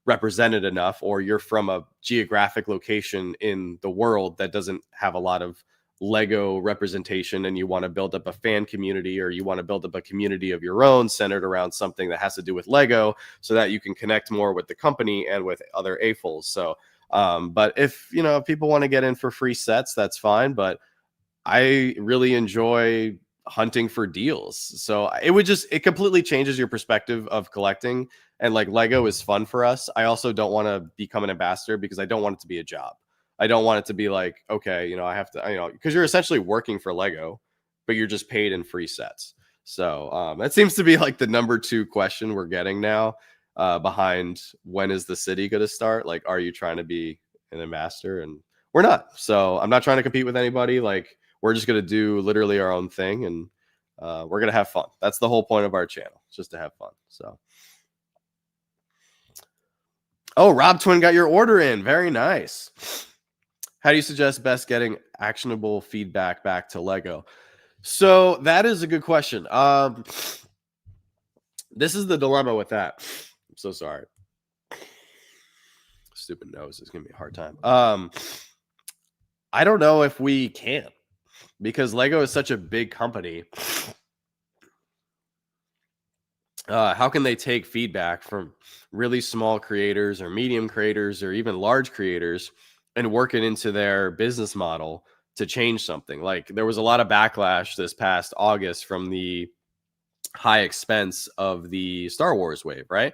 represented enough, or you're from a geographic location in the world that doesn't have a lot of Lego representation, and you want to build up a fan community, or you want to build up a community of your own centered around something that has to do with Lego, so that you can connect more with the company and with other AFOLs. So but if people want to get in for free sets, that's fine. But I really enjoy hunting for deals. So it completely changes your perspective of collecting. And like Lego is fun for us. I also don't want to become an ambassador because I don't want it to be a job. I don't want it to be like, okay, I have to, because you're essentially working for Lego, but you're just paid in free sets. So that seems to be like the number 2 question we're getting now, behind when is the city going to start? Like, are you trying to be an ambassador? And we're not. So I'm not trying to compete with anybody. Like, we're just going to do literally our own thing, and we're going to have fun. That's the whole point of our channel, just to have fun. So, oh, Rob Twin got your order in. Very nice. How do you suggest best getting actionable feedback back to Lego? So that is a good question. This is the dilemma with that. I'm so sorry. Stupid nose is giving me a hard time. I don't know if we can, because Lego is such a big company. How can they take feedback from really small creators or medium creators or even large creators and work it into their business model to change something? Like, there was a lot of backlash this past August from the high expense of the Star Wars wave, right?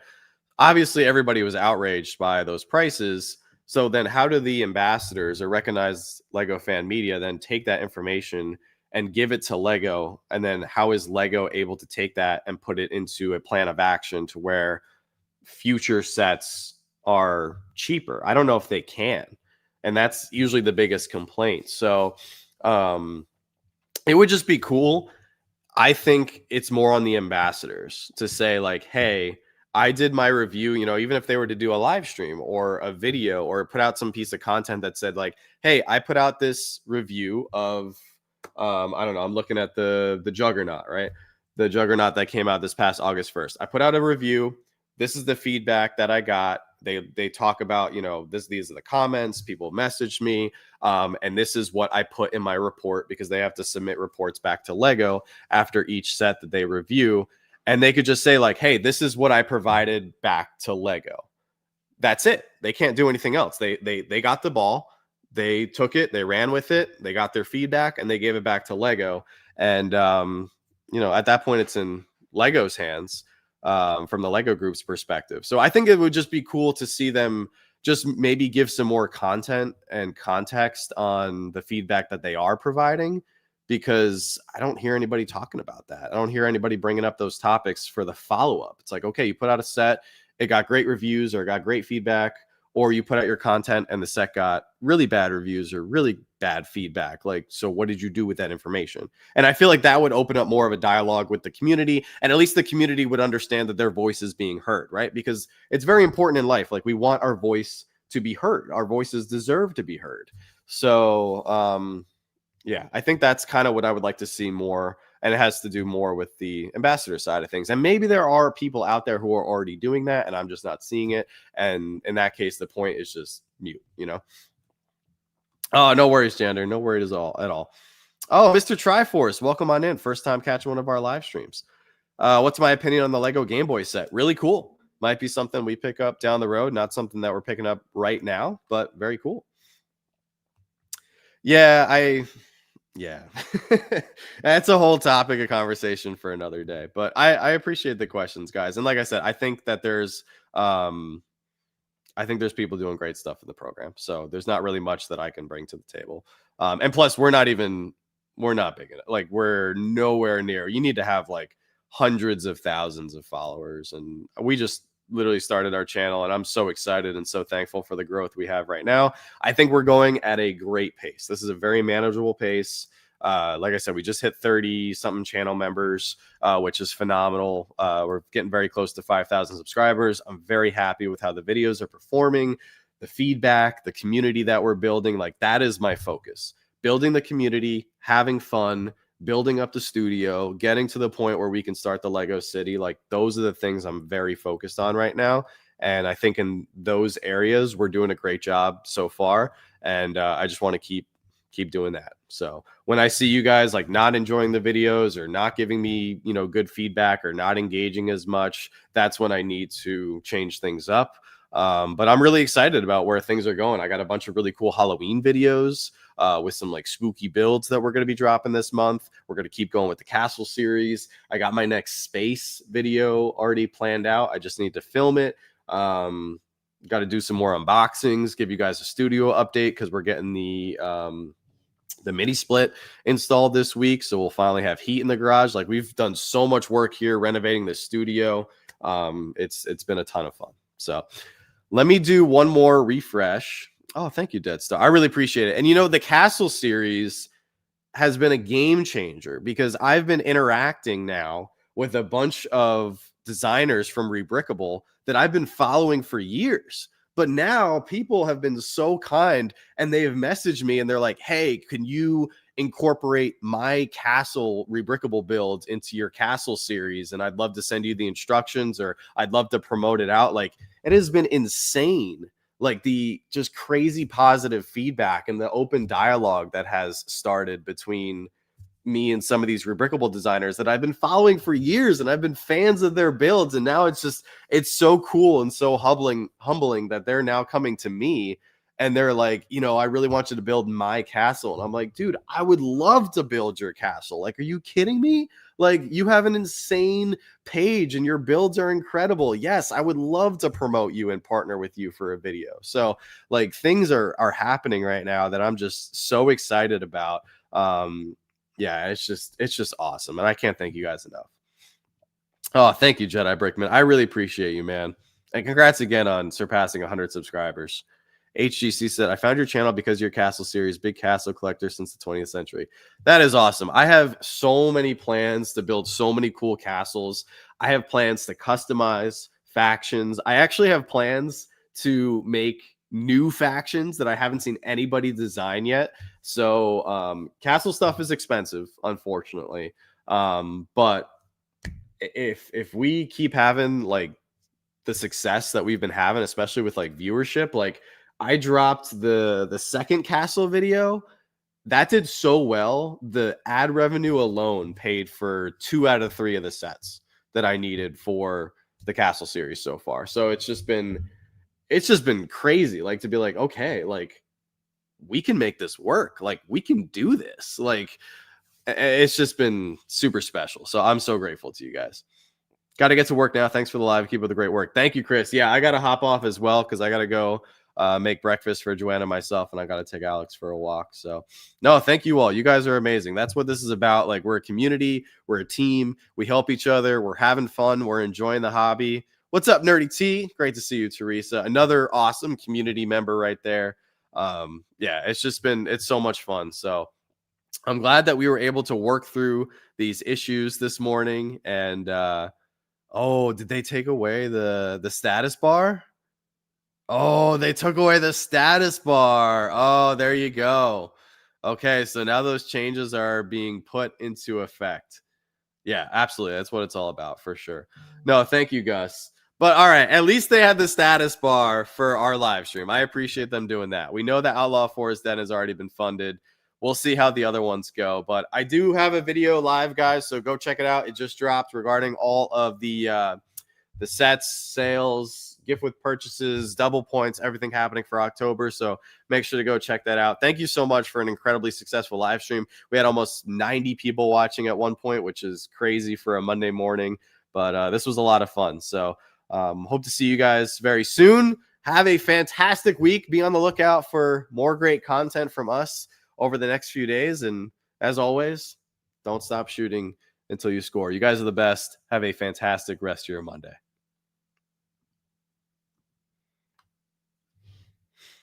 Obviously, everybody was outraged by those prices. So then how do the ambassadors or recognized Lego fan media then take that information and give it to Lego? And then how is Lego able to take that and put it into a plan of action to where future sets are cheaper? I don't know if they can. And that's usually the biggest complaint. So it would just be cool. I think it's more on the ambassadors to say like, hey, I did my review, even if they were to do a live stream or a video or put out some piece of content that said like, hey, I put out this review of, I don't know, I'm looking at the Juggernaut, right? The Juggernaut that came out this past August 1st. I put out a review. This is the feedback that I got. They talk about, these are the comments, people messaged me, and this is what I put in my report, because they have to submit reports back to Lego after each set that they review. And they could just say like, hey, this is what I provided back to Lego. That's it. They can't do anything else. They got the ball. They took it. They ran with it. They got their feedback and they gave it back to Lego. And, at that point, it's in Lego's hands, from the Lego group's perspective. So I think it would just be cool to see them just maybe give some more content and context on the feedback that they are providing, because I don't hear anybody talking about that. I don't hear anybody bringing up those topics for the follow-up. It's like, okay, you put out a set, it got great reviews or got great feedback, or you put out your content and the set got really bad reviews or really bad feedback. Like, so what did you do with that information? And I feel like that would open up more of a dialogue with the community, and at least the community would understand that their voice is being heard, right? Because it's very important in life. Like, we want our voice to be heard. Our voices deserve to be heard. So, yeah, I think that's kind of what I would like to see more. And it has to do more with the ambassador side of things. And maybe there are people out there who are already doing that, and I'm just not seeing it. And in that case, the point is just mute, Oh, no worries, Jander. No worries at all. Oh, Mr. Triforce, welcome on in. First time catching one of our live streams. What's my opinion on the Lego Game Boy set? Really cool. Might be something we pick up down the road. Not something that we're picking up right now, but very cool. Yeah, that's a whole topic of conversation for another day. But I appreciate the questions, guys. And like I said, I think that there's people doing great stuff in the program. So there's not really much that I can bring to the table. And plus, we're not big enough. Like, we're nowhere near. You need to have like hundreds of thousands of followers, and we just literally started our channel, and I'm so excited and so thankful for the growth we have right now. I think we're going at a great pace. This is a very manageable pace. Like I said, we just hit 30 something channel members, which is phenomenal. We're getting very close to 5,000 subscribers. I'm very happy with how the videos are performing, the feedback, the community that we're building. Like, that is my focus: building the community, having fun, building up the studio, getting to the point where we can start the Lego City. Like, those are the things I'm very focused on right now. And I think in those areas, we're doing a great job so far. And I just want to keep doing that. So when I see you guys like not enjoying the videos or not giving me, good feedback or not engaging as much, that's when I need to change things up. But I'm really excited about where things are going. I got a bunch of really cool Halloween videos with some like spooky builds that we're going to be dropping this month. We're going to keep going with the castle series. I got my next space video already planned out. I just need to film it. Got to do some more unboxings, give you guys a studio update, because we're getting the mini split installed this week. So we'll finally have heat in the garage. Like, we've done so much work here renovating the studio. It's been a ton of fun. So let me do one more refresh. Oh, thank you, Dead Star. I really appreciate it. And the castle series has been a game changer, because I've been interacting now with a bunch of designers from Rebrickable that I've been following for years. But now people have been so kind, and they have messaged me and they're like, hey, can you incorporate my castle Rebrickable builds into your castle series? And I'd love to send you the instructions, or I'd love to promote it out. Like, it has been insane. Like, the just crazy positive feedback and the open dialogue that has started between me and some of these Rebrickable designers that I've been following for years, and I've been fans of their builds. And now it's so cool and so humbling that they're now coming to me and they're like, I really want you to build my castle. And I'm like, dude, I would love to build your castle. Like, are you kidding me? Like, you have an insane page and your builds are incredible. Yes, I would love to promote you and partner with you for a video. So like, things are happening right now that I'm just so excited about. Yeah, it's just awesome. And I can't thank you guys enough. Oh, thank you, Jedi Brickman. I really appreciate you, man. And congrats again on surpassing 100 subscribers. HGC said, I found your channel because of your castle series, big castle collector since the 20th century. That is awesome. I have so many plans to build so many cool castles. I have plans to customize factions. I actually have plans to make new factions that I haven't seen anybody design yet. So castle stuff is expensive, unfortunately. But if we keep having like the success that we've been having, especially with like viewership, like, I dropped the second castle video that did so well. The ad revenue alone paid for 2 out of 3 of the sets that I needed for the castle series so far. So it's just been crazy, like, to be like, okay, like, we can make this work. Like, we can do this. Like, it's just been super special. So I'm so grateful to you guys. Got to get to work now. Thanks for the live. Keep up the great work. Thank you, Chris. Yeah, I got to hop off as well, because I got to go make breakfast for Joanna and myself, and I got to take Alex for a walk. So no, thank you all. You guys are amazing. That's what this is about. Like, we're a community. We're a team. We help each other. We're having fun. We're enjoying the hobby. What's up, Nerdy T? Great to see you, Teresa. Another awesome community member right there. Yeah, it's so much fun. So I'm glad that we were able to work through these issues this morning. And oh, did they take away the status bar? Oh, they took away the status bar. Oh, there you go. Okay, so now those changes are being put into effect. Yeah, absolutely. That's what it's all about, for sure. No, thank you, Gus. But all right, at least they had the status bar for our live stream. I appreciate them doing that. We know that Outlaw Forest Den has already been funded. We'll see how the other ones go. But I do have a video live, guys, so go check it out. It just dropped regarding all of the sets, sales, gift with purchases, double points, everything happening for October. So make sure to go check that out. Thank you so much for an incredibly successful live stream. We had almost 90 people watching at one point, which is crazy for a Monday morning. But this was a lot of fun. So hope to see you guys very soon. Have a fantastic week. Be on the lookout for more great content from us over the next few days. And as always, don't stop shooting until you score. You guys are the best. Have a fantastic rest of your Monday.